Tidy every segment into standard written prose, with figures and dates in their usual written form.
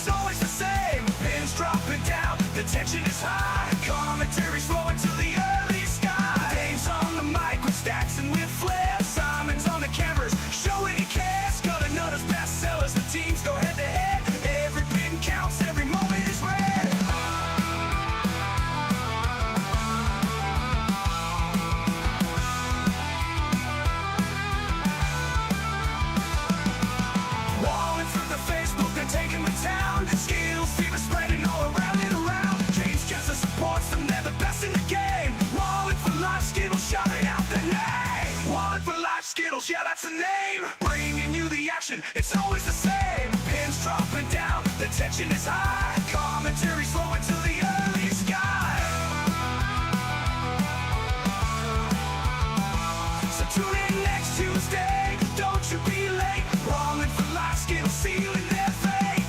it's always the same. Pins dropping down, the tension is high. Commentary's flowing to the early sky. Dave's on the mic with stacks and with flair. Simon's on the cameras, showing he cares. Got another's bestsellers, the teams go head to head. Every pin counts, every moment is rare. Wallingford the Facebook, they're taking the town. Skittles fever spreading all around and around. Gesner supports them, they're the best in the game. Wallingford Live Skittles, shouting out the name. Wallingford Live Skittles, yeah, that's the name. Bringing you the action, it's always the same. Pins dropping down, the tension is high. Commentary's flowing to the early sky. So tune in next Tuesday, don't you be late. Wallingford Live Skittles sealing their fate.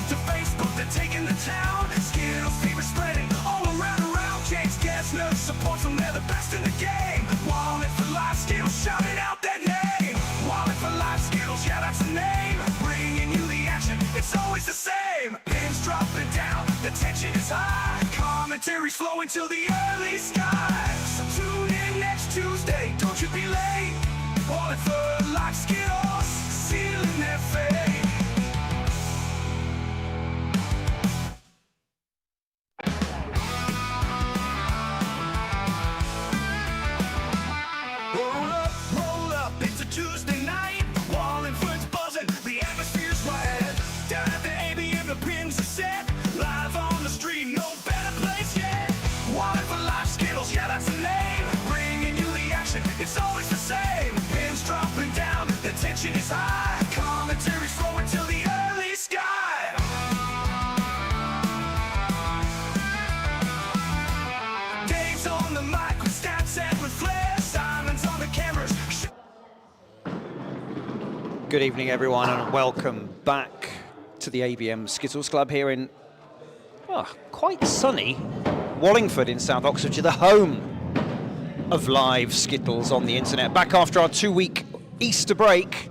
To Facebook, they're taking the town. Skittles fever spreading all around. Gesner supports them, they're the best in the game. Wallingford Live Skittles, shouting out their name. Wallingford Live Skittles, yeah, that's the name. Bringing you the action, it's always the same. Pins dropping down, the tension is high. Commentary's flowing till the early sky. So tune in next Tuesday, don't you be late. Wallingford Live Skittles, sealing their fate. Roll up, it's a Tuesday night. Wallingford's buzzing, the atmosphere's right. Down at the ABM, the pins are set. Live on the street, no better place yet. Wallingford Live Skittles, yeah, that's the name. Bringing you the action, it's always the same. Pins dropping down, the tension is high. Commentary's flowing till the early sky. Dave's on the mic with stats and with flair. Simon's on the cameras. Good evening, everyone, and welcome back to the ABM Skittles Club here in quite sunny Wallingford in South Oxfordshire, the home of live Skittles on the internet. Back after our 2-week Easter break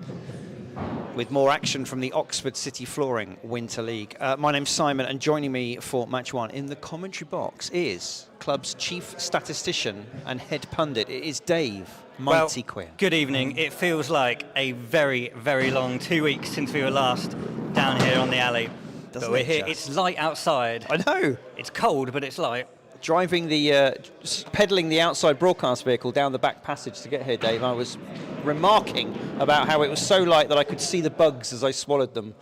with more action from the Oxford City Flooring Winter League. My name's Simon, and joining me for match one in the commentary box is club's chief statistician and head pundit. It is Dave Mighty Quinn. Good evening. It feels like a very, very long 2 weeks since we were last down here on the alley. Doesn't but we're it here. just? It's light outside. I know. It's cold, but it's light. Driving pedaling the outside broadcast vehicle down the back passage to get here, Dave, I was remarking about how it was so light that I could see the bugs as I swallowed them,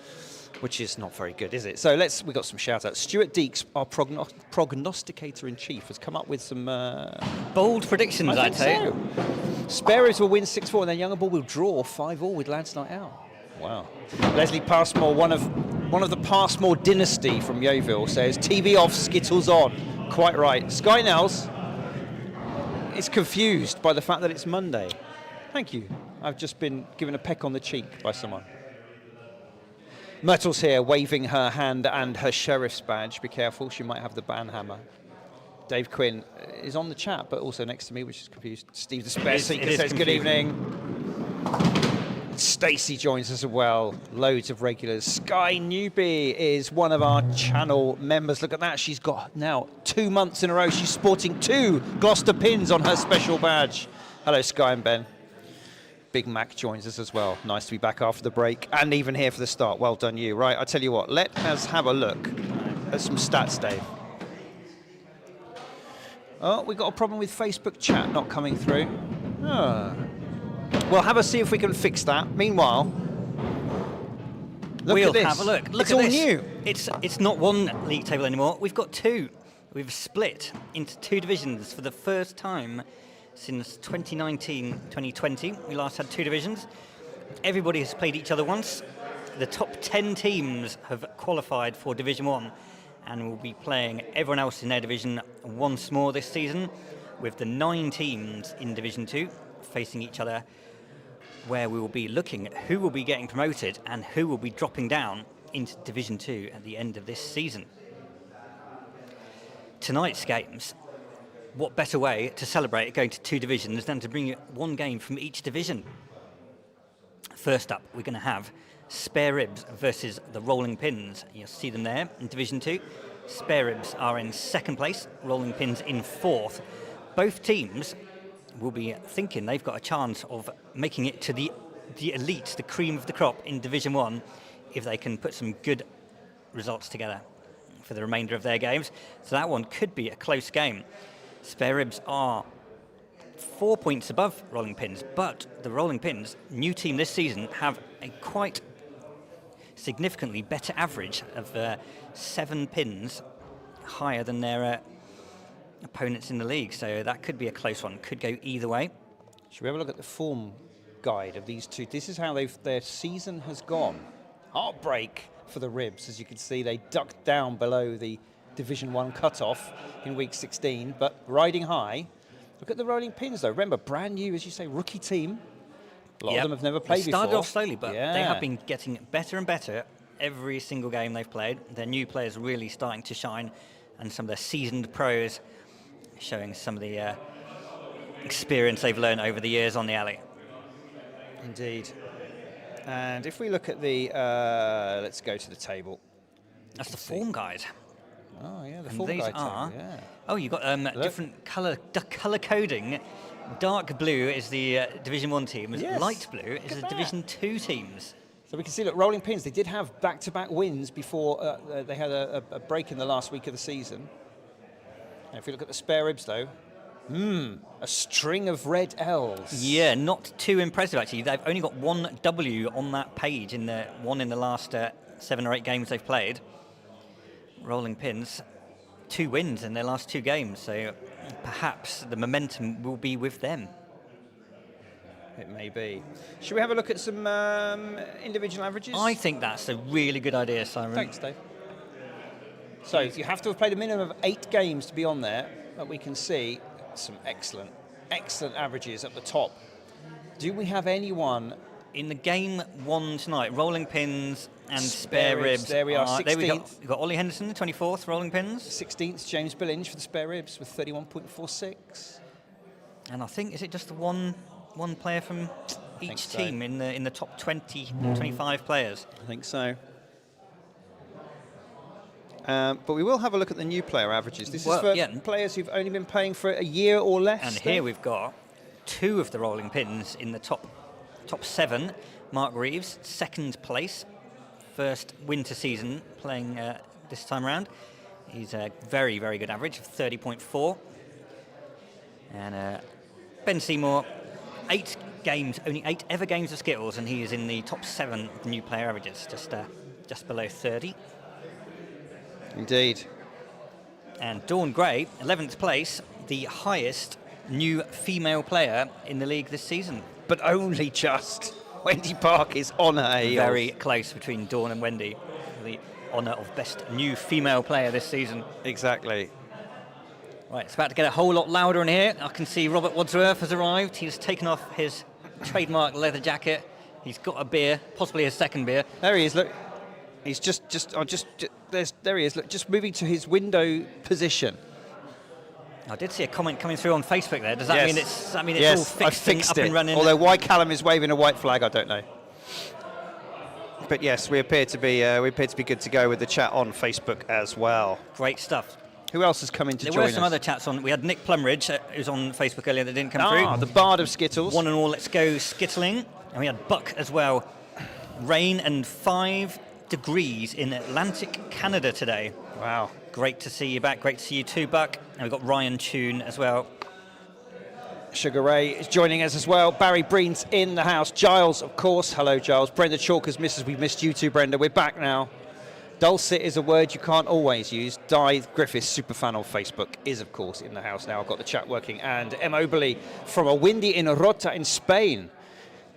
which is not very good, is it? So we got some shout outs. Stuart Deeks, our prognosticator in chief, has come up with some bold predictions, I'd say. So. Sparrows will win 6-4, and then Youngerball will draw 5-5 with Lads Night Out. Wow. Leslie Passmore, one of the Passmore dynasty from Yeovil, says TV off, Skittles on. Quite right. Sky Nels is confused by the fact that it's Monday. Thank you. I've just been given a peck on the cheek by someone. Myrtle's here, waving her hand and her sheriff's badge. Be careful, she might have the banhammer. Dave Quinn is on the chat, but also next to me, which is confused. Steve the Spare Seeker says good evening. Stacey joins us as well. Loads of regulars. Sky Newby is one of our channel members. Look at that. She's got now 2 months in a row. She's sporting 2 Gloucester pins on her special badge. Hello, Sky and Ben. Big Mac joins us as well. Nice to be back after the break and even here for the start. Well done, you. Right, I tell you what. Let us have a look at some stats, Dave. Oh, we've got a problem with Facebook chat not coming through. We'll have a see if we can fix that. Meanwhile, We'll at this. have a look. Look It's at all this. new. It's not one league table anymore. We've got two. We've split into two divisions for the first time since 2019-2020. We last had two divisions. Everybody has played each other once. The top 10 teams have qualified for Division 1 and will be playing everyone else in their division once more this season, with the 9 teams in Division 2 facing each other, where we will be looking at who will be getting promoted and who will be dropping down into Division 2 at the end of this season. Tonight's games, what better way to celebrate going to two divisions than to bring one game from each division? First up, we're going to have Spare Ribs versus the Rolling Pins. You'll see them there in Division 2. Spare Ribs are in second place, Rolling Pins in fourth. Both teams will be thinking they've got a chance of making it to the elite, the cream of the crop in Division 1, if they can put some good results together for the remainder of their games. So that one could be a close game. Spare Ribs are 4 points above Rolling Pins, but the Rolling Pins, new team this season, have a quite significantly better average of 7 pins higher than their opponents in the league. So that could be a close one, could go either way. Should we have a look at the form guide of these two? This is how their season has gone. Heartbreak for the Ribs. As you can see, they ducked down below the Division 1 cutoff in week 16, but riding high. Look at the Rolling Pins, though. Remember, brand new, as you say, rookie team. A lot of them have never played before. They started off slowly, but they have been getting better and better every single game they've played. Their new players really starting to shine, and some of their seasoned pros showing some of the experience they've learned over the years on the alley. Indeed. And if we look at the, let's go to the table. That's the form guide. Oh, yeah, the And form these guide are, table, yeah. oh, you've got different colour coding. Dark blue is the Division 1 team, Yes. light blue is the that. Division 2 teams. So we can see, look, Rolling Pins, they did have back-to-back wins before they had a break in the last week of the season. And if you look at the Spare Ribs, though, a string of red L's. Yeah, not too impressive, actually. They've only got one W on that page, in the last 7 or 8 games they've played. Rolling Pins, 2 wins in their last 2 games, so perhaps the momentum will be with them. It may be. Should we have a look at some individual averages? I think that's a really good idea, Simon. Thanks, Dave. So you have to have played a minimum of 8 games to be on there, but we can see some excellent averages at the top. Do we have anyone In the game 1 tonight, Rolling Pins and Spare Ribs. There we are, 16th. There we got, we've got Ollie Henderson, 24th, Rolling Pins. 16th, James Billinge for the Spare Ribs with 31.46. And I think, is it just the one player from each so. team in the top 20, 25 players? I think so. But we will have a look at the new player averages. This is for players who've only been playing for a year or less. And here we've got 2 of the Rolling Pins in the top 7. Mark Reeves, 2nd place, first winter season playing this time around. He's a very, very good average of 30.4. And Ben Seymour, 8 games, only 8 ever games of Skittles, and he is in the top 7 new player averages, just below 30. Indeed. And Dawn Gray, 11th place, the highest new female player in the league this season. But only just. Wendy Park is on her heels. Very close between Dawn and Wendy, the honour of best new female player this season. Exactly. Right, it's about to get a whole lot louder in here. I can see Robert Wadsworth has arrived. He's taken off his trademark leather jacket. He's got a beer, possibly his second beer. There he is, look. He's there he is, look, just moving to his window position. I did see a comment coming through on Facebook there. Does that mean it's yes, all fixed, I fixed and up it. and running? Although why Callum is waving a white flag, I don't know. But yes, we appear to be good to go with the chat on Facebook as well. Great stuff. Who else has come in to join us? There were some other chats on. We had Nick Plumridge, who's on Facebook earlier, that didn't come through. The Bard of Skittles. One and all, let's go skittling. And we had Buck as well. Rain and 5 degrees in Atlantic Canada today. Wow. Great to see you back. Great to see you too, Buck. And we've got Ryan Tune as well. Sugar Ray is joining us as well. Barry Breen's in the house. Giles, of course. Hello, Giles. Brenda Chalkers misses. We've missed you too, Brenda. We're back now. Dulcet is a word you can't always use. Di Griffiths, superfan on Facebook, is, of course, in the house now. I've got the chat working. And Em Oberly from a windy in Rota in Spain.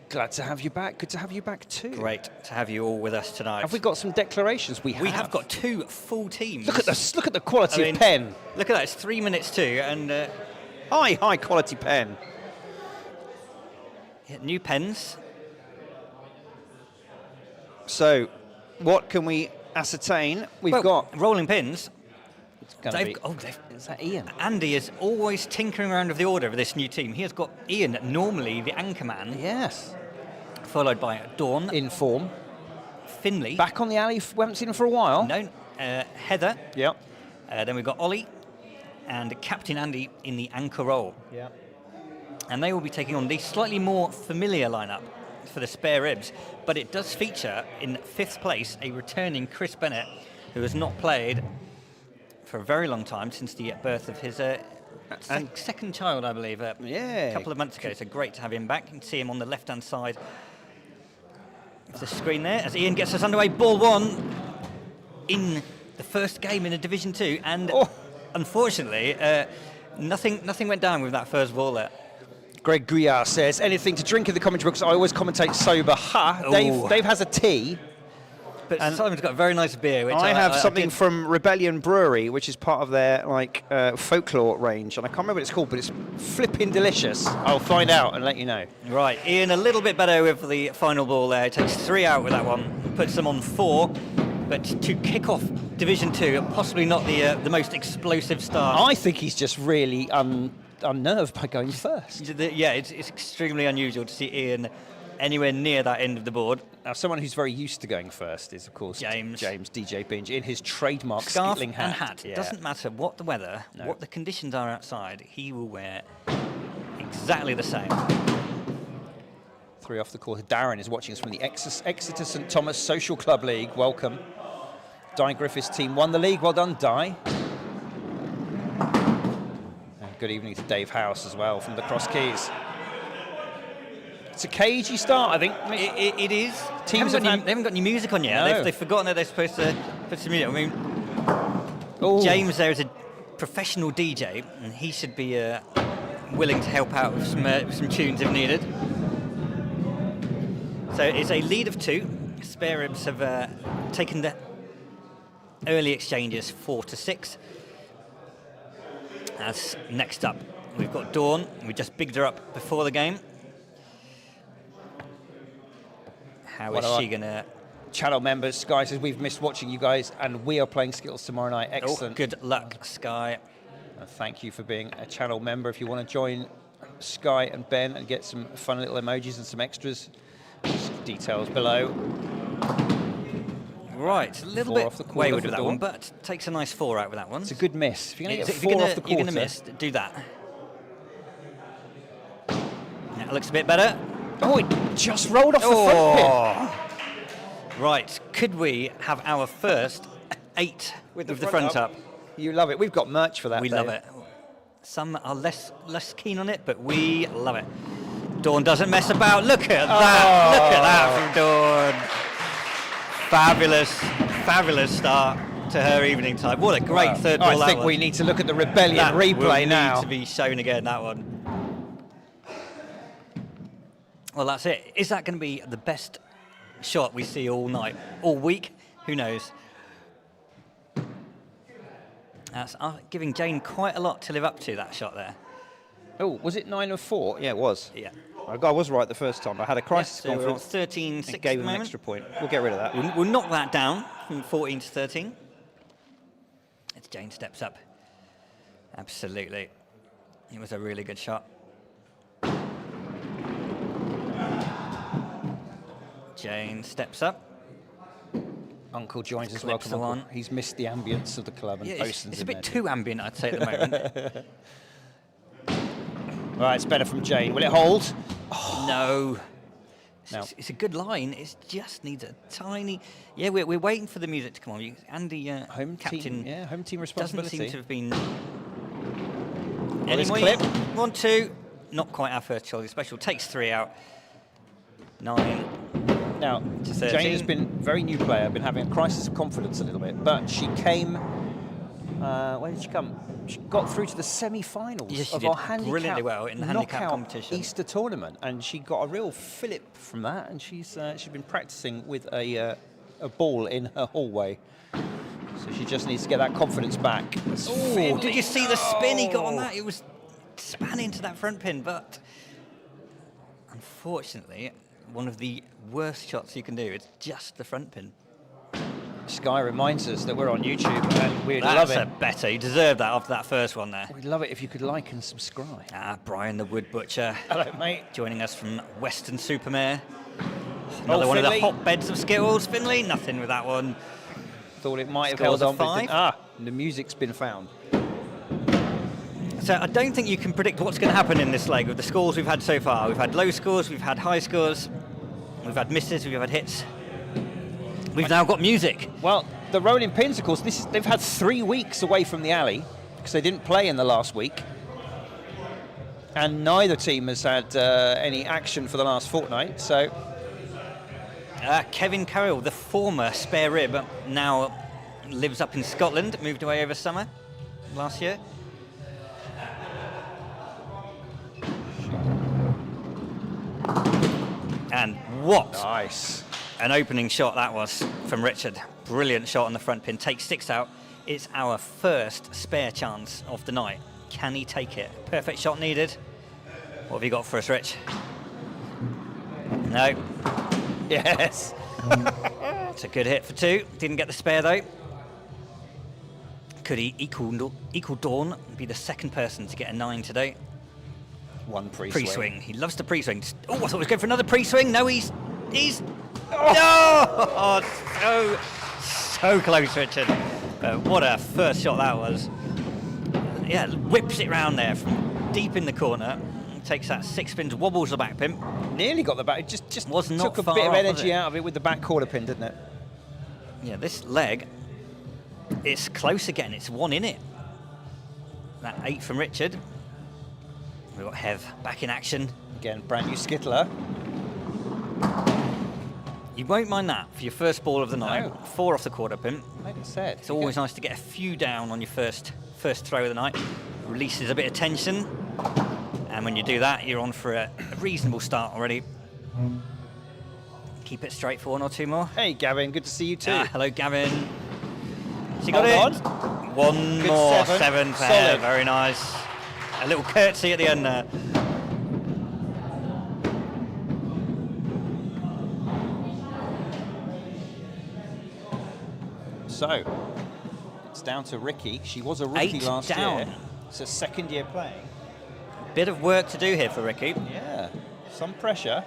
Glad to have you back. Good to have you back too. Great to have you all with us tonight. Have we got some declarations? We have got 2 full teams. Look at this. Look at the quality of pen. Look at that. It's 3 minutes too, and high quality pen. Yeah, new pens. So, what can we ascertain? We've got rolling pins. It's gonna be. Is that Ian? Andy is always tinkering around with the order of this new team. He has got Ian, normally the anchor man. Yes. Followed by Dawn. In form. Finley. Back on the alley. We haven't seen him for a while. No. Heather. Yep. Then we've got Ollie and Captain Andy in the anchor role. Yeah. And they will be taking on the slightly more familiar lineup for the spare ribs, but it does feature in 5th place a returning Chris Bennett, who has not played for a very long time, since the birth of his second child, I believe, a couple of months ago. So great to have him back. You can see him on the left-hand side of the screen there as Ian gets us underway. Ball 1 in the first game in a Division 2, and unfortunately, nothing went down with that first ball there. Greg Guyard says, anything to drink in the commentary box. I always commentate sober. Ha! Dave has a tea. But Simon's got a very nice beer. Which I have something from Rebellion Brewery, which is part of their folklore range, and I can't remember what it's called, but it's flipping delicious. I'll find out and let you know. Right, Ian a little bit better with the final ball there. It takes 3 out with that one, puts them on 4. But to kick off Division 2, possibly not the most explosive start. I think he's just really unnerved by going first. Yeah, it's extremely unusual to see Ian anywhere near that end of the board. Now, someone who's very used to going first is, of course, James DJ Binge, in his trademark scarf skittling and hat. It doesn't matter what the weather, what the conditions are outside, he will wear exactly the same. 3 off the court. Darren is watching us from the Exeter St Thomas Social Club League. Welcome. Di Griffiths' team won the league. Well done, Di. And good evening to Dave House as well from the Cross Keys. It's a cagey start, I think. It is. They haven't got any music on yet. No. They've forgotten that they're supposed to put some music. I mean, James there is a professional DJ, and he should be willing to help out with some tunes if needed. So it's a lead of 2. Spare ribs have taken the early exchanges 4-6. As next up, we've got Dawn. We just bigged her up before the game. How is she going to... Channel members, Sky says, we've missed watching you guys, and we are playing Skittles tomorrow night. Excellent. Good luck, Sky. Thank you for being a channel member. If you want to join Sky and Ben and get some fun little emojis and some extras, details below. Right, a little bit wayward with that one, but takes a nice 4 out with that one. It's a good miss. If you're going to get 4 off the quarter, you're going to miss, do that. That looks a bit better. Oh, it just rolled off the front pin. Right, could we have our first 8 with the front up? You love it. We've got merch for that. We love it. Some are less keen on it, but we love it. Dawn doesn't mess about. Look at that. Look at that from Dawn. Fabulous start to her evening time. What a great third ball. I think we need to look at the Rebellion replay now. Need to be shown again, that one. Well, that's it. Is that going to be the best shot we see all night, all week? Who knows? That's giving Jane quite a lot to live up to, that shot there. Oh, was it 9 of 4? Yeah, it was. Yeah. I was right the first time. I had a crisis so confidence. We're on 13-6 It gave him an extra point. We'll get rid of that. We'll knock that down from 14 to 13. As Jane steps up. Absolutely. It was a really good shot. Jane steps up. Uncle joins us. Welcome, Uncle. He's missed the ambience of the club and it's a bit too ambient, I'd say, at the moment. Right, it's better from Jane. Will it hold? Oh. No. It's a good line. It just needs a tiny... Yeah, we're waiting for the music to come on. Andy, home captain, team, home team responsibility. Doesn't seem to have been... Anyway, clip. 1, 2. not quite our first Chelsea special. Takes 3 out. 9. Now, to Jane 13. has been very new player, been having a crisis of confidence a little bit, but she came. Where did she come? She got through to the semi-finals Yes, she of did our handicap brilliantly well in the handicap knockout competition. Easter tournament, and she got a real fillip from that. And she's been practicing with a ball in her hallway, so she just needs to get that confidence back. Oh, did you see the spin he got on that? It was span into that front pin, but unfortunately, one of the worst shots you can do is just the front pin. Sky reminds us that we're on YouTube, and we'd love That's it. a better. You deserved that after that first one there. We'd love it if you could like and subscribe. Brian the Wood Butcher. Hello, mate. Joining us from Weston-super-Mare. Another one Finley. of the hotbeds of Skittles. Finley, nothing with that one. Thought it might have Scores held of on. But it 5. didn't. The music's been found. So I don't think you can predict what's going to happen in this leg with the scores we've had so far. We've had low scores, we've had high scores, we've had misses, we've had hits. We've now got music. Well, the rolling pins, of course, they've had 3 weeks away from the alley because they didn't play in the last week. And neither team has had any action for the last fortnight, so... Kevin Carroll, the former spare rib, now lives up in Scotland, moved away over summer last year. And what Nice. an opening shot that was from Richard. Brilliant shot on the front pin. Takes 6 out. It's our first spare chance of the night. Can he take it? Perfect shot needed. What have you got for us, Rich? No. Yes. It's a good hit for 2. Didn't get the spare though. Could he equal Dawn, be the second person to get a 9 today? One pre-swing. Pre-swing. He loves the pre-swing. Oh, I thought he was going for another pre-swing. No, he's. Oh, so close, Richard. What a first shot that was. Yeah, whips it round there from deep in the corner. Takes that 6 spins, wobbles the back pin. Nearly got the back. It just Was not took a far bit of off, was energy it? out of it with the back quarter pin, didn't it? Yeah, this leg, it's close again. It's 1 in it. That 8 from Richard. We've got Hev back in action. Again, brand new skittler. You won't mind that for your first ball of the night. No. 4 off the quarter pin. Like I said. It's always nice to get a few down on your first throw of the night. Releases a bit of tension. And when you do that, you're on for a reasonable start already. Keep it straight for 1 or 2 more. Hey, Gavin, good to see you too. Hello, Gavin. She got Hold it. on. One Good more, 7. 7 for Solid. her. Very nice. A little curtsy at the end there. So, it's down to Ricky. She was a rookie 8 last down. year. It's a second year playing. Bit of work to do here for Ricky. Yeah, some pressure.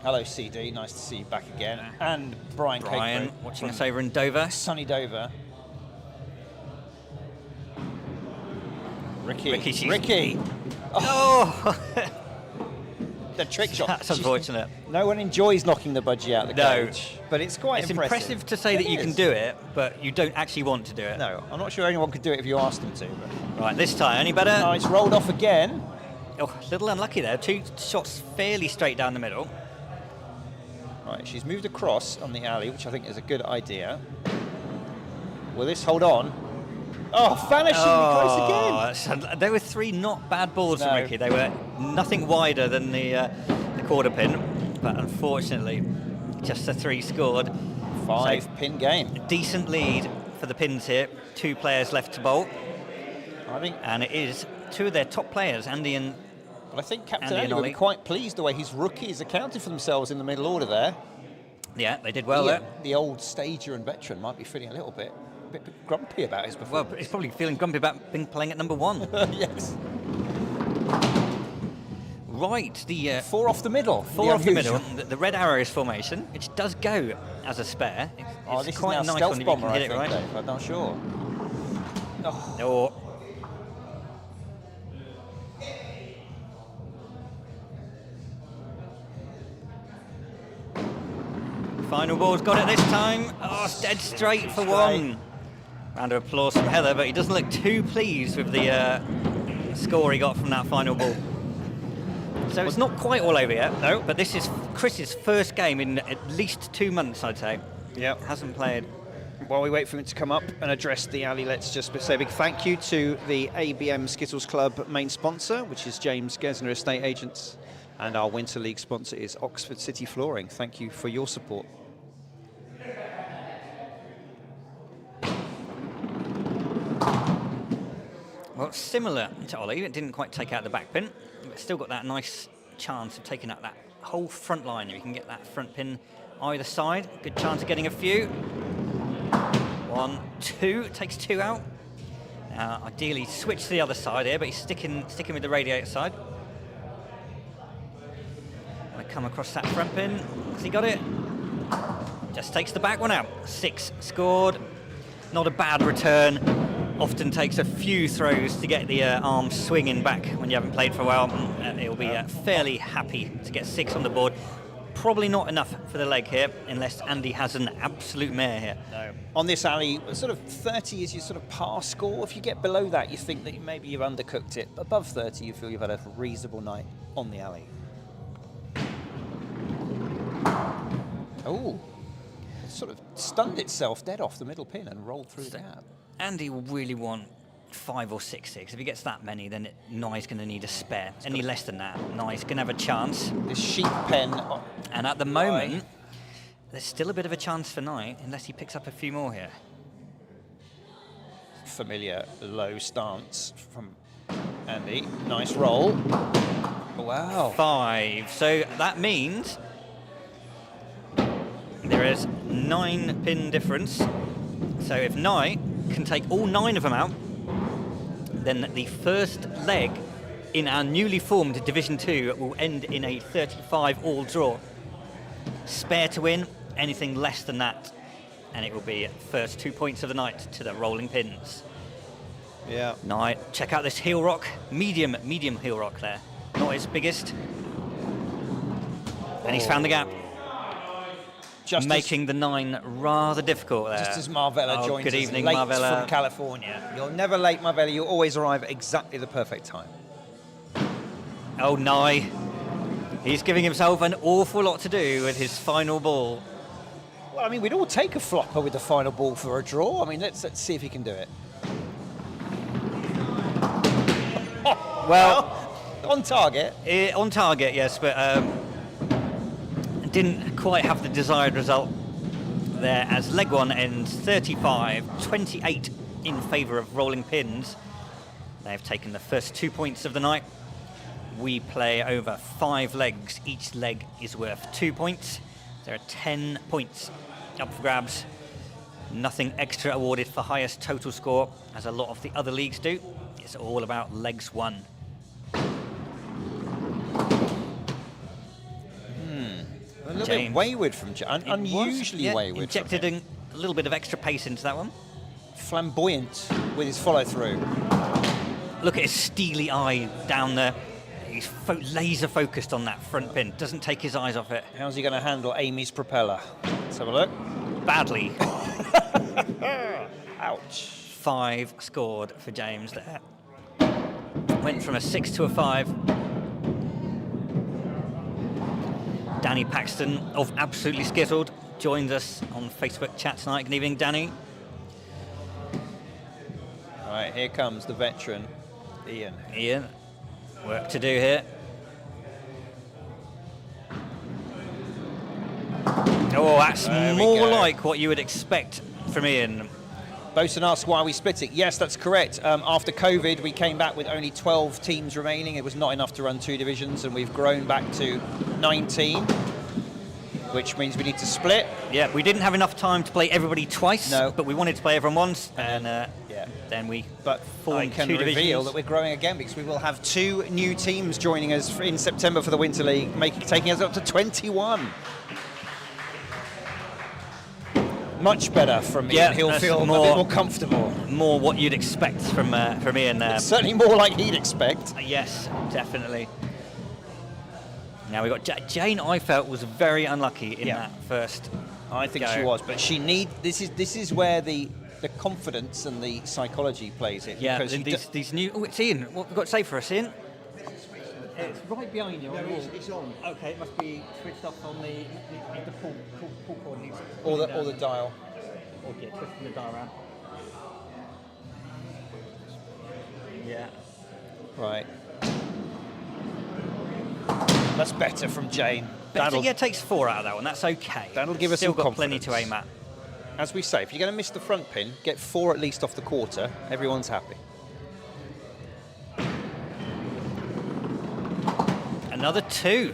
Hello, CD. Nice to see you back again. And Brian Brian Cakebury watching from us over in Dover. sunny Dover. Ricky. Ricky, she's- Ricky. Oh, The trick shot. that's unfortunate. No one enjoys knocking the budgie out of the No. cage, but it's quite It's impressive to say that you can do it, but you don't actually want to do it. No, I'm not sure anyone could do it if you asked them to. But... Right, this time, any better? Oh, it's rolled off again. Oh, a little unlucky there. 2 shots fairly straight down the middle. Right, she's moved across on the alley, which I think is a good idea. Will this hold on? Oh, vanishingly close again. There were 3 not bad balls from No. Ricky. They were nothing wider than the quarter pin, but unfortunately, just the 3 scored. 5 So, pin game. decent lead for the pins here. 2 players left to bowl, I think, and it is 2 of their top players, Andy and but I think Captain Andy and Andy will be Ollie. quite pleased the way his rookies accounted for themselves in the middle order there. yeah, they did well there. The old stager and veteran might be feeling a little bit grumpy about his Well, performance. he's probably feeling grumpy about being playing at number 1. Yes. Right, the 4 off the middle. 4 off the middle, unusual. the red arrows formation, which does go as a spare. It's Oh, this quite is now a nice stealth one if you bomber, can I hit think, it right. Dave. I'm not sure. Oh, Oh. Final ball's got it this time. Oh, it's dead straight for Straight. 1. Round of applause from Heather, but he doesn't look too pleased with the score he got from that final ball. So it's not quite all over yet. No. But this is Chris's first game in at least 2 months, I'd say. Yep. Hasn't played. While we wait for him to come up and address the alley, let's just say a big thank you to the ABM Skittles Club main sponsor, which is James Gesner Estate Agents, and our Winter League sponsor is Oxford City Flooring. Thank you for your support. Well, similar to Ollie, it didn't quite take out the back pin, but still got that nice chance of taking out that whole front line. If you can get that front pin either side, good chance of getting a few. 1, 2, takes 2 out. Ideally switch to the other side here, but he's sticking with the radiator side. Gonna come across that front pin. Has he got it? Just takes the back one out. 6 scored. Not a bad return. Often takes a few throws to get the arm swinging back when you haven't played for a while. He'll be fairly happy to get 6 on the board. Probably not enough for the leg here, unless Andy has an absolute mare here. No. On this alley, sort of 30 is your sort of par score. If you get below that, you think that maybe you've undercooked it. Above 30, you feel you've had a reasonable night on the alley. Oh, it sort of stunned itself dead off the middle pin and rolled through the gap. Andy will really want 5 or 6 6. If he gets that many, then Nye's going to need a spare. Any less than that, Nye's going to have a chance. This sheep pen. And at the moment, there's still a bit of a chance for Nye, unless he picks up a few more here. Familiar low stance from Andy. Nice roll. Wow. 5. So that means there is 9 pin difference. So if Nye can take all 9 of them out, then the first leg in our newly formed Division 2 will end in a 35-all draw. Spare to win, anything less than that, and it will be first 2 points of the night to the rolling pins. Yeah. Nye, check out this heel rock, medium heel rock there. Not his biggest. And he's found the gap. Just making the 9 rather difficult there. Just as Marvella joins good us evening, late Marvella. from California. You're never late, Marvella. You always arrive at exactly the perfect time. Oh, Nye. He's giving himself an awful lot to do with his final ball. Well, I mean, we'd all take a flopper with the final ball for a draw. I mean, let's see if he can do it. Well, on target. On target, yes, but didn't quite have the desired result there, as leg 1 ends 35-28 in favour of rolling pins. They've taken the first 2 points of the night. We play over 5 legs. Each leg is worth 2 points. There are 10 points up for grabs. Nothing extra awarded for highest total score, as a lot of the other leagues do. It's all about legs 1. A little bit wayward from James. Unusually wayward. Injected a little bit of extra pace into that one. Flamboyant with his follow-through. Look at his steely eye down there. He's laser focused on that front pin. Doesn't take his eyes off it. How's he going to handle Amy's propeller? Let's have a look. Badly. Ouch. 5 scored for James there. Went from a 6 to a 5. Danny Paxton of Absolutely Skittled joins us on Facebook chat tonight. Good evening, Danny. All right, here comes the veteran, Ian. Ian, work to do here. Oh, that's more like what you would expect from Ian. Bosun asks why we split it. Yes, that's correct. After COVID, we came back with only 12 teams remaining. It was not enough to run 2 divisions, and we've grown back to 19, which means we need to split. Yeah, we didn't have enough time to play everybody twice, but we wanted to play everyone once, and then we formed 2 divisions. Reveal that we're growing again, because we will have 2 new teams joining us in September for the Winter League, taking us up to 21. Much better from Ian. He'll feel a bit more comfortable. More what you'd expect from Ian there. It's certainly more like he'd expect. Yes, definitely. Now we've got Jane. I felt was very unlucky in that first. I think she was, but this is where the the confidence and the psychology plays it. Yeah, because these new... Oh, it's Ian. What have we got to say for us, Ian? It's right behind you on the wall. it's on. Okay, it must be switched off on the pull cord. Needs Or the dial. Or yeah, twisting the dial around. Yeah. Right. That's better from Jane. Yeah, it takes 4 out of that one. That's okay. That'll give us Still some got plenty to confidence. aim at. As we say, if you're going to miss the front pin, get 4 at least off the quarter. Everyone's happy. Another 2.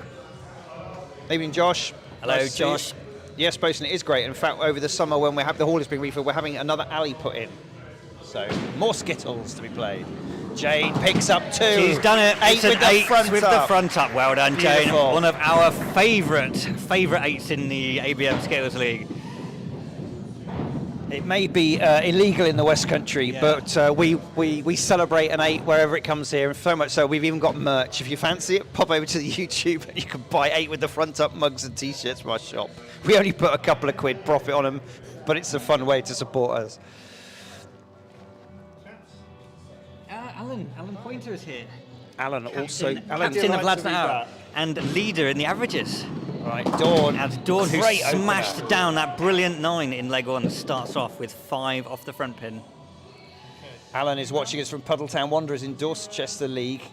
Evening, Josh. Hello, Nice to see you. Josh. Yes, Postman, it is great. In fact, over the summer when the hall is being refilled, we're having another alley put in. So, more Skittles to be played. Jane picks up 2. She's done it. 8 It's an with the 8 front with up. the front up. Well done, Jane. Beautiful. One of our favourite 8s in the ABM Skittles League. It may be illegal in the West Country, Yeah. but we celebrate an 8 wherever it comes here, and so much so we've even got merch. If you fancy it, pop over to the YouTube and you can buy 8 with the front up mugs and t-shirts from our shop. We only put a couple of quid profit on them, but it's a fun way to support us. Alan Pointer is here. Alan also... Captain of Lads Night Out and leader in the averages. Right, Dawn. And Dawn, who Great smashed opener. down that brilliant 9 in leg 1, starts off with 5 off the front pin. Alan is watching us from Puddletown Wanderers in Dorchester League.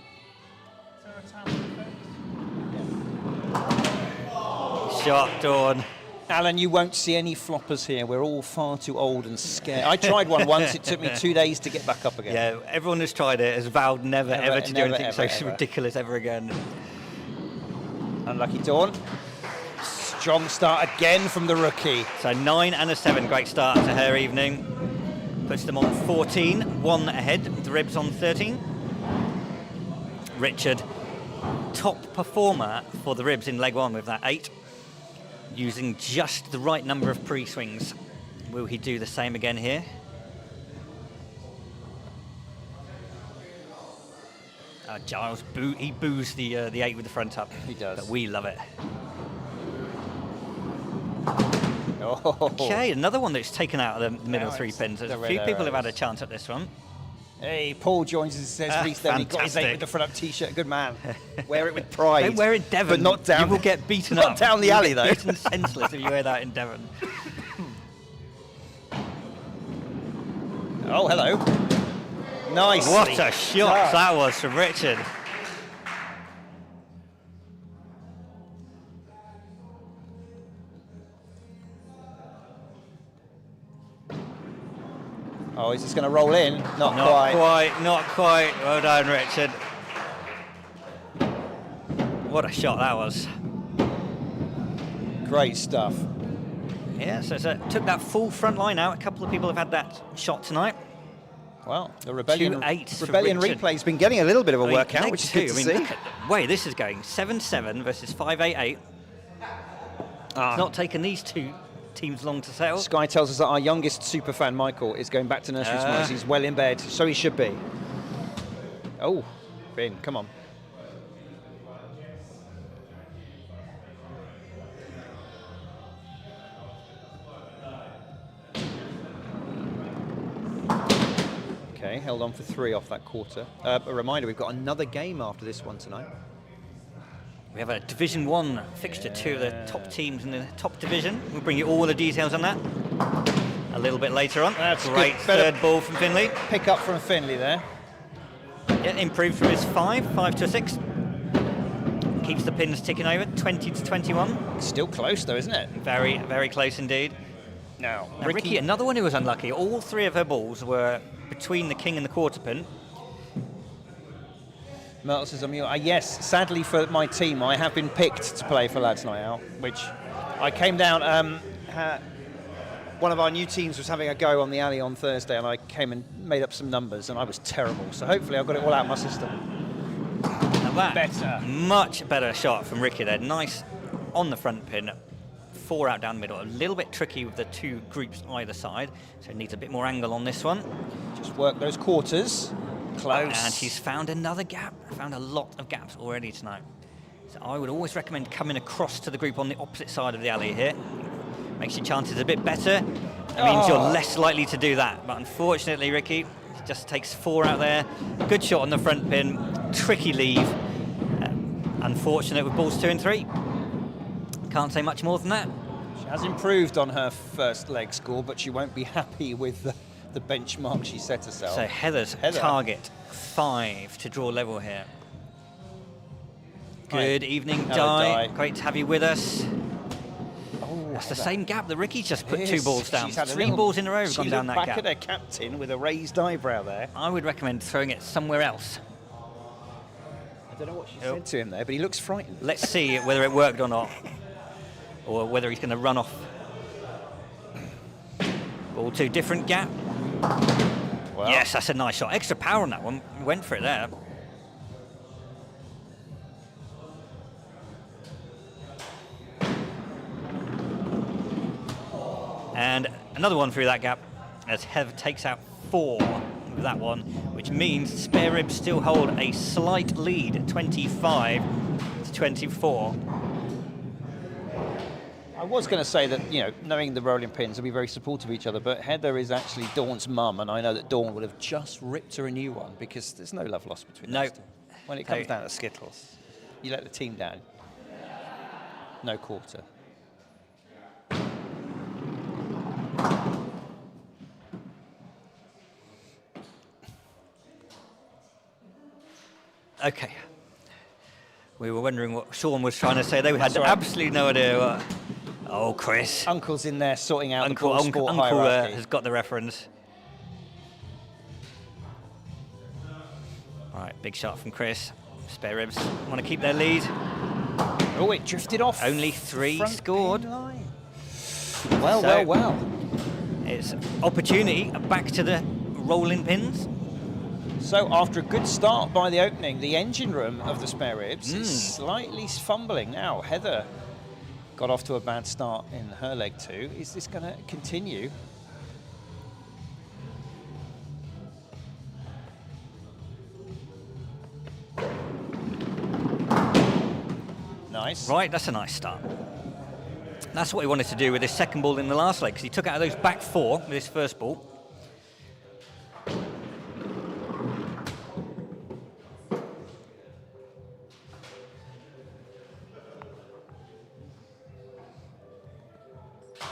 Shot, Dawn. Alan, you won't see any floppers here. We're all far too old and scared. I tried one once. It took me 2 days to get back up again. Yeah, everyone who's tried it has vowed never ever to do never, anything ever, so ever. ridiculous ever again. Unlucky Dawn. Strong start again from the rookie. So 9 and a 7, great start to her evening. Puts them on 14, 1 ahead, the Ribs on 13. Richard, top performer for the Ribs in leg 1 with that 8. Using just the right number of pre-swings. Will he do the same again here? Giles, he boos the 8 with the front up. He does. But we love it. Oh. Okay, another one that's taken out of the middle Now 3 it's pins. There's the a red few people have had a arrows. chance at this one. Hey, Paul joins us and says recently he got his 8 fantastic. with the front up t-shirt. Good man. Wear it with pride. Don't wear it, Devon. But not down. You will get beaten not up. down the You'll alley, get though. Beaten senseless if you wear that in Devon. Oh, hello. Nice. What a shot that was from Richard. Oh, is this going to roll in? Not quite. Well done, Richard. What a shot that was. Great stuff. Yeah, so took that full front line out. A couple of people have had that shot tonight. Well, the Rebellion 2-8 for Rebellion Richard. replay's been getting a little bit of a I mean, workout, leg which is 2, good to I mean, see. look at the way this is going. 7-7 versus 5-8-8. It's not taken these two teams long to settle. Sky tells us that our youngest super fan, Michael, is going back to nursery tomorrow. So he's well in bed, so he should be. Oh, Ben, come on. Okay, held on for 3 off that quarter. A reminder, we've got another game after this one tonight. We have a Division 1 fixture, 2 of the top teams in the top division. We'll bring you all the details on that a little bit later on. That's great good. Better third ball from Finley. Pick up from Finley there. Yeah, improved from his 5 to a 6. Keeps the pins ticking over, 20 to 21. Still close though, isn't it? Very, very close indeed. Now, Now, Ricky, another one who was unlucky. All 3 of her balls were between the king and the quarter pin. Myrtle says, yes, sadly for my team, I have been picked to play for Lads Night Out, which I came down. One of our new teams was having a go on the alley on Thursday, and I came and made up some numbers, and I was terrible. So hopefully I've got it all out of my system. Now that, Better. much better shot from Ricky there. Nice on the front pin. 4 out down the middle. A little bit tricky with the 2 groups either side, so it needs a bit more angle on this one. Just work those quarters. Close. And she's found another gap. Found a lot of gaps already tonight. So I would always recommend coming across to the group on the opposite side of the alley here. Makes your chances a bit better. It means you're less likely to do that. But unfortunately, Ricky just takes 4 out there. Good shot on the front pin, tricky leave. Unfortunate with balls 2 and 3. Can't say much more than that. She has improved on her first leg score, but she won't be happy with the benchmark she set herself. So Heather. Target 5 to draw level here. Good evening, Di. Great to have you with us. Oh, That's the same gap that Ricky's just put It 2 is. balls down. She's had 3 balls in a row have gone down that back gap. at her captain with a raised eyebrow there. I would recommend throwing it somewhere else. I don't know what she said to him there, but he looks frightened. Let's see whether it worked or not, or whether he's going to run off. Ball 2, different gap. Well, Yes, that's a nice shot. Extra power on that one. Went for it there. And another one through that gap as Hev takes out 4 with that one, which means spare ribs still hold a slight lead, 25 to 24. I was going to say that, you know, knowing the rolling pins, they'll be very supportive of each other, but Heather is actually Dawn's mum, and I know that Dawn would have just ripped her a new one because there's no love lost between No. those two. When it comes down to Skittles, you let the team down. No quarter. Okay. We were wondering what Sean was trying to say. They had That's all right. absolutely no idea what... Oh, Chris. Uncle's in there sorting out Uncle, the ball sport Uncle hierarchy. has got the reference. All right, big shot from Chris. Spare ribs want to keep their lead. Oh, it drifted off. Only 3 front scored. pin line. Well, So- well. It's opportunity back to the rolling pins. So after a good start by the opening, the engine room of the spare ribs is slightly fumbling now. Heather got off to a bad start in her leg 2. Is this going to continue? Nice. Right, that's a nice start. That's what he wanted to do with his second ball in the last leg, because he took out of those back 4 with his first ball.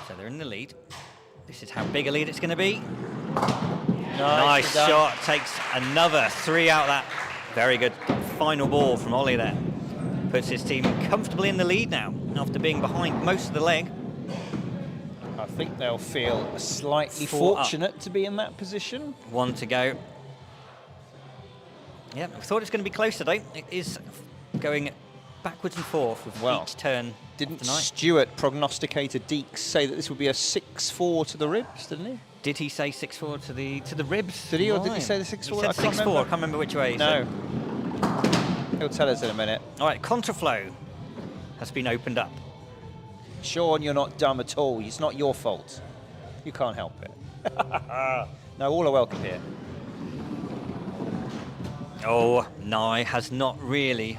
So they're in the lead. This is how big a lead it's going to be. Nice done. shot. Takes another 3 out of that. Very good final ball from Ollie there. Puts his team comfortably in the lead now, after being behind most of the leg. I think they'll feel slightly 4 up. fortunate to be in that position. 1 to go. Yeah, I thought it was going to be close today. It is going backwards and forth with each turn Didn't tonight. Stuart, prognosticator Deeks, say that this would be a 6-4 to the ribs, didn't he? Did he say 6-4 to the ribs? Did he, or did he Right. say the 6-4? He I said can't 6-4. I remember. can't remember which way. he No. said. He'll tell us in a minute. All right, contraflow has been opened up. Sean, you're not dumb at all. It's not your fault. You can't help it. No, all are welcome here. Oh, Nye has not really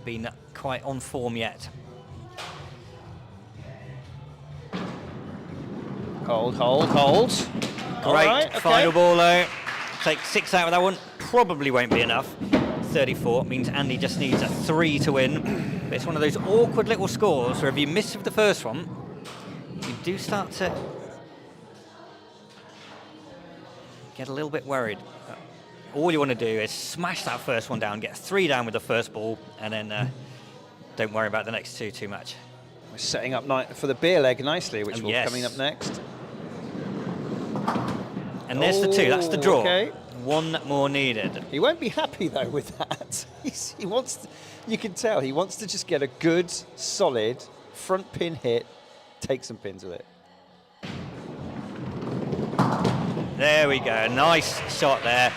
been quite on form yet. Hold, hold, hold. All Great right, okay. final ball though. Take 6 out of that one. Probably won't be enough. 34 means Andy just needs a 3 to win. But it's one of those awkward little scores where if you miss with the first one, you do start to get a little bit worried. All you want to do is smash that first one down, get 3 down with the first ball, and then don't worry about the next 2 too much. We're setting up for the beer leg nicely, which Oh, will be yes. coming up next. And there's the 2, that's the draw. Okay. 1 more needed. He won't be happy though with that. He wants to, you can tell he wants to just get a good, solid front pin hit, take some pins with it. There we go, nice shot there.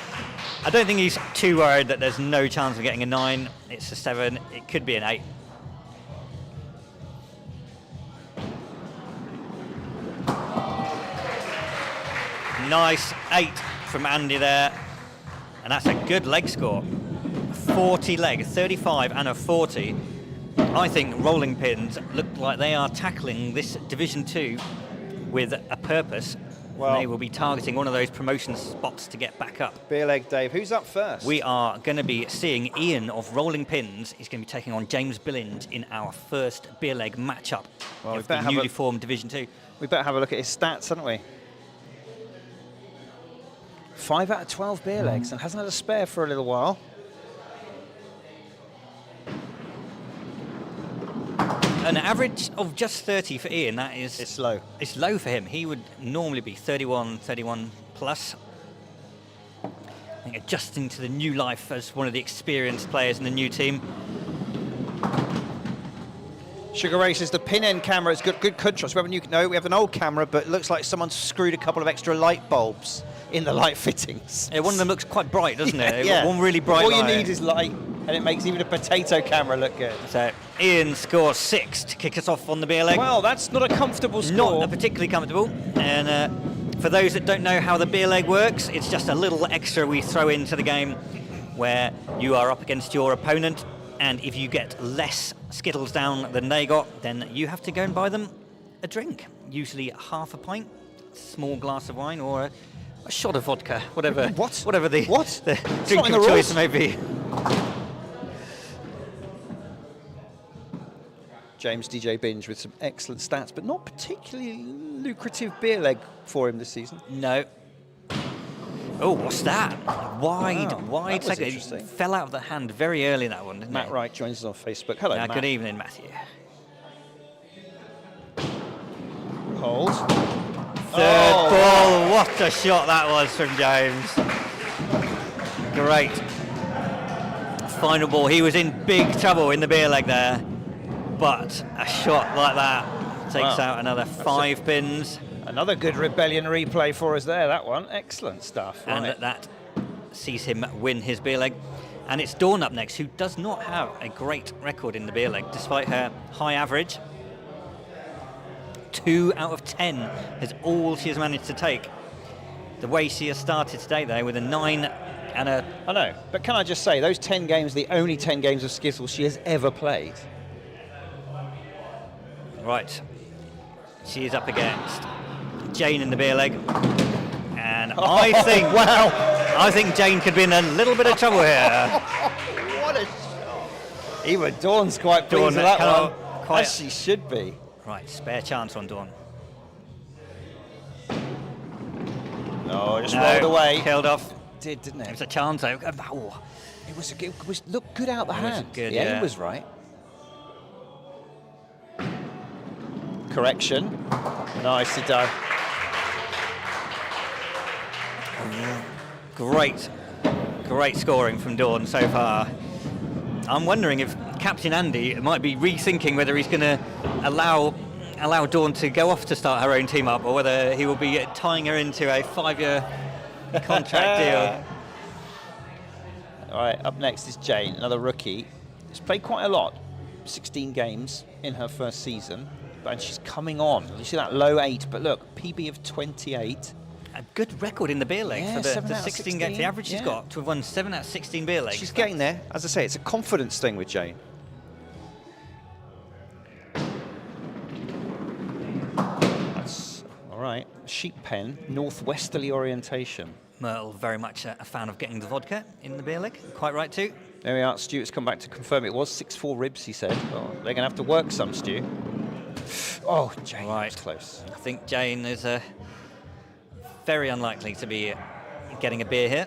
I don't think he's too worried that there's no chance of getting a 9. It's a 7, it could be an 8. Nice 8 from Andy there. And that's a good leg score. 40 leg, 35 and a 40. I think rolling pins look like they are tackling this Division 2 with a purpose. Well- They will be targeting one of those promotion spots to get back up. Beer leg, Dave. Who's up first? We are going to be seeing Ian of Rolling Pins. He's going to be taking on James Billind in our first beer leg matchup Well, we of better the have newly a- formed Division 2. We better have a look at his stats, haven't we? 5 out of 12 beer legs and hasn't had a spare for a little while. An average of just 30 for Ian, that is... It's low. It's low for him. He would normally be 31 plus. I think adjusting to the new life as one of the experienced players in the new team. Sugar Races, the pin end camera is good contrast. We have an old camera, but it looks like someone's screwed a couple of extra light bulbs in the light fittings. Yeah, one of them looks quite bright, doesn't it? Yeah. One really bright All light. you need is light, and it makes even a potato camera look good. So Ian scores 6 to kick us off on the beer leg. Well, that's not a comfortable score. Not a particularly comfortable. And for those that don't know how the beer leg works, it's just a little extra we throw into the game where you are up against your opponent, and if you get less Skittles down than they got, then you have to go and buy them a drink, usually half a pint, small glass of wine, or a shot of vodka, whatever. What? Whatever the, What? the It's drink not in of the choice rules. may be. James DJ Binge with some excellent stats, but not particularly lucrative beer leg for him this season. No. Oh, what's that? Wide that was second. It interesting. fell out of the hand very early, that one, didn't Matt it? Wright joins us on Facebook. Hello, Matt. Good evening, Matthew. Hold. Third Oh, ball. What a shot that was from James. Great. Final ball. He was in big trouble in the beer leg there. But a shot like that takes Wow. out another 5 pins. Another good rebellion replay for us there, that one. Excellent stuff. And Right. that sees him win his beer leg. And it's Dawn up next, who does not have a great record in the beer leg, despite her high average. 2 out of 10 is all she has managed to take. The way she has started today, though, with a 9 and a... I know, but can I just say, those 10 games are the only 10 games of Skittles she has ever played. Right. She is up against Jane in the beer leg. And I think... Wow. I think Jane could be in a little bit of trouble here. What a shot. Even Dawn's quite pleased Dawn with that cannot one, quite- as she should be. Right, spare chance on Dawn. No, just No, rolled away. killed off. Did, didn't It was it? a chance, though. Oh. It was looked good out the It was hand. good, yeah, yeah. he was right. Correction. Nicely done. Great scoring from Dawn so far. I'm wondering if Captain Andy might be rethinking whether he's going to allow Dawn to go off to start her own team up, or whether he will be tying her into a 5-year contract deal. All right, up next is Jane, another rookie. She's played quite a lot, 16 games in her first season, and she's coming on. You see that low 8, but look, PB of 28. A good record in the beer legs Yeah, for 7 the out of 16 games. The 16, average she's yeah. got to have won 7 out of 16 beer legs. She's getting there. As I say, it's a confidence thing with Jane. That's all right. Sheep pen, northwesterly orientation. Myrtle very much a fan of getting the vodka in the beer leg. Quite right too. There we are. Stuart's come back to confirm it was 6-4 ribs, he said. Oh, they're going to have to work some, Stu. Oh, Jane, Right. was close. I think Jane is very unlikely to be getting a beer here.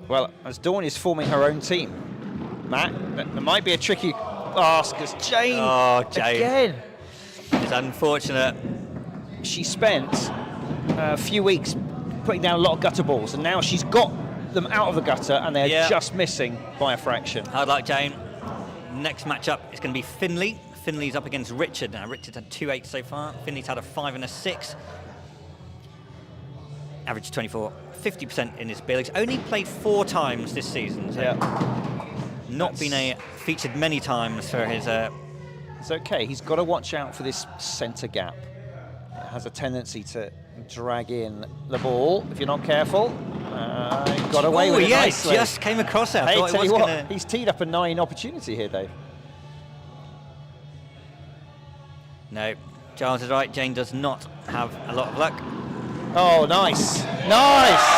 Well, as Dawn is forming her own team, Matt, that might be a tricky ask, because Jane, Oh, Jane. again, It's unfortunate. she spent a few weeks putting down a lot of gutter balls, and now she's got them out of the gutter, and they're Yeah. just missing by a fraction. Hard luck, Jane. Next matchup is going to be Finley. Finley's up against Richard. Now, Richard's had 2-8 so far. Finley's had a 5 and a 6. Average 24. 50% in his beer legs. Only played 4 times this season. So not been featured many times for his... It's okay. He's got to watch out for this centre gap. It has a tendency to drag in the ball if you're not careful. Got away with it yeah, nicely. it just came across there. I Hey, thought it tell was you what, gonna... he's teed up a 9 opportunity here, Dave. No, Giles is right. Jane does not have a lot of luck. Oh, nice. Nice!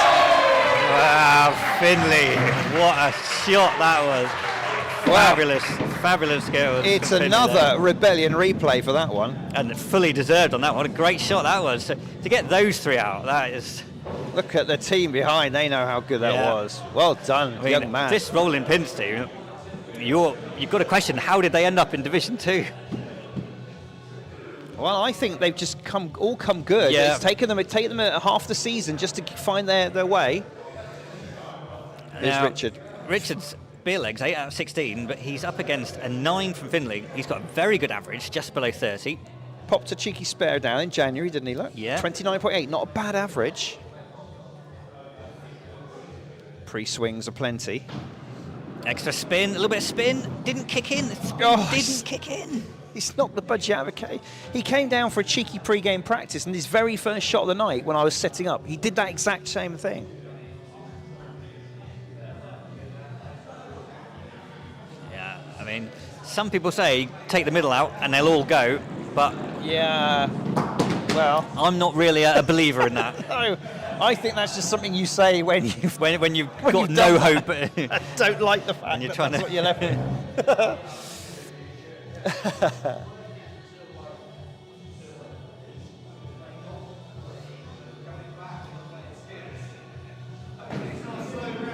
Wow, Finley. What a shot that was. Wow. Fabulous skittles. It's from Finley another there. Rebellion replay for that one. And fully deserved on that one. A great shot that was. To get those 3 out, that is... Look at the team behind. They know how good that Yeah. was. Well done, I mean, young man. this Rollin Pins team, you've got to question, how did they end up in Division 2? Well, I think they've just all come good. Yeah. It's taken them half the season just to find their way. Here's Now, Richard. Richard's beer legs, 8 out of 16, but he's up against a 9 from Finley. He's got a very good average, just below 30. Popped a cheeky spare down in January, didn't he, look? Yeah. 29.8, not a bad average. Pre-swings are plenty. Extra spin, a little bit of spin, didn't kick in. Didn't kick in. He's knocked the budgie out of a cage. He came down for a cheeky pre-game practice, and his very first shot of the night when I was setting up, he did that exact same thing. Yeah, I mean, some people say take the middle out and they'll all go, but Yeah, well, I'm not really a believer in that. no, I think that's just something you say when you've When you've When got you've no done hope. I don't like the fact And you're that trying that's to- what you're left with.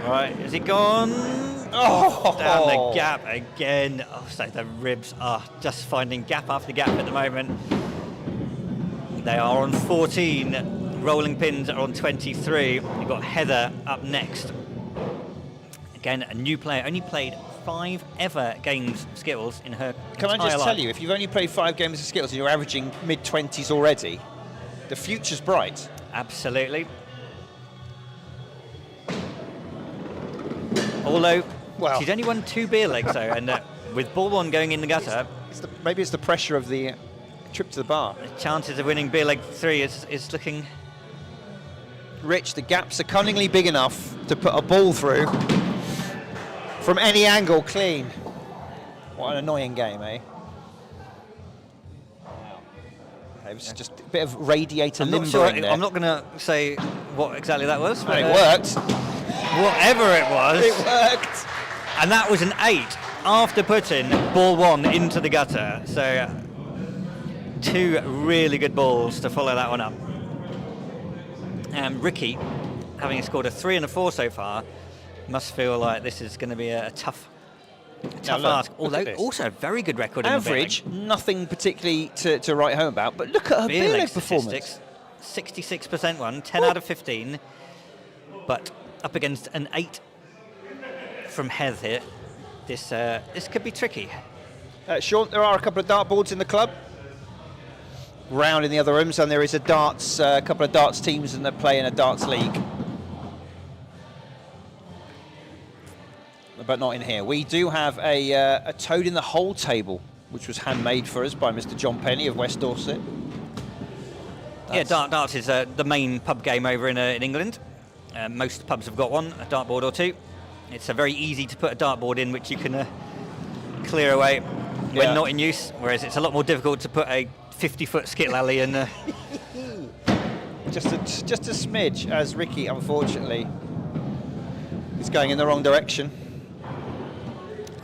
Right, is he gone? Oh, Down the gap again. Oh, so the ribs are just finding gap after gap at the moment. They are on 14. Rolling Pins are on 23. You've got Heather up next. Again, a new player. Only played 5 ever games of Skittles in her Can I entire just life. tell you, if you've only played 5 games of Skittles and you're averaging mid-20s already, the future's bright. Absolutely. Although, Well. she's only won 2 beer legs though, and with ball 1 going in the gutter, Maybe it's the pressure of the trip to the bar. the chances of winning beer leg 3 is looking... Rich, the gaps are cunningly big enough to put a ball through from any angle clean. What an annoying game, eh? It was just a bit of radiator I'm not limbering sure. there. I'm not going to say what exactly that was. And But, it worked. Whatever it was. It worked. And that was an 8 after putting ball 1 into the gutter. So 2 really good balls to follow that one up. And Ricky, having scored a 3 and a 4 so far, must feel like this is going to be a tough Now look, ask. look at Although this. also a very good record in Average, nothing particularly to write home about, but look at her the beer beer leg leg performance. statistics. 66% one, 10 out of 15, but up against an 8 from Heath here. This could be tricky. Sean, there are a couple of dartboards in the club. Round in the other rooms, and there is a couple of darts teams, and they're playing a darts league. But not in here. We do have a toad in the hole table, which was handmade for us by Mr. John Penny of West Dorset. Yeah, darts is the main pub game over in England. Most pubs have got one, a dartboard or 2. It's very easy to put a dartboard in, which you can clear away when Yeah. not in use, whereas it's a lot more difficult to put a 50-foot skittle alley in. Just a smidge, as Ricky, unfortunately, is going in the wrong direction.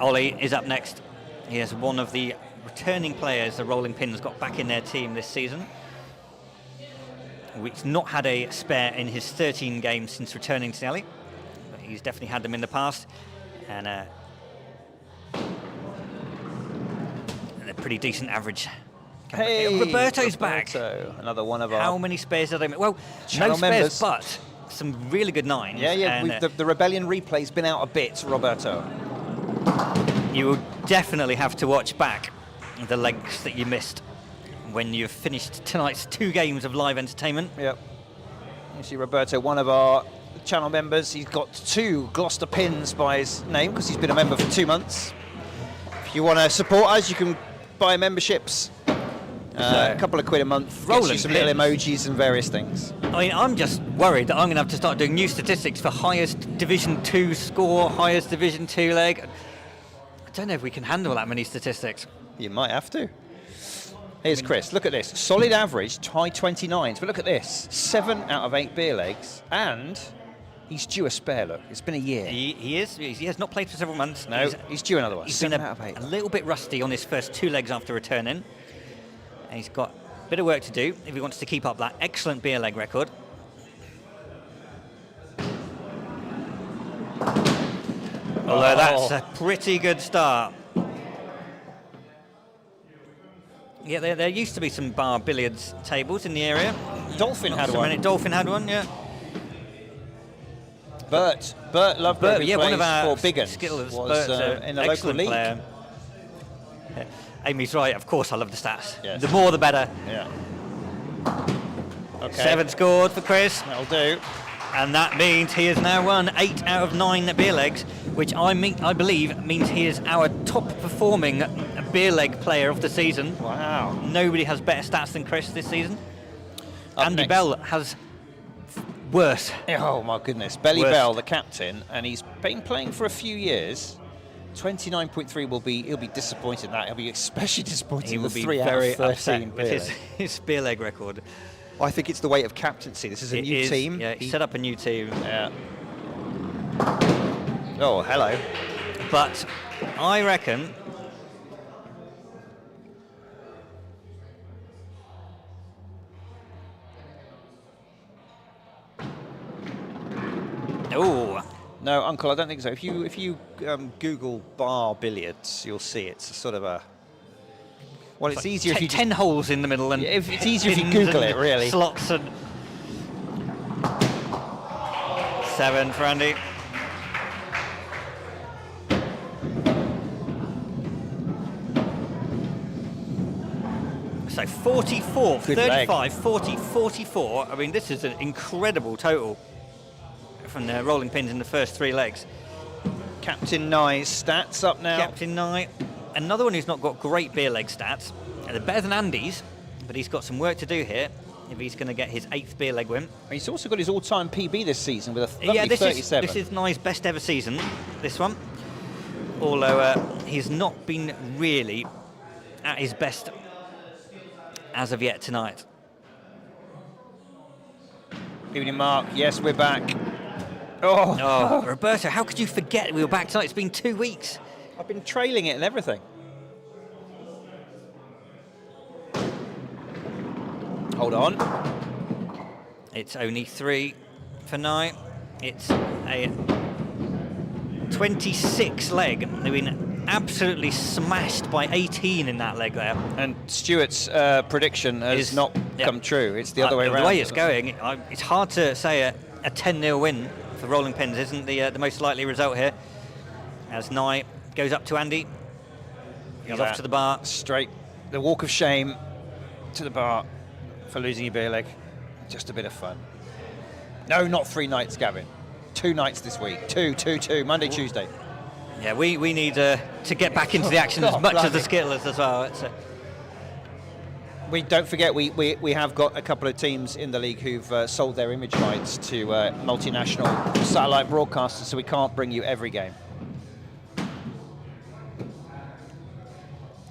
Ollie is up next. He is one of the returning players the Rolling Pins got back in their team this season. He's not had a spare in his 13 games since returning to the alley. But he's definitely had them in the past. And a pretty decent average. Hey, Roberto's back. Roberto, another one of our... How many spares did they make? Well, Channel no spares, members. but some really good 9s. Yeah, And, the Rebellion replay's been out a bit, Roberto. you will definitely have to watch back the legs that you missed when you've finished tonight's 2 games of live entertainment. Yep. You see Roberto, one of our channel members. He's got 2 Gloucester pins by his name because he's been a member for 2 months. If you want to support us, you can buy memberships. A couple of quid a month. Gets Rolling you some little pins. emojis and various things. I mean, I'm just worried that I'm going to have to start doing new statistics for highest Division 2 score, highest Division 2 leg. I don't know if we can handle that many statistics. You might have to. Here's Chris. Look at this. Solid average, high 29s. But look at this. 7 out of 8 beer legs. And he's due a spare, look. It's been a year. He is. He has not played for several months. No, he's due another one. He's 7 been out of 8. a little bit rusty on his first 2 legs after returning. And he's got a bit of work to do if he wants to keep up that excellent beer leg record. Although that's a pretty good start. Yeah, there used to be some bar billiards tables in the area. Dolphin had So one. many- Dolphin had one, yeah. Bert Lovegrove, yeah, one of our for Big Uns, Skittlers. was Bert's an in the local excellent league. player. Yeah. Amy's right, of course I love the stats. Yes. The more the better. Yeah. Okay. 7 scored for Chris, That'll do. and that means he has now won 8 out of 9 beer legs, which I believe means he is our top performing beer leg player of the season. Wow. Nobody has better stats than Chris this season. Up Andy next. Bell has worse. Oh my goodness. Belly Worst. Bell, the captain, and he's been playing for a few years. 29.3 he'll be disappointed in that. He'll be especially disappointed He in will the be 3 out very of 13 upset with beer his, leg. his beer leg record. I think it's the weight of captaincy. This is a It new is, team. Yeah, he set up a new team. Yeah. Oh, hello. But I reckon No, Uncle, I don't think so. If you Google bar billiards, you'll see it's a sort of a. Well, it's easier if you 10 holes in the middle and Yeah, if it's easier if you pins Google and it, really. Slots and 7 for Andy. So 44, Good leg. 35, 40, 44. I mean, this is an incredible total from the rolling pins in the first 3 legs. Captain Nye's stats up now. Captain Knight, another one who's not got great beer leg stats. They're better than Andy's, but he's got some work to do here if he's going to get his 8th beer leg win. He's also got his all-time PB this season with a lovely Yeah, this 37. is Nye's best ever season, this one. Although he's not been really at his best as of yet tonight. Evening, Mark. Yes, we're back. Oh, Oh, Roberto, how could you forget we were back tonight? It's been 2 weeks. I've been trailing it and everything. Hold on. It's only 3 for Nye. It's a 26 leg. They've been absolutely smashed by 18 in that leg there. And Stuart's prediction has not come true. It's the other way around. The way it's going, it's hard to say a 10-0 win for rolling pins isn't the most likely result here. As Nye goes up to Andy. He's off to the bar. Straight, the walk of shame to the bar for losing your beer leg. Just a bit of fun. No, not 3 nights, Gavin. 2 nights this week. 2, Monday, Tuesday. Yeah, we need to get back into the action as much as the Skittlers as well. We don't forget we have got a couple of teams in the league who've sold their image rights to multinational satellite broadcasters, so we can't bring you every game.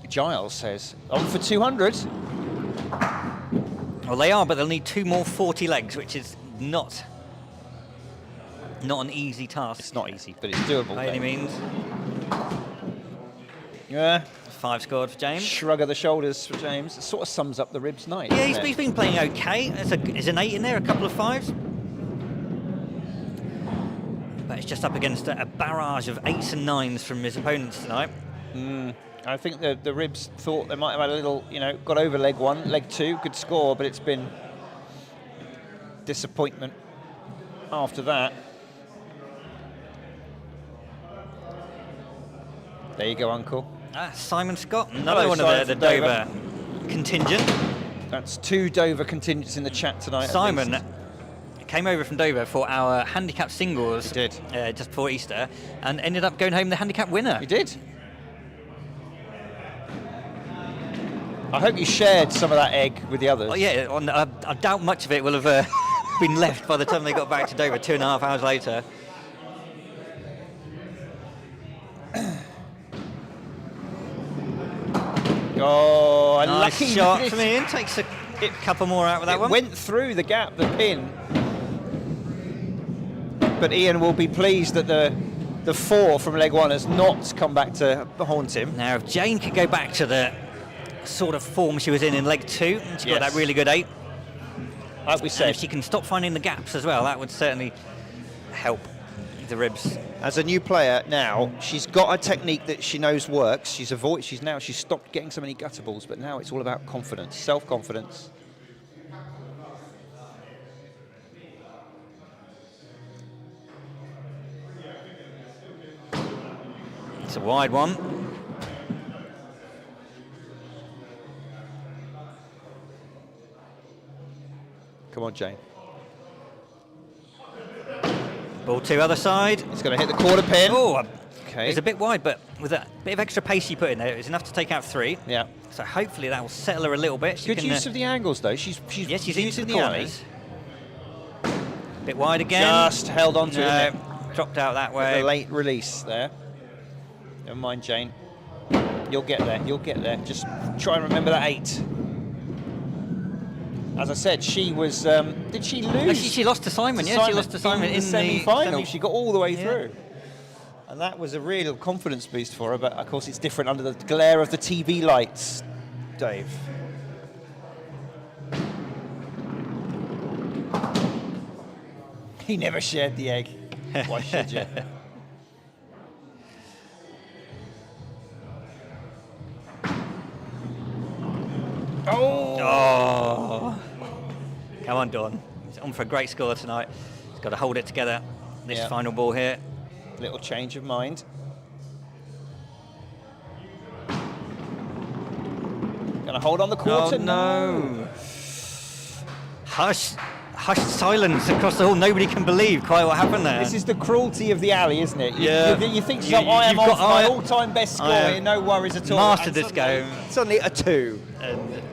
Giles says on for 200. Well, they are, but they'll need 2 more 40 legs, which is not an easy task. It's not easy, but it's doable. By any mate. means. Yeah. 5 scored for James. Shrug of the shoulders for James. It sort of sums up the ribs night. Yeah, doesn't he's it? been playing okay. There's an 8 in there, a couple of 5s. But it's just up against a barrage of 8s and 9s from his opponents tonight. I think the ribs thought they might have had a little, got over leg 1, leg 2, good score, but it's been disappointment after that. There you go, Uncle. Simon Scott, another Hello, one Simon of the from Dover contingent. That's 2 Dover contingents in the chat tonight. at Simon least. came over from Dover for our handicap singles. He did. Just before Easter, and ended up going home the handicap winner. He did. I hope you shared some of that egg with the others. Oh, yeah, I doubt much of it will have been left by the time they got back to Dover 2.5 hours later. Oh, a Nice lucky shot miss. from Ian. Takes a couple more out with that It one. went through the gap, the pin. But Ian will be pleased that the 4 from leg 1 has not come back to haunt him. Now, if Jane could go back to the sort of form she was in leg 2, and she got Yes. that really good 8. Like we And said, if she can stop finding the gaps as well, that would certainly help the ribs. as a new player now, she's got a technique that she knows works. She's stopped getting so many gutter balls, but now it's all about confidence, self-confidence. It's a wide one. Come on, Jane. Ball 2 other side. It's going to hit the quarter pin. Oh, Okay. it's a bit wide, but with a bit of extra pace you put in there, it's enough to take out 3. Yeah. So hopefully that will settle her a little bit. She Good can, use of the angles, though. She's yes, she's using into the alley. corners. Bit wide again. Just held on to it. No, isn't it? dropped out that The way. late release there. Never mind, Jane. You'll get there. You'll get there. Just try and remember that 8. As I said, she was. Did she lose? No, she lost to Simon. Yeah, she lost to Simon in in the semi-final. semi- She got all the way Yeah. through, and that was a real confidence boost for her. But of course, it's different under the glare of the TV lights, Dave. He never shared the egg. Why should you? Oh! Come on, Dawn. He's on for a great score tonight. He's got to hold it together. This Yeah. final ball here. Little change of mind. Gonna hold on the quarter. Oh, no. Hushed silence across the hall. Nobody can believe quite what happened there. This is the cruelty of the alley, isn't it? Yeah. You think You- I am you've off got- my I- all-time best score I here, no worries at all. mastered And this suddenly- game. Suddenly a 2.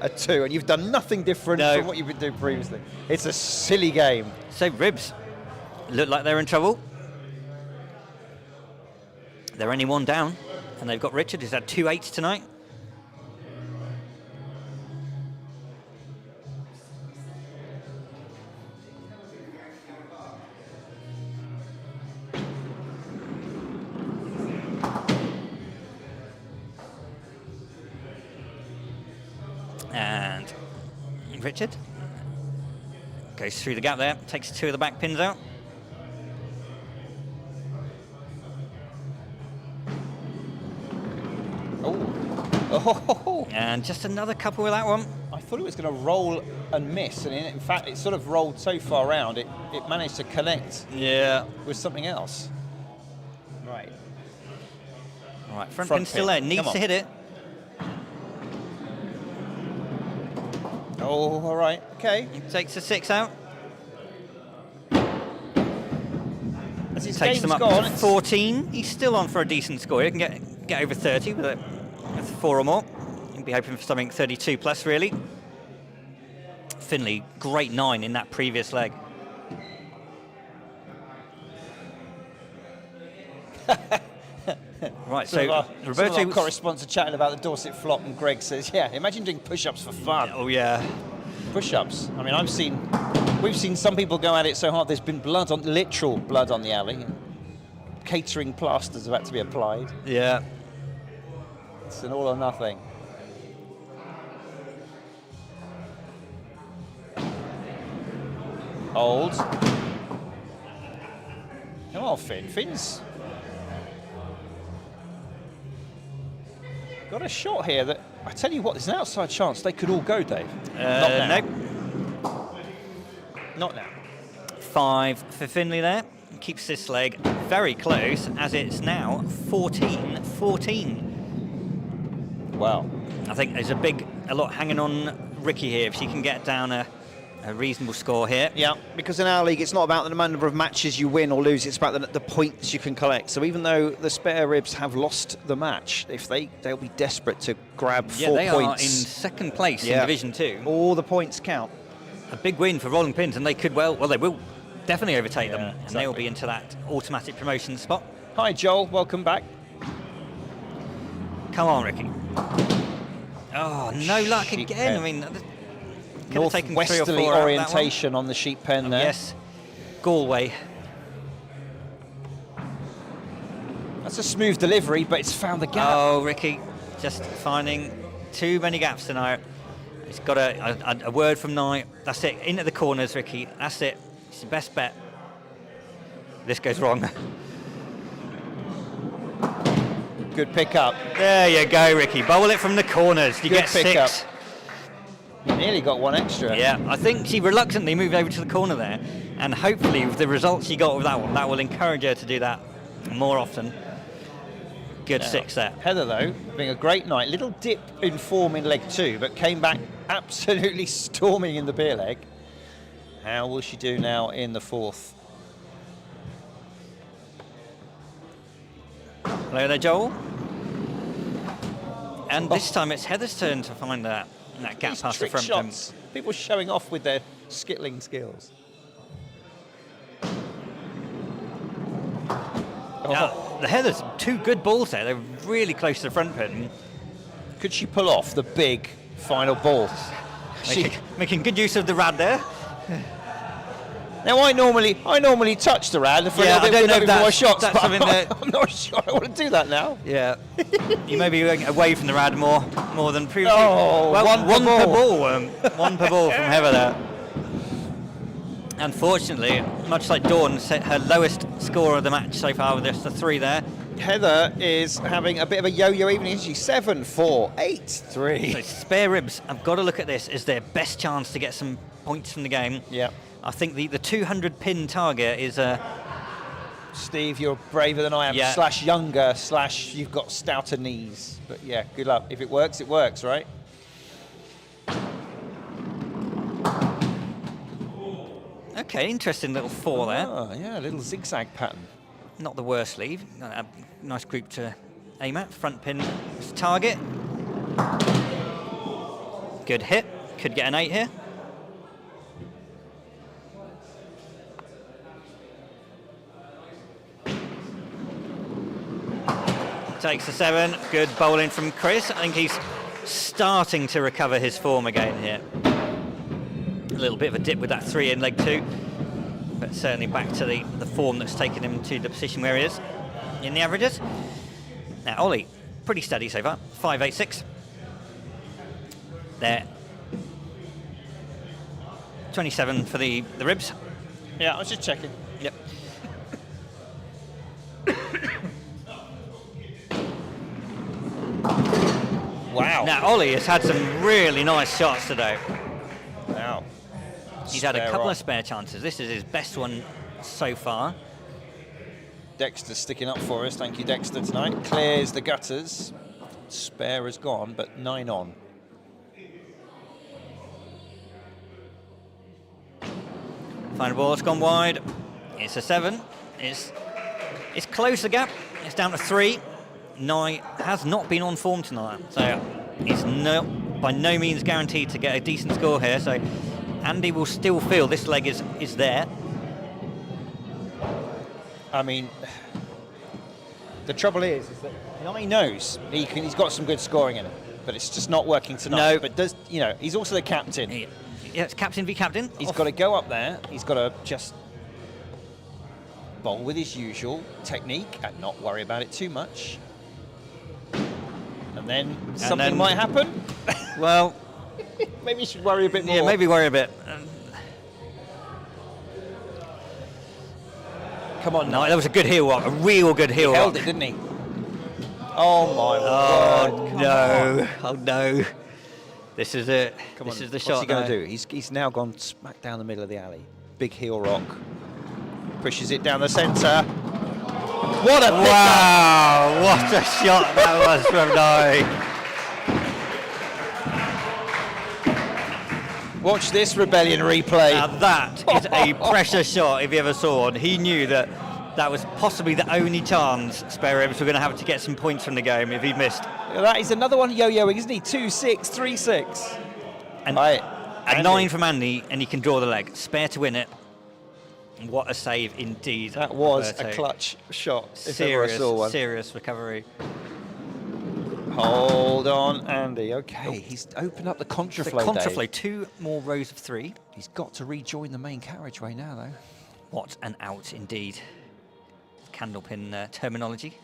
A 2, and you've done nothing different No. from what you've been doing previously. It's a silly game. So ribs look like they're in trouble. They're only 1 down, and they've got Richard, who's had 2 8s tonight. And Richard goes through the gap there, takes 2 of the back pins out. Oh, And just another couple with that one. I thought it was going to roll and miss, and in fact, it sort of rolled so far around, it managed to connect Yeah. with something else. Right. All right, front Front pin's still pin. there, needs Come on. to hit it. Oh, all right. Okay. He takes a 6 out, As his takes game's them up gone, to it's- 14. He's still on for a decent score. He can get over 30 with 4 or more. He'll be hoping for something 32 plus, really. Finley, great 9 in that previous leg. Right, so some of our Roberto. correspondents are chatting about the Dorset flop, and Greg says, "Yeah, imagine doing push-ups for fun." Oh yeah, Push-ups. I mean, we've seen some people go at it so hard. There's been literal blood on the alley. Catering plasters about to be applied. yeah. It's an all or nothing. Hold. Come on, Finn. Finn's got a shot here that, I tell you what, there's an outside chance they could all go, Dave. Not now. Nope. Not now. 5 for Finley there. Keeps this leg very close, as it's now 14-14. Wow. I think there's a lot hanging on Ricky here if she can get down a reasonable score here. Yeah, because in our league, it's not about the number of matches you win or lose, it's about the points you can collect. So even though the Spare Ribs have lost the match, if they'll be desperate to grab 4 they points. are in second place in Division 2. All the points count. A big win for Rolling Pins, and they could they will definitely overtake them, and exactly. they will be into that automatic promotion spot. Hi, Joel. Welcome back. Come on, Ricky. Oh, no luck Sheep again. pen. I mean, could have taken 3 or 4 Northwesterly out of that one. orientation on the sheep pen there. Yes, Galway. That's a smooth delivery, but it's found the gap. Oh, Ricky, just finding too many gaps tonight. He's got a word from Nye. That's it. Into the corners, Ricky. That's it. It's the best bet. This goes wrong. Good pick up. There you go, Ricky. Bowl it from the corners. You Good get pick 6. up. You nearly got one extra. Yeah, I think she reluctantly moved over to the corner there, and hopefully with the results she got with that one, that will encourage her to do that more often. Good 6 there. Heather, though, being a great night. Little dip in form in leg 2, but came back absolutely storming in the beer leg. How will she do now in the 4th? Hello there, Joel. And this time it's Heather's turn to find that gap These past the trick front shots. People showing off with their skittling skills. Now, the Heather's 2 good balls there. They're really close to the front pin. Could she pull off the big final ball? Making good use of the rad there. Now I normally touch the rad for Yeah, a little bit I don't know if before my that's- shots, that's but something that- I'm not sure I want to do that now. Yeah. You may be going away from the rad more than previously. Oh, well, one per one per ball. ball. One per ball from Heather there. Unfortunately, much like Dawn, set her lowest score of the match so far with just the 3 there. Heather is having a bit of a yo-yo evening, isn't she? 7, 4, 8, 3. So spare ribs, I've got to look at this as their best chance to get some points from the game. Yeah. I think the 200 pin target is Steve, you're braver than I am. Yeah. / younger / you've got stouter knees. But yeah, good luck. If it works, right? okay. Interesting little 4 there. Oh, yeah, a little zigzag pattern. Not the worst lead. A nice group to aim at. Front pin is target. Good hit. Could get an 8 here. Takes a 7. Good bowling from Chris. I think he's starting to recover his form again here. A little bit of a dip with that 3 in leg 2, but certainly back to the form that's taken him to the position where he is in the averages. Now Ollie, pretty steady so far. 5.86. There. 27 for the ribs. Yeah, I was just checking. Yep. Wow. Now Ollie has had some really nice shots today. Wow. He's had a Spare couple on. of spare chances. This is his best one so far. Dexter sticking up for us. Thank you, Dexter, tonight. Clears the gutters. Spare is gone, but 9 on. Final ball has gone wide. It's a 7. It's closed the gap. It's down to 3. Nye has not been on form tonight, so he's by no means guaranteed to get a decent score here. So Andy will still feel this leg is there. I mean, the trouble is that Nye knows he's got some good scoring in him, but it's just not working tonight. No. But he's also the captain. Yeah, it's captain v captain. He's got to go up there. He's got to just bowl with his usual technique and not worry about it too much. And then something might happen. Well, Maybe you should worry a bit more. yeah, maybe worry a bit. Come on, No, that was a good heel walk, a real good heel He held walk. it, didn't he? Oh my Oh word! Come no! on. Oh no! This is it. Come This on. is the What's shot. he going now. to do? He's now gone smack down the middle of the alley. Big heel rock. Pushes it down the centre. What a pickup! Wow! What a shot that was from Nye. Watch this rebellion replay. Now that is a pressure shot if you ever saw one. He knew that was possibly the only chance Spare Ribs were going to have to get some points from the game if he missed. That is another one yo-yoing, isn't he? 2-6, 3-6. And Right. a Andy. 9 from Andy, and he can draw the leg. Spare to win it. What a save indeed. That was a Roberto. clutch shot, if ever I Serious, saw one. serious recovery. Hold on, Andy. Okay, he's opened up the The contraflow. contraflow, Dave. 2 more rows of 3. He's got to rejoin the main carriageway now, though. What an out indeed. Candlepin terminology.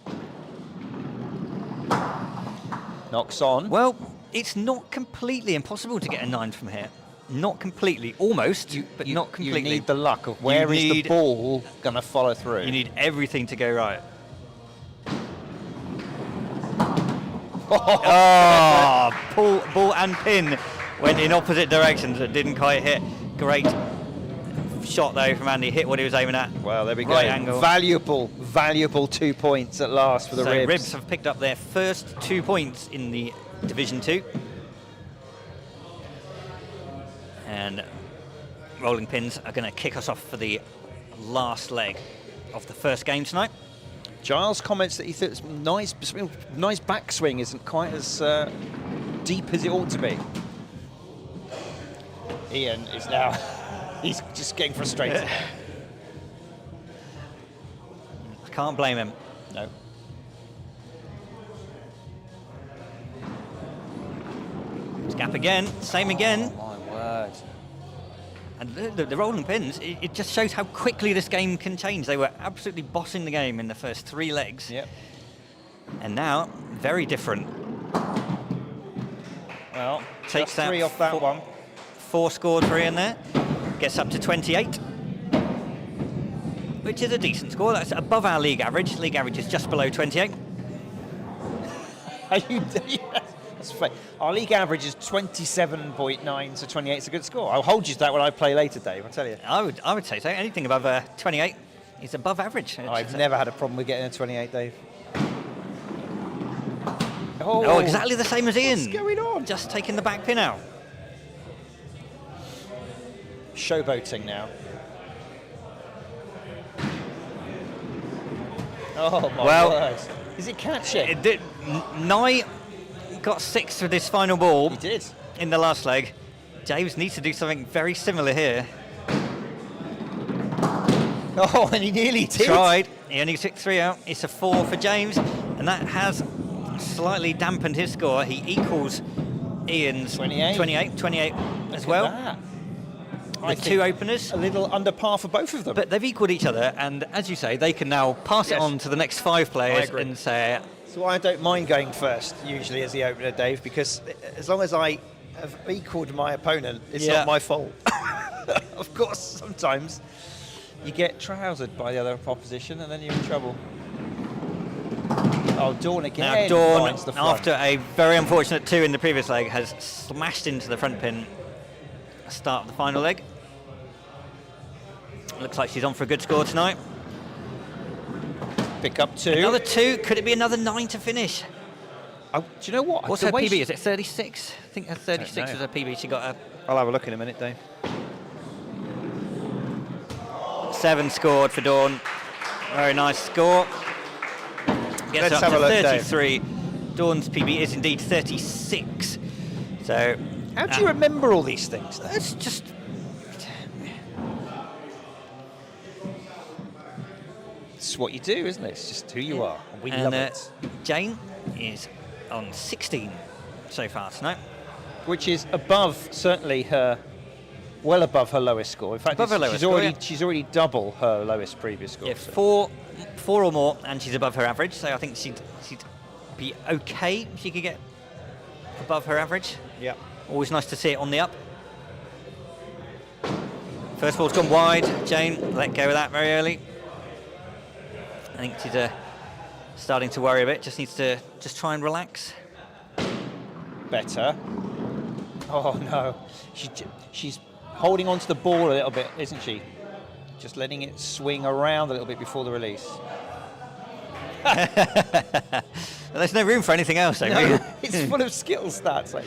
Knocks on. Well, it's not completely impossible to get a 9 from here. Not completely, almost, but not completely. You need the luck of where is the ball going to follow through. You need everything to go right. Ball and pin went in opposite directions. It didn't quite hit. Great shot though from Andy. Hit what he was aiming at. Well, there we Right go. angle. Valuable 2 points at last for the So Ribs. Ribs have picked up their first 2 points in the Division 2. And Rolling Pins are going to kick us off for the last leg of the first game tonight. Giles comments that he thinks nice backswing isn't quite as deep as it ought to be. Ian is now, he's just getting frustrated. I can't blame him. No. Gap again, same again. Oh, my word. And the Rolling Pins, it just shows how quickly this game can change. They were absolutely bossing the game in the first 3 legs. Yep. And now, very different. Well, Takes just 3 that off that one. 4 scored for Ian there. Gets up to 28. Which is a decent score. That's above our league average. League average is just below 28. Are you? That's funny. Our league average is 27.9, so 28 is a good score. I'll hold you to that when I play later, Dave. I'll tell you. I would say so. Anything above 28 is above average. I've never had a problem with getting a 28, Dave. Oh, exactly the same as Ian. What's going on? Just taking the back pin out. Showboating now. Oh my word! Is it catching? It did. Nye got 6 with his final ball. He did. In the last leg. James needs to do something very similar here. Oh, and he nearly did. Tried. He only took 3 out. It's a 4 for James, and that has slightly dampened his score. He equals Ian's 28 as well. That. The 2 openers. A little under par for both of them. But they've equalled each other, and as you say, they can now pass it on to the next 5 players agree. and say, So I don't mind going first, usually, as the opener, Dave, because as long as I have equalled my opponent, it's not my fault. Of course, sometimes you get trousered by the other opposition, and then you're in trouble. Oh, Dawn again. now Dawn, finds the front. after a very unfortunate 2 in the previous leg, has smashed into the front pin at the start of the final leg. Looks like she's on for a good score tonight. Pick up 2. Another 2. Could it be another 9 to finish? Do you know what? What's The her way PB? Is it 36? I think her 36 know. was her PB. She got a I'll have a look in a minute, Dave. 7 scored for Dawn. Very nice score. Gets Let's up have to a look, Dave. 33. Dawn's PB is indeed 36. So How do you remember all these things, Dave? it's just It's what you do, isn't it? It's just who you are. And we love it. Jane is on 16 so far tonight. Which is above, certainly, well above her lowest score. In fact, Above her lowest score, yeah. she's already double her lowest previous score. Yeah, so. 4 or more, and she's above her average. So I think she'd be okay if she could get above her average. Yeah. Always nice to see it on the up. First ball's gone wide. Jane let go of that very early. I think she's starting to worry a bit. Just needs to try and relax. Better. Oh no, she's holding on to the ball a little bit, isn't she? Just letting it swing around a little bit before the release. There's no room for anything else, though. No, it's full of Skittles stats. Like.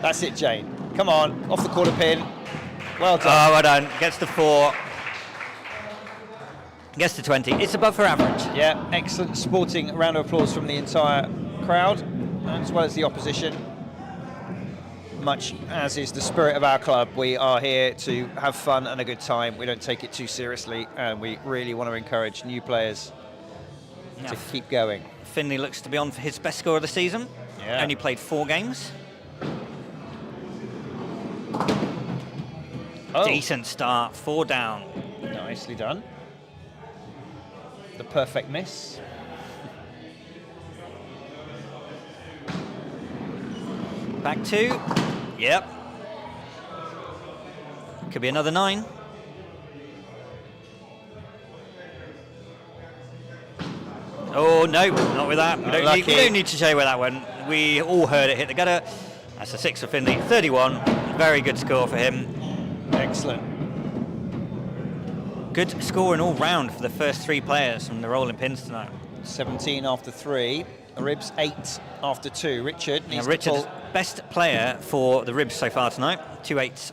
That's it, Jane. Come on, off the quarter pin. Well done. Oh, well done. Gets to 4. Gets to 20. It's above her average. Yeah, excellent sporting round of applause from the entire crowd, as well as the opposition. Much as is the spirit of our club, we are here to have fun and a good time. We don't take it too seriously, and we really want to encourage new players to keep going. Finley looks to be on for his best score of the season. Yeah. Only played 4 games. Oh. Decent start, 4 down. Nicely done. The perfect miss. Back 2. Yep. Could be another 9. Oh, no, not with that. We don't need to show you where that went. We all heard it hit the gutter. That's a 6 for Finley. 31. Very good score for him. Excellent. Good scoring all round for the first 3 players from the Rollin pins tonight. 17 after 3. Ribs 8 after 2. Richard needs Richard, to pull. best player for the Ribs so far tonight. 2 8s,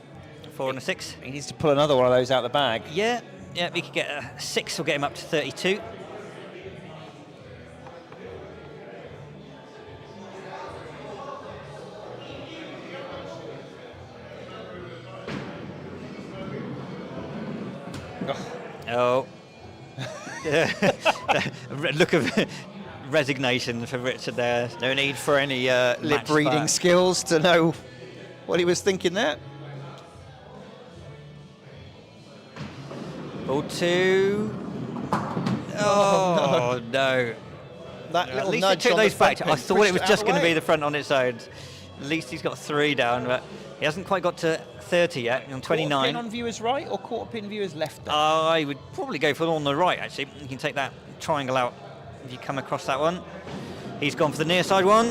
4 and a 6. He needs to pull another one of those out the bag. Yeah, we could get a 6, will get him up to 32. Oh. Look of resignation for Richard there. No need for any lip reading skills to know what he was thinking there. Ball 2. Oh, no. That At little least nudge it took on the those front back. pin I thought it was pushed just out going to the be way. the front on its own. At least he's got 3 down, but he hasn't quite got to 30 yet. On Quarter 29. pin on viewer's right or quarter pin viewer's left? Then? I would probably go for the one on the right, actually. You can take that triangle out if you come across that one. He's gone for the near side one,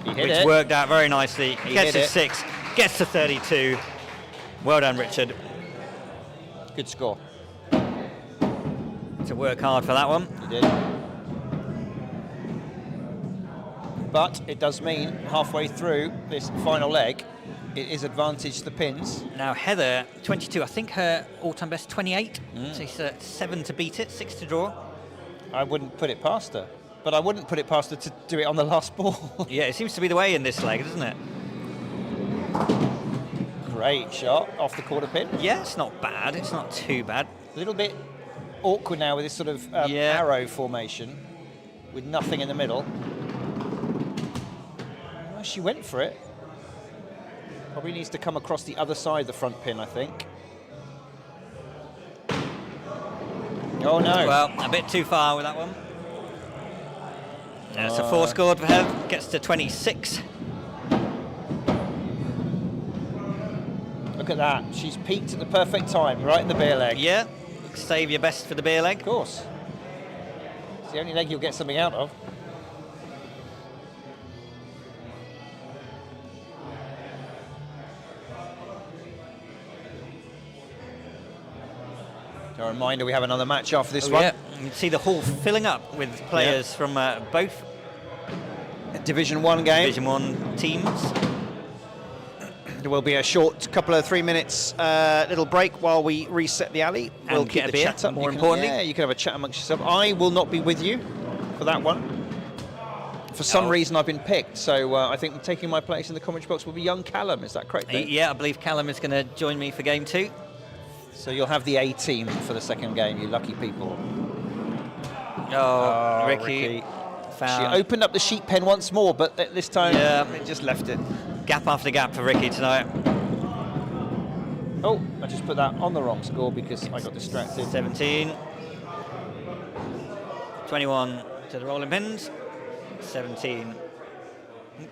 He hit which it. worked out very nicely. He Gets hit to it. 6, gets to 32. Well done, Richard. Good score. To work hard for that one. He did. But it does mean halfway through this final leg, it is advantage to the pins. Now Heather, 22. I think her all-time best 28. So it's 7 to beat it, 6 to draw. I wouldn't put it past her. But I wouldn't put it past her to do it on the last ball. Yeah, it seems to be the way in this leg, doesn't it? Great shot off the quarter pin. Yeah, it's not bad. It's not too bad. A little bit awkward now with this sort of arrow formation with nothing in the middle. Well, she went for it. Probably needs to come across the other side of the front pin, I think. Oh no. Well, a bit too far with that one. That's a 4 scored for her. Gets to 26. Look at that. She's peaked at the perfect time, right in the beer leg. Yeah, save your best for the beer leg. Of course. It's the only leg you'll get something out of. A reminder, we have another match after this one. Yeah, you can see the hall filling up with players from both Division 1 game. Division 1 teams. There will be a short couple of 3 minutes little break while we reset the alley. And We'll get keep a the beer, chat up. more You can- importantly. Yeah, you can have a chat amongst yourself. I will not be with you for that one. For some reason, I've been picked, so I think taking my place in the commentary box will be young Callum. Is that correct? Dave? Yeah, I believe Callum is going to join me for game 2. So you'll have the A team for the second game, you lucky people. Oh, Ricky. She Found opened up the sheet pen once more, but this time it just left it. gap after gap for Ricky tonight. Oh, I just put that on the wrong score because I got distracted. 17. 21 to the Rollin pins. 17.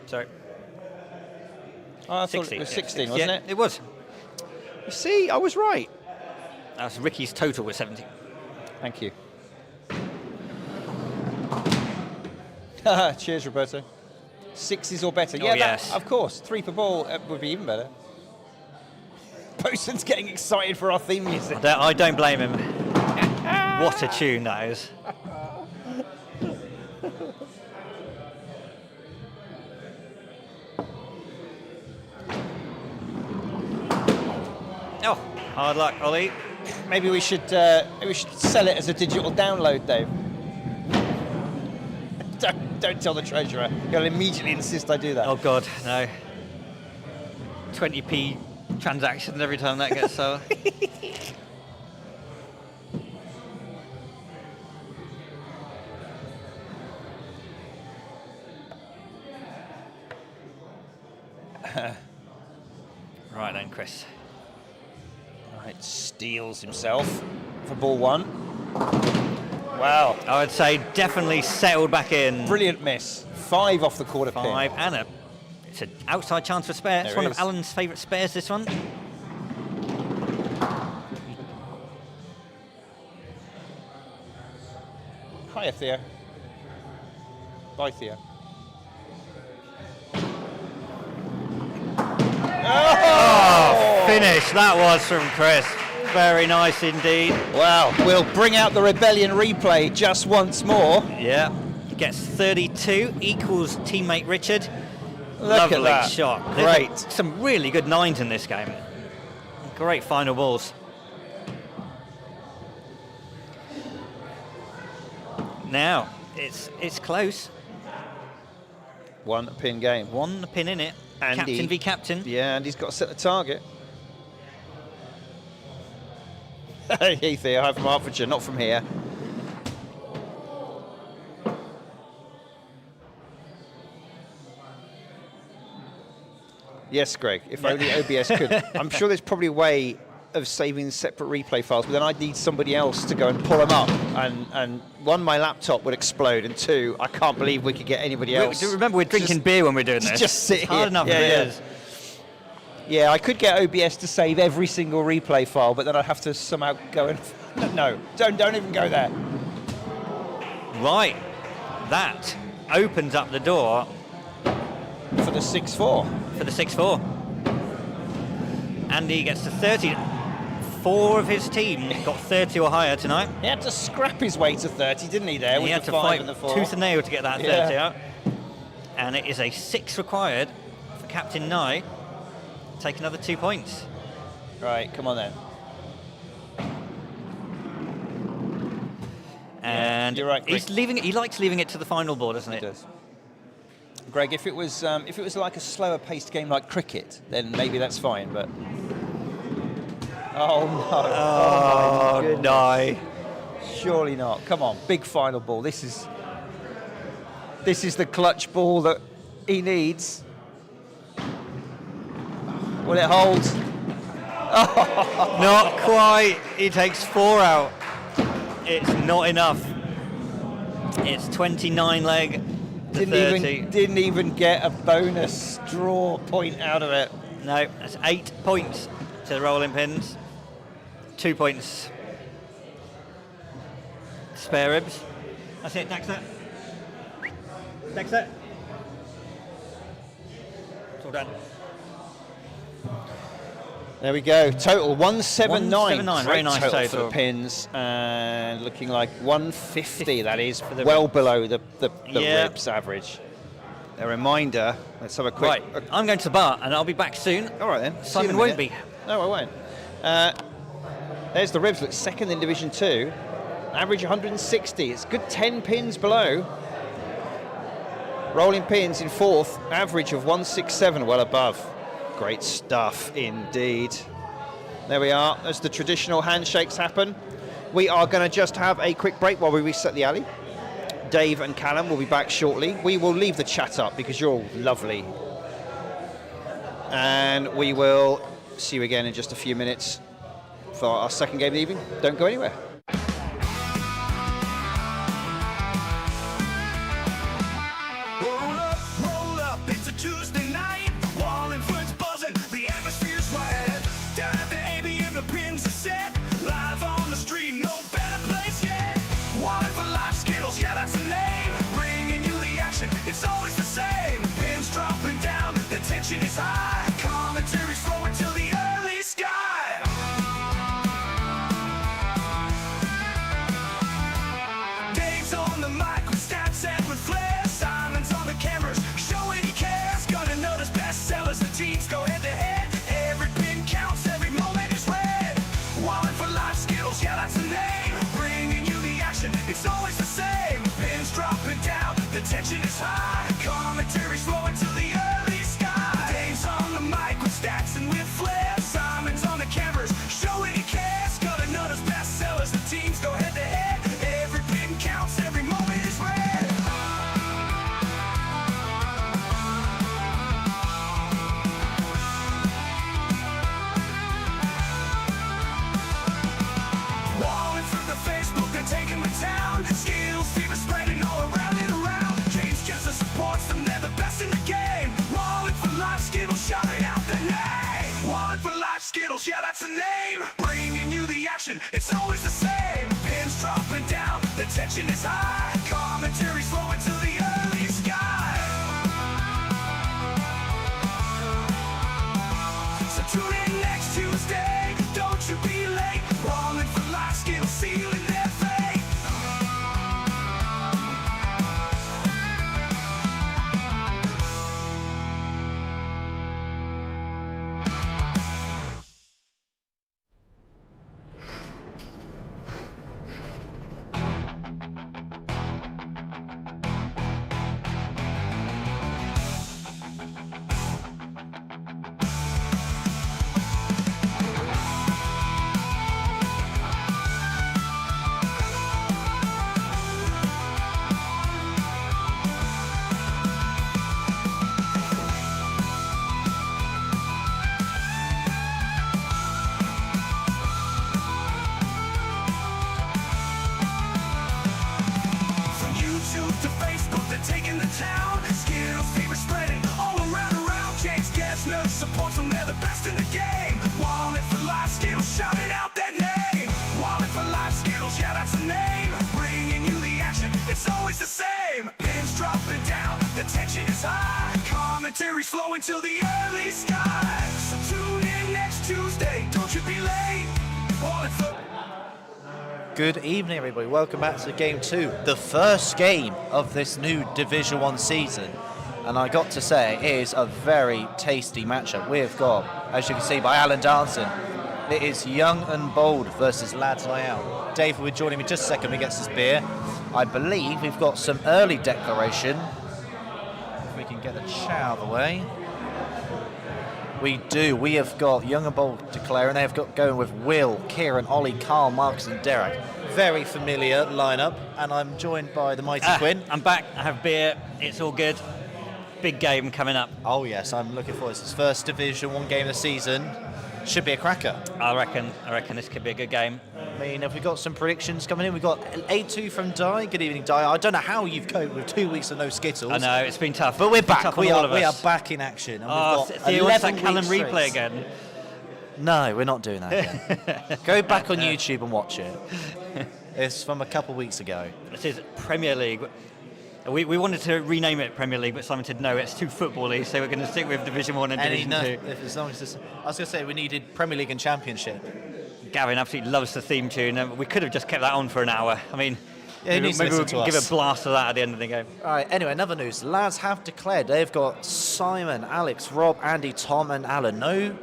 Sorry. Oh, I thought 16. it was 16, yeah, wasn't yeah, it? it was. You see, I was right. That was Ricky's total was 17. Thank you. Cheers, Roberto. 6s or better. Oh, Yeah, yes. of course. 3 per ball would be even better. Poston's getting excited for our theme music. I don't blame him. What a tune that is. Oh, hard luck, Ollie. Maybe we should sell it as a digital download, Dave. Don't tell the treasurer. He'll immediately insist I do that. Oh God, no. 20p transaction every time that gets sold. Right then, Chris. Right, steals himself for ball 1. Wow. I would say definitely settled back in. Brilliant miss. 5 off the quarter 5, pin. and it's an outside chance for spare. It's There one it of is. Alan's favourite spares, this one. Hiya, Theo. Bye, Theo. Finish, that was from Chris. Very nice indeed. Wow, we'll bring out the Rebellion replay just once more. Yeah, gets 32, equals teammate Richard. Look Lovely at that. shot. Great. There's some really good 9s in this game. Great final balls. Now, it's close. 1 pin game. 1 pin in it. Andy. Captain v captain. Yeah, and he's got to set the target. Hey, Theo, I'm from Hertfordshire, not from here. Yes, Greg, if only OBS could. I'm sure there's probably a way of saving separate replay files, but then I'd need somebody else to go and pull them up. And 1, my laptop would explode, and 2, I can't believe we could get anybody else. Remember, we're drinking beer when we're doing this. Just sit it's hard here. enough Yeah, as yeah. it is. Yeah, I could get OBS to save every single replay file, but then I'd have to somehow go and... No, don't even go there. Right, that opens up the door For the 6-4. for the 6-4. Andy gets to 30. 4 of his team got 30 or higher tonight. He had to scrap his way to 30, didn't he, there? He with had the to 5 fight and the 4. tooth and nail to get that 30 Yeah. out. And it is a 6 required for Captain Nye. Take another 2 points. Right, come on then. And you're right, he's Greg. leaving it. He likes leaving it to the final ball, doesn't It it? does. Greg, if it was like a slower paced game like cricket, then maybe that's fine, but... Oh, no. Oh, my goodness. no. Surely not. Come on, big final ball. This is the clutch ball that he needs. Will it hold? Not quite. He takes 4 out. It's not enough. It's 29 leg to 30. Didn't even get a bonus draw point out of it. No, that's 8 points to the rolling pins. 2 points. Spare ribs. That's it, Dexter. Dexter. It's all done. There we go. Total 179. 179, very Great nice total for total. the pins, and looking like 150. That is For the well below the Yeah. ribs average. A reminder. Let's have a quick. Right, I'm going to the bar and I'll be back soon. All right then. See you in Simon a won't minute. be. No, I won't. There's the ribs. Look, second in Division 2. Average 160. It's good 10 pins below. Rolling pins in 4th. Average of 167, well above. Great stuff indeed. There we are. As the traditional handshakes happen, we are going to just have a quick break while we reset the alley. Dave and Callum will be back shortly. We will leave the chat up because you're all lovely. And we will see you again in just a few minutes for our second game of the evening. Don't go anywhere. Roll up, it's a Tuesday night. Wallingford's buzzing, the atmosphere's right. Down at the ABM, the pins are set. Live on the street, no better place yet. Wallingford Live Skittles, yeah, that's the name. Bringing you the action, it's always the same. Pins dropping down, the tension is high. Commentary flowing till the early sky. Dave's on the mic with stats and with flair. Simon's on the cameras, showing he cares. Gonna notice bestsellers, the teams go head to head. Every pin counts, every moment is red. Wallingford Live Skittles, yeah, that's the name. Bringing you the action, it's always the same. Pins dropping down, the tension is high. Commentary's flowing till the early sky. Dave's on the mic with stats and with flair. Simon's on the cameras, showing he cares. Gonna notice bestsellers, the teams go head to head. Every pin counts, every moment is red. action, it's always the same. Pins dropping down, the tension is high. Commentary flowing to the early sky. So tune in next Tuesday, don't you be late. Wallingford Live Skittles sealing their fate. To Facebook, they're taking the town. Skittles fever spreading all around. James Gesner supports them, they're the best in the game. Wallingford Live Skittles, shouting out their name. Wallingford Live Skittles, yeah, that's the name. Bringing you the action, it's always the same. Pins dropping down, the tension is high. Commentary's flowing till the early sky. So tune in next Tuesday, don't you be late. Wallingford. Good evening, everybody. Welcome back to Game 2, the first game of this new Division 1 season. And I got to say, it is a very tasty matchup. We've got, as you can see by Alan dancing, it is Young and Bold versus Lads Lie Out. Dave will be joining me just a second when he gets his beer. I believe we've got some early declaration. If we can get the chat out of the way. We do. We have got Young and Bold declaring. They've got going with Will, Kieran, Ollie, Carl, Marcus and Derek. Very familiar lineup. And I'm joined by the mighty Quinn. I'm back. I have beer. It's all good. Big game coming up. Oh, yes. I'm looking forward to this first Division 1 game of the season. Should be a cracker. I reckon this could be a good game. I mean, have we got some predictions coming in? We've got 8-2 from Di. Good evening, Di. I don't know how you've coped with 2 weeks of no Skittles. I know, it's been tough. But we're back. Tough on We all of are us. back in action. And Oh, we've got Theo wants that 11 Callum weeks replay straight. again. No, we're not doing that again. Go back on YouTube and watch it. It's from a couple weeks ago. This is Premier League. We wanted to rename it Premier League, but Simon said no, it's too football-y, so we're going to stick with Division 1 and Division 2. As long as this, I was going to say we needed Premier League and Championship. Gavin absolutely loves the theme tune, and we could have just kept that on for an hour. I mean, Yeah, he maybe needs to we'll listen to give us. a blast of that at the end of the game. All right, anyway, another news. Lads have declared they've got Simon, Alex, Rob, Andy, Tom and Alan. No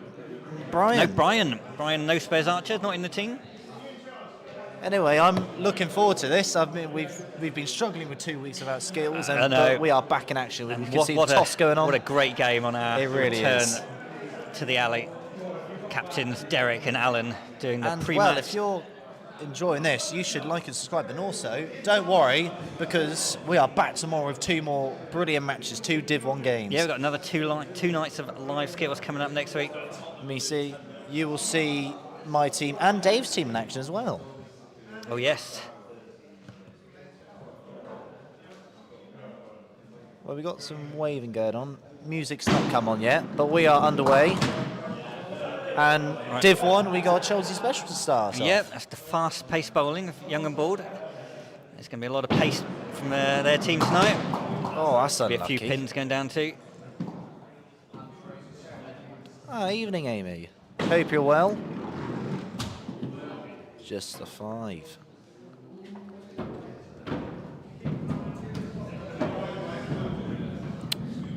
Brian. No, Brian, no spares archers, not in the team. Anyway, I'm looking forward to this. I mean, we've been struggling with 2 weeks without Skittles, I and know. but we are back in action. We And can see the toss going on. What a great game on our It really return is. to the alley. Captains Derek and Alan doing the And pre-match. well, if you're enjoying this, you should like and subscribe. And also, don't worry, because we are back tomorrow with 2 more brilliant matches, 2 Div 1 games. Yeah, we've got another two nights of live Skittles coming up next week. You will see my team and Dave's team in action as well. Oh, yes. Well, we've got some waving going on. Music's not come on yet, but we are underway. And Right. Div 1, we got Chelsea Special to start off. Yep, that's the fast-paced bowling of Young and Bold. There's going to be a lot of pace from their team tonight. Oh, that's Be a unlucky. few pins going down too. Ah, evening, Amy. Hope you're well. Just a 5.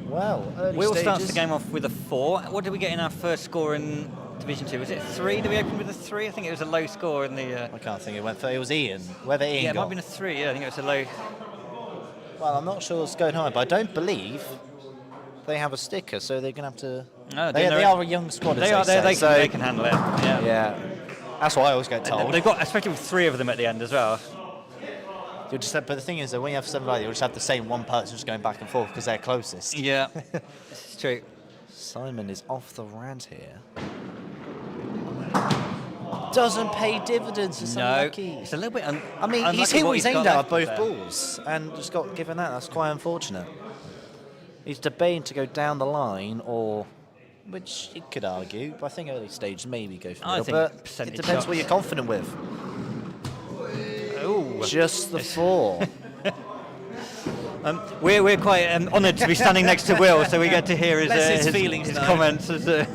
Well, early Will stages. starts the game off with a 4. What did we get in our first score in Division 2? Was it 3? Did we open with a 3? I think it was a low score in the... I can't think it went for. It was Ian. Whether Ian yeah, it might got. have been a 3. Yeah, I think it was a low... Well, I'm not sure what's going on, but I don't believe they have a sticker, so they're going to have to. No, they are a young squad. They as are. Say, so They can handle it. Yeah. Yeah, that's what I always get told. They've got, especially with 3 of them at the end as well. You'll just have, but the thing is that when you have 7 like that, you'll just have the same one person just going back and forth because they're closest. Yeah, this is true. Simon is off the rant here. Doesn't pay dividends. It's No, unlucky. it's a little bit. I mean, he's unlucky hit what what he's got aimed at left both there. balls and just got given that. That's quite unfortunate. He's debating to go down the line or which you could argue, but I think early stage maybe go for I middle, think but it percentage depends what shots. you're confident with. Oh, Just the 4. we're quite honoured to be standing next to Will, so we get to hear His feelings his known. comments, because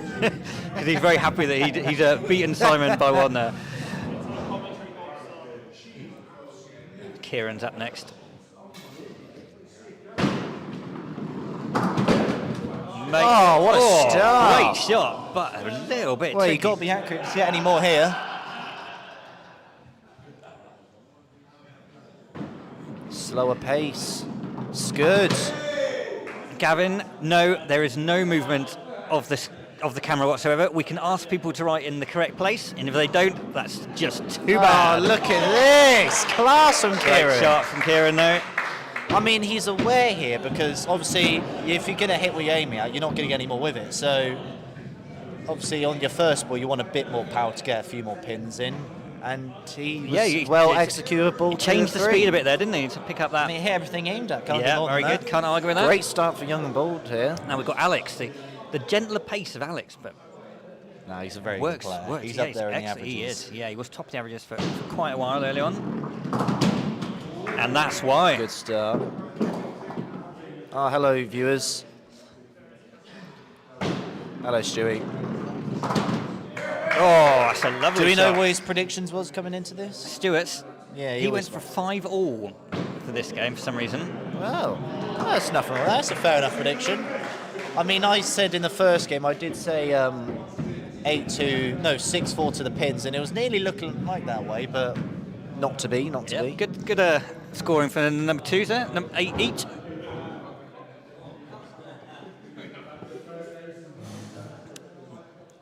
he's very happy that he's beaten Simon by 1 there. Kieran's up next. Oh, what a start. Great shot, but a little bit Well, tricky. you've got to be accurate to get any more here. Slower pace. It's good. Gavin, no, there is no movement of the camera whatsoever. We can ask people to write in the correct place, and if they don't, that's just too bad. Oh, look at this. Class from Great Kieran. shot from Kieran, though. I mean, he's aware here because obviously if you're going to hit what you're aiming at, you're not getting any more with it. So obviously on your first ball, you want a bit more power to get a few more pins in. And he was well executable. He changed the speed a bit there, didn't he, to pick up that? I mean, he hit everything aimed at. Can't do Yeah, more very than good. that. Can't argue with that. Great start for Young and Bold here. Now we've got Alex, the gentler pace of Alex, but No, he's a very works. good player. Works. He's Yeah, up there in the excellent. averages. He is. Yeah, he was top of the averages for quite a while early on, and that's why. Good start. Oh, hello, viewers. Hello, Stewie. Oh, that's a lovely Do we know shot. what his predictions was coming into this? Stewart's. Yeah, he was went for 5-all for this game for some reason. Well, that's nothing wrong. That's a fair enough prediction. I mean, I said in the first game, I did say 6-4 to the pins, and it was nearly looking like that way, but not to be, not to be. Good scoring for number 2 there. Number 8 each.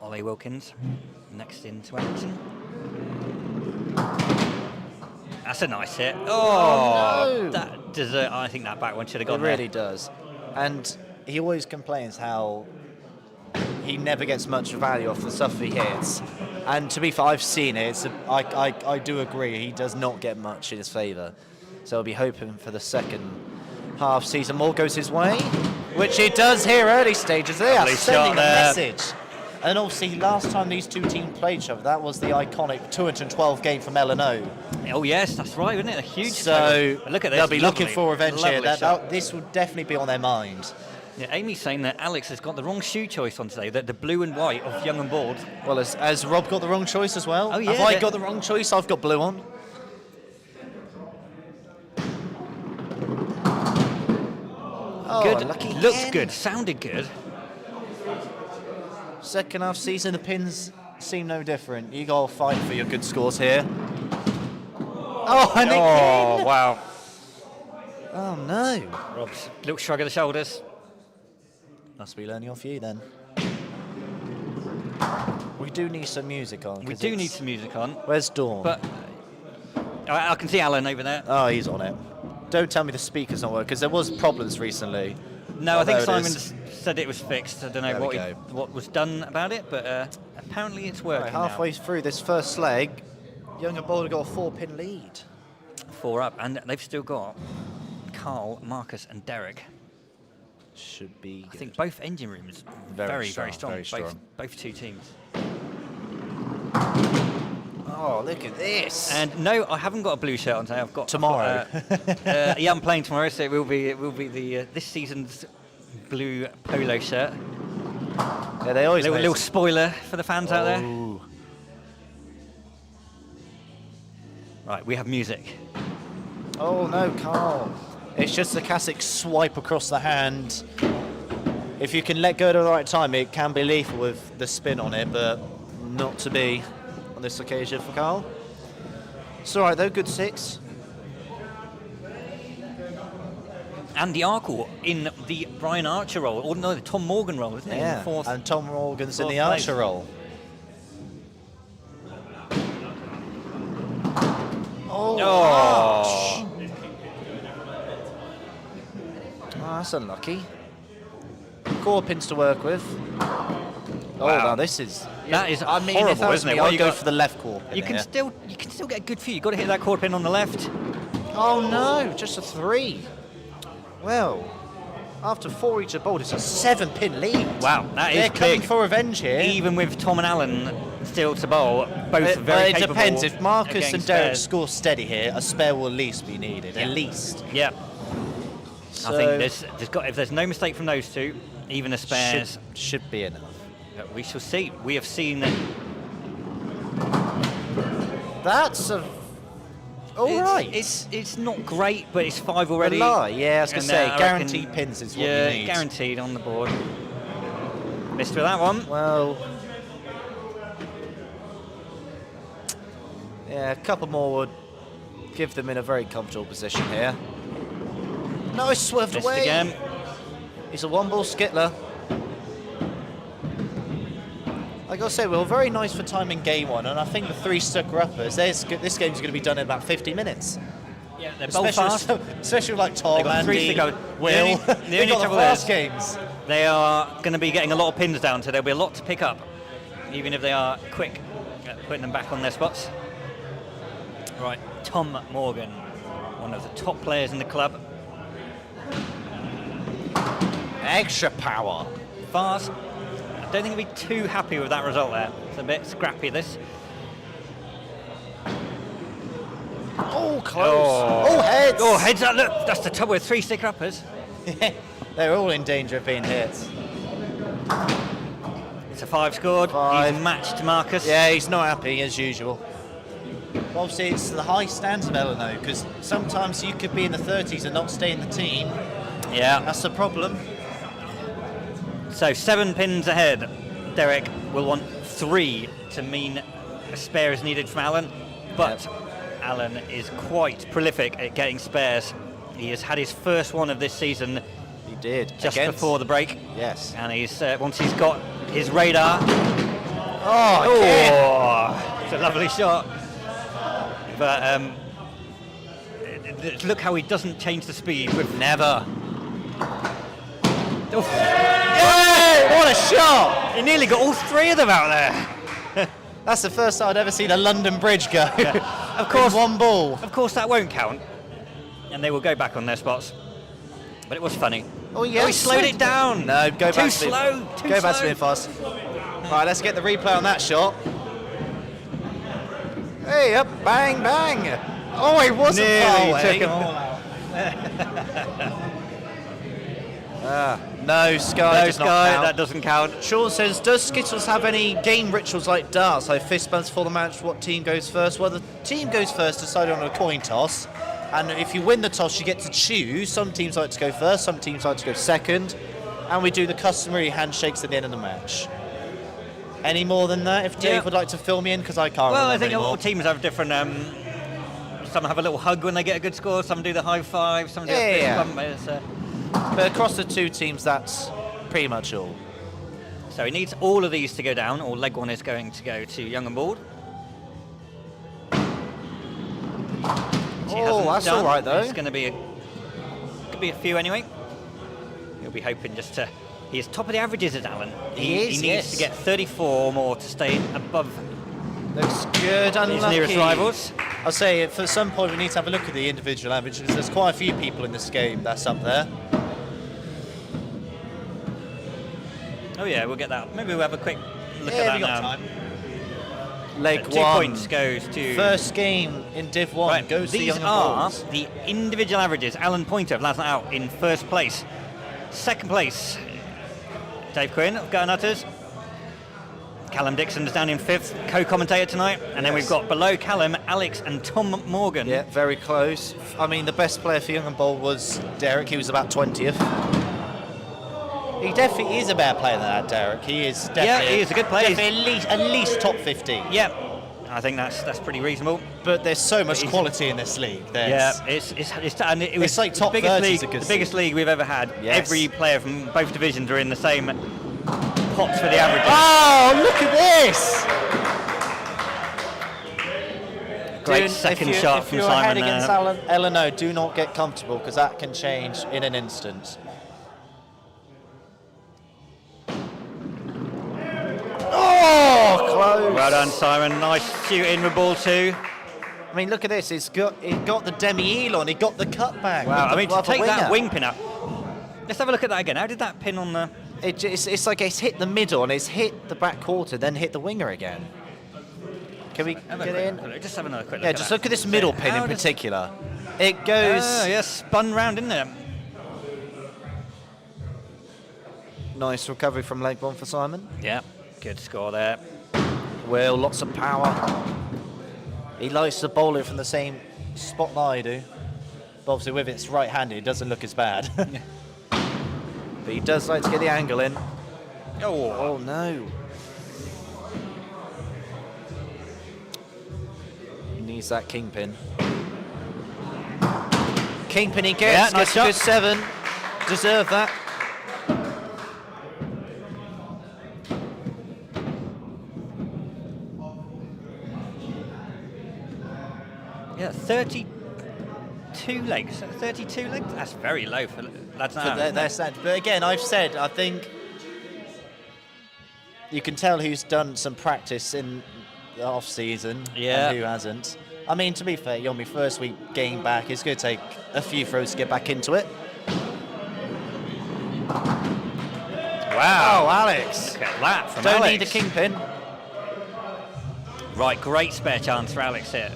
Ollie Wilkins next into action. That's a nice hit. Oh, no. that I think that back one should have It gone really there. does. And he always complains how he never gets much value off the stuff he hits. And to be fair, I've seen it. I do agree. He does not get much in his favour. So I'll be hoping for the second half season more goes his way, which he does here early stages. They are Lovely sending shot a there. message. And obviously, last time these two teams played each other, that was the iconic 212 game from L&O. Oh yes, that's right, isn't it? A huge. So look at this. they'll be looking lovely, for revenge here. lovely shot. This would definitely be on their mind. Yeah, Amy's saying that Alex has got the wrong shoe choice on today. The blue and white of Young and Bold. Well, has Rob got the wrong choice as well? Oh, yeah, Have I yeah. got the wrong choice? I've got blue on. Oh, Good. lucky Looked again. good. Sounded good. Second half season, the pins seem no different. You got to fight for your good scores here. Oh, and Oh again! wow. Oh, no. Rob's little shrug of the shoulders. Must be learning off you then. We do need some music on. We 'cause do it's- need some music on, Where's Dawn? but I can see Alan over there. Oh, he's on it. Don't tell me the speaker's not working, because there was problems recently. No, Oh, I think there it Simon is. said it was fixed. I don't know There we go. what was done about it, but apparently it's working Right, halfway now. through this first leg, Young and Bold have got a 4-pin lead. 4 up, and they've still got Carl, Marcus, and Derek. Should be I think both engine rooms Very very strong, strong. very strong. Both two teams. Oh, look at this. And no, I haven't got a blue shirt on today. I've got Tomorrow. yeah, I'm playing tomorrow, so it will be the this season's blue polo shirt. Yeah, they always Little spoiler for the fans out there. Ooh. Right, we have music. Oh no, Carl. It's just the classic swipe across the hand. If you can let go at the right time, it can be lethal with the spin on it, but not to be on this occasion for Carl. It's all right though, good 6. Andy Arkle in the Brian Archer role, or no, the Tom Morgan role, isn't it? In the Yeah, fourth. and Tom Morgan's in fourth the place. Archer role. Oh. Oh, that's unlucky. 4 pins to work with. Oh, Wow. now this is... That is I mean, horrible, if that was isn't it? me, What I'd you go got- for the left quarter pin You can here. still get good for you. You've got to hit that quarter pin on the left. Oh no, just a 3. Well, after 4 each of bowled, it's a 7-pin lead. Wow, that is They're coming big. for revenge here. Even with Tom and Alan still to bowl, both very it capable. depends. If Marcus of getting and Derek spares. score steady here, a spare will at least be needed. At least. Yeah. So I think if there's no mistake from those two, even a spares, should be enough. we shall see. We have seen That's a. All right. It's not great, but it's 5 already. Yeah, I was going to And, say, I guaranteed reckon- pins is what yeah, you need. guaranteed on the board. Missed with that one. Well, yeah, a couple more would give them in a very comfortable position here. No, it's swerved Missed away. again. It's a 1-ball skittler. Like I said, we were very nice for timing game 1, and I think the 3 stucker-uppers, this game's going to be done in about 50 minutes. Yeah, they're both fast. Especially with like Tom, They've got 3 Andy, to go. Will. The They've only got the trouble fast is, games. they are going to be getting a lot of pins down, so there'll be a lot to pick up, even if they are quick at putting them back on their spots. Right, Tom Morgan, one of the top players in the club. Extra power. Fast. I don't think he'll be too happy with that result there. It's a bit scrappy, this. Oh, close. Oh, heads. Oh, heads up, look, that's the trouble with 3 sticker-uppers. They're all in danger of being hit. It's a 5 scored. 5. He's matched to Marcus. Yeah, he's not happy as usual. Obviously, it's the high stands of Eleanor, because sometimes you could be in the 30s and not stay in the team. Yeah. That's the problem. So 7 pins ahead. Derek will want 3 to mean a spare is needed from Alan, but Alan is quite prolific at getting spares. He has had his first one of this season He did. just Against- before the break, Yes. and he's once he's got his radar. Oh, Oh, it's a lovely shot. But look how he doesn't change the speed with never. Oof. Yay! What a shot! He nearly got all 3 of them out there. That's the first time I'd ever seen a London Bridge go. Of course, In 1 ball. Of course, that won't count, and they will go back on their spots. But it was funny. Oh, yeah. he slowed it down. No, go back Too to slow. Too Go back to slow. being fast. Right, let's get the replay on that shot. Hey, up, bang, bang. Oh, he wasn't far Nearly away. took them all out. No, Sky No, does not Sky, count. that doesn't count. Sean says, does Skittles have any game rituals like darts, like fist bumps for the match, what team goes first? Well, the team goes first, decided on a coin toss. And if you win the toss, you get to choose. Some teams like to go first, some teams like to go second. And we do the customary handshakes at the end of the match. Any more than that? If Dave Yeah. would like to fill me in, because I can't Well, I remember think anymore. all teams have different. Some have a little hug when they get a good score. Some do the high five. Some do a fist Yeah. bump. But across the 2 teams, that's pretty much all. So he needs all of these to go down. Or leg 1 is going to go to Young and Bald. Oh, that's all right, though. It's going to be could be a few anyway. He'll be hoping just to. He is top of the averages as Alan. He is, He needs yes. to get 34 or more to stay above Looks good, unlucky. his nearest rivals. I'll say at some point we need to have a look at the individual averages, because there's quite a few people in this game that's up there. Oh yeah, we'll get that. Maybe we'll have a quick look Yeah, at that we got now. time. Leg 2 1. points goes to. First game in Div 1 Right, goes to these Young and are Bold. the individual averages. Alan Pointer of Lasna Out in first place. Second place, Dave Quinn of Gutternuters. Callum Dixon's down in 5th, co-commentator tonight. And then we've got below Callum, Alex and Tom Morgan. Yeah, very close. I mean, the best player for Young and Bold was Derek. He was about 20th. He definitely is a better player than that, Derek. He is definitely. Yeah, he is a good player. Definitely at least top 15. Yeah, I think that's pretty reasonable. But there's so much he's- quality in this league. Yeah, it's and it was It's like top the biggest 30 is league, a good the biggest league we've ever had. Yes. Every player from both divisions are in the same pots for the averages. Oh, look at this! Great second shot if from you're ahead Simon. against Eleanor, do not get comfortable, because that can change in an instant. Oh, close! Well done, Simon. Nice shooting with ball 2. I mean, look at this. It got the demi-eel on. He got the cutback. Wow, with I mean, the to other take that winger. wing pin up, Let's have a look at that again. How did that pin on the... It's like it's hit the middle and it's hit the back quarter, then hit the winger again. Can we Have a get quick in? look. Just have another quick look Yeah, at just that. look at this middle pin in How does- particular. It goes Oh, yeah, spun round, didn't it? nice recovery from leg one for Simon. Yeah, good score there. Will, lots of power. He likes to bowl it from the same spot that I do. But obviously with its right-handed, it doesn't look as bad. But he does like to get the angle in. Oh no. He needs that kingpin. Kingpin he gets, Yeah, nice gets a good shot. 7. Deserve that. Yeah, 32 legs. 32 legs? That's very low for lads now. But that's that. But again, I've said, I think you can tell who's done some practice in the off season Yeah. and who hasn't. I mean, to be fair, you're on my first week getting back. It's going to take a few throws to get back into it. Wow, Alex. Look at that from Don't Alex. need a kingpin. Right, great spare chance for Alex here.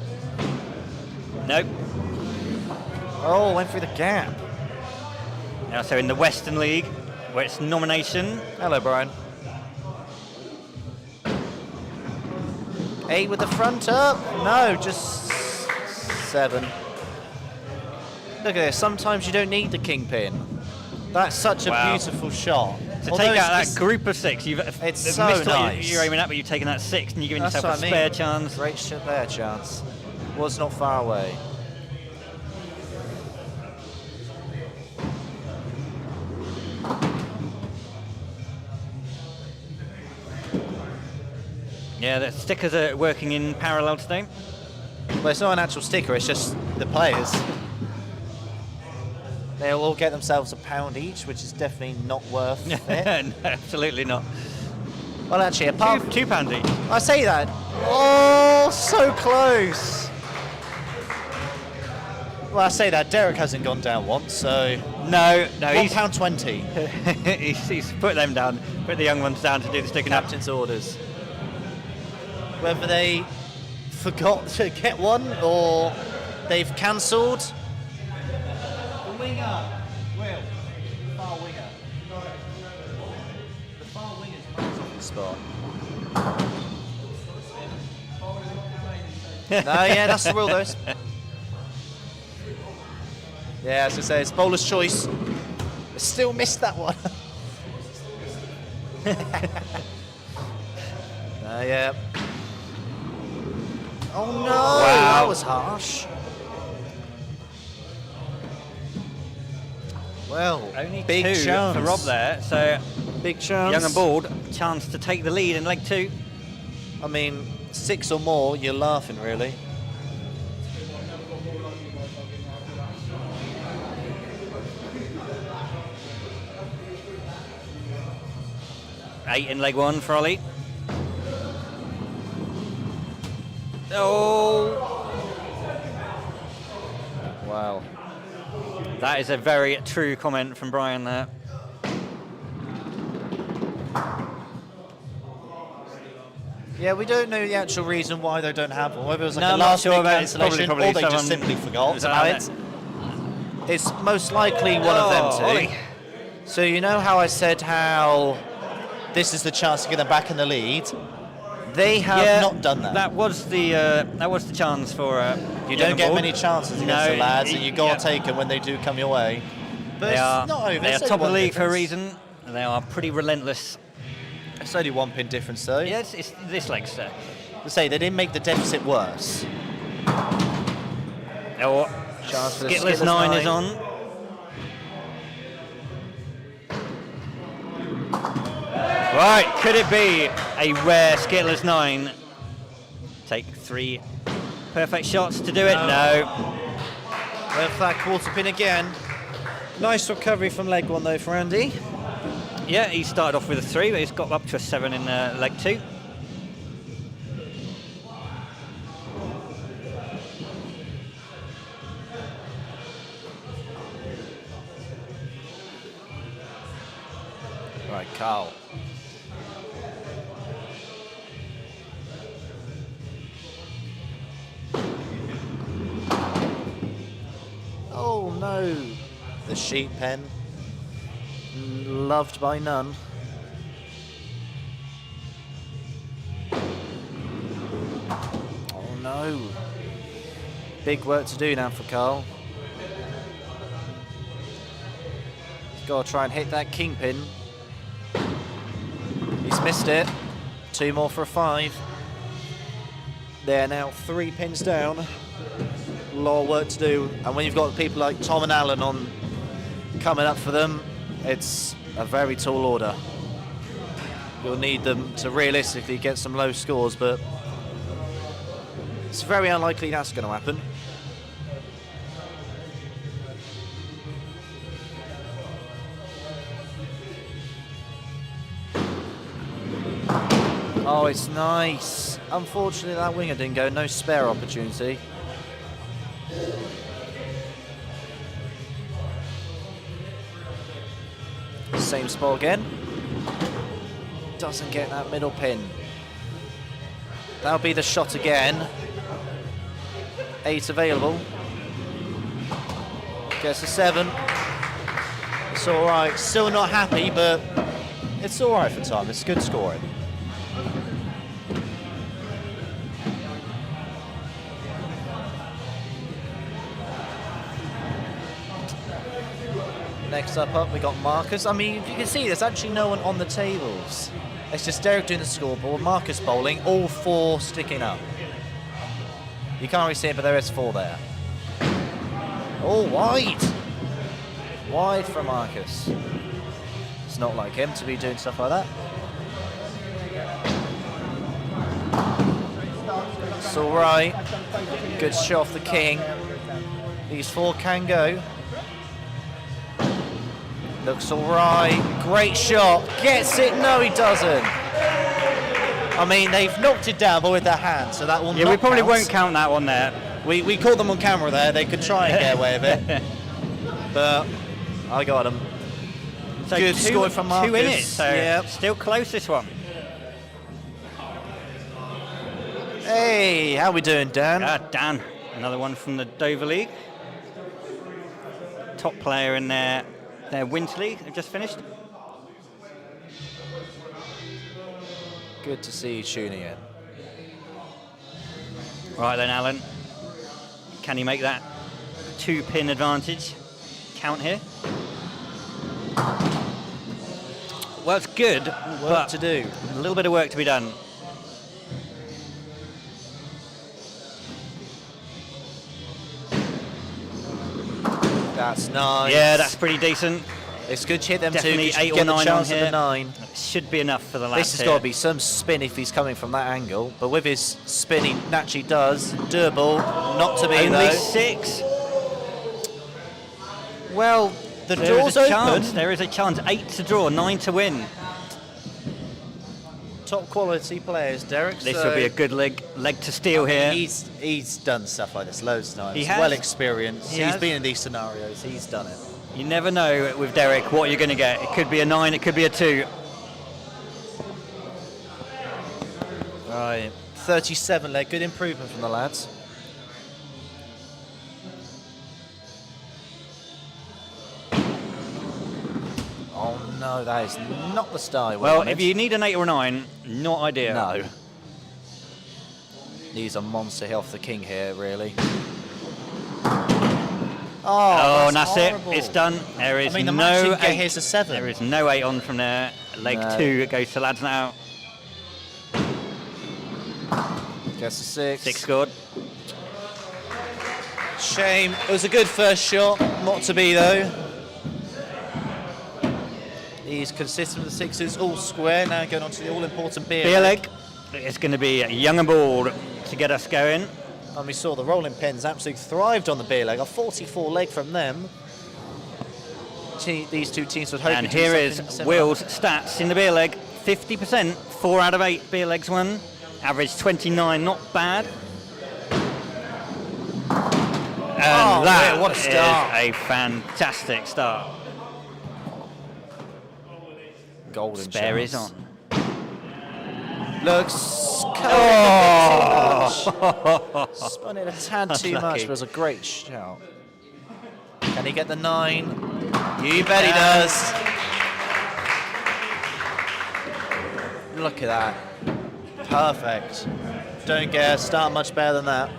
Nope. Oh, went through the gap. Now, so in the Western League, where it's nomination, Hello, Brian. 8 with the front up. No, just 7. Look at this. Sometimes you don't need the kingpin. That's such a Wow. beautiful shot. to Although take out that it's- group of 6, you've it's missed so what nice. you're aiming at, but you've taken that 6 and you're giving That's yourself a what I spare mean. chance. Great spare chance. Was not far away. Yeah, the stickers are working in parallel today. Well, it's not an actual sticker, it's just the players. They'll all get themselves £1 each, which is definitely not worth it. No, absolutely not. Well, actually, apart from... £2 each. I say that. Oh, so close. Well, I say that. Derek hasn't gone down once, so... No, he's £1.20. he's put them down, put the young ones down to do the sticking up. Captain's orders. Whether they forgot to get one or they've cancelled. The winger, Will. Far winger. The far winger's marked off the spot. No, yeah, that's the rule, though. Yeah, as I say, it's bowler's choice. I still missed that one. Yeah. Oh no, that was harsh. Well, Only big 2 chance for Rob there, so Big chance. young and bold, chance to take the lead in leg 2. I mean, 6 or more, you're laughing, really. Eight in leg 1 for Ollie. Oh! Wow. That is a very true comment from Brian there. Yeah, we don't know the actual reason why they don't have one. Whether it was like No, a I'm not last sure minute about it. It's cancellation probably or they just someone- simply forgot someone about it. It's most likely one of them two. Ollie. So you know how I said how this is the chance to get them back in the lead? They have not done that. That was the chance for. You don't get many chances against No, the lads, and you got yeah. to take them when they do come your way. But They it's are, not over. they are It's only top of the one league for a difference. reason. They are pretty relentless. It's only 1 pin difference, though. Yeah, it's this leg, sir. To say they didn't make the deficit worse. Oh, Chance for the Skittlers 9 is on. Right, could it be a rare Skittlers 9? Take 3 perfect shots to do it? No. Went for that quarter pin again. Nice recovery from leg 1, though, for Andy. Yeah, he started off with a 3, but he's got up to a 7 in leg 2. Right, Carl. Oh no! The sheep pen. Loved by none. Oh no! Big work to do now for Carl. He's got to try and hit that kingpin. He's missed it. 2 more for a 5. They're now 3 pins down. A lot of work to do. And when you've got people like Tom and Alan on coming up for them, it's a very tall order. You'll need them to realistically get some low scores, but it's very unlikely that's going to happen. Oh, it's nice. Unfortunately, that winger didn't go. No spare opportunity. Same spot again. Doesn't get that middle pin. That'll be the shot again. 8 available. Gets a 7. It's all right. Still not happy, but it's all right for Tom. It's good scoring. Next up, we got Marcus. I mean, you can see there's actually no one on the tables. It's just Derek doing the scoreboard, Marcus bowling, all 4 sticking up. You can't really see it, but there is 4 there. Oh, wide! Wide for Marcus. It's not like him to be doing stuff like that. It's all right. Good shot off the king. These 4 can go. Looks all right. Great shot. Gets it. No, he doesn't. I mean, they've knocked it down, but with their hand, so that will not Yeah, we probably count. won't count that one there. We caught them on camera there. They could try and get away with it, but I got them. So Good score from Marcus. 2 in it, so Yep. still close this one. Hey, how we doing, Dan? Dan, another one from the Dover League. Top player in their Winter League, they've just finished. Good to see you tuning in. Right then, Alan. Can he make that 2-pin advantage count here? Well, it's good, Work but to do. a little bit of work to be done. That's nice. Yeah, that's pretty decent. It's good to hit them Definitely too. 'Cause you 8 or get the 9 on chance of here. the 9. Should be enough for the lads This has here. got to be some spin if he's coming from that angle. But with his spin, he naturally does. Doable, not to be Only though. 6. Well, the There door's is a open. chance. There is a chance. 8 to draw, 9 to win. Top quality players, Derek. This so will be a good leg to steal here. He's done stuff like this loads of times. He has. Well experienced. He He's has. been in these scenarios. He's done it. You never know with Derek what you're going to get. It could be a 9, it could be a 2. Right. 37 leg. Good improvement from the lads. Oh no, that is not the style. Well, if you need an 8 or a 9, not ideal. No. Needs a monster hit off the king here, really. Oh, and that's horrible. it. It's done. There is I mean, the no match you can get 8. here's a 7. There is no 8 on from there. Leg No. 2, it goes to lads now. Gets a 6. 6 scored. Shame. It was a good first shot. Not to be, though. He's consistent with the 6s. All square. Now going on to the all-important beer. Beer leg. It's going to be young and bold to get us going. And we saw the rolling pins absolutely thrived on the beer leg. A 44 leg from them. These two teams would hope. And here is Will's stats in the beer leg. 50%, 4 out of 8 beer legs won. Average 29, not bad. And that yeah, what a start. is a fantastic start. golden Spare is chance. on. Looks Oh! spun it a tad too much, Unlucky. but it was a great shout. Can he get the 9? You bet he does. Look at that. Perfect. Don't get a start much better than that.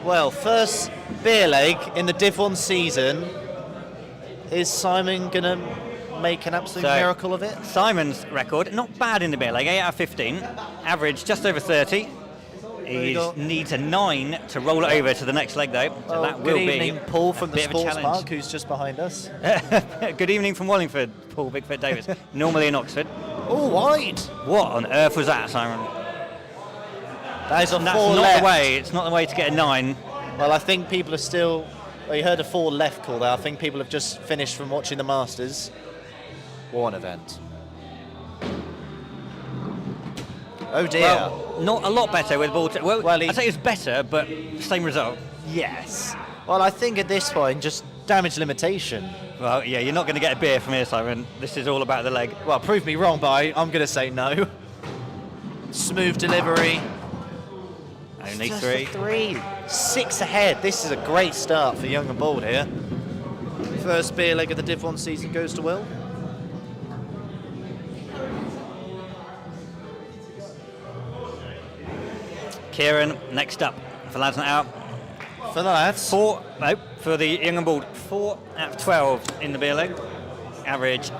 Well, first beer leg in the Div 1 season. Is Simon going to make an absolute So- miracle of it? Simon's record, not bad in the beer leg, 8 out of 15. Average just over 30. He go. needs a 9 to roll it over to the next leg, though. So Well, that will good be evening, Paul, a from the bit of a sports challenge. park, who's just behind us. Good evening from Wallingford, Paul Bigfoot Davis. Normally in Oxford. Oh, wide. What on earth was that, Simon? That is a That's 4 not left. the way. It's not the way to get a 9. Well, I think people are still. Well, you heard a 4 left call there. I think people have just finished from watching the Masters. What an event. Oh dear. Well, not a lot better with ball. Well, Well, he- I'd say it's better, but same result. Yes. Well, I think at this point, just damage limitation. Well, yeah, you're not going to get a beer from here, Simon. This is all about the leg. Well, prove me wrong, but I'm going to say no. Smooth delivery. Only Just 3. a 3. 6 ahead. This is a great start for Young and Bold here. First beer leg of the Div 1 season goes to Will. Kieran, next up for lads not out. For the lads. 4, no, for the young and bald, 4 out of 12 in the beer leg. Average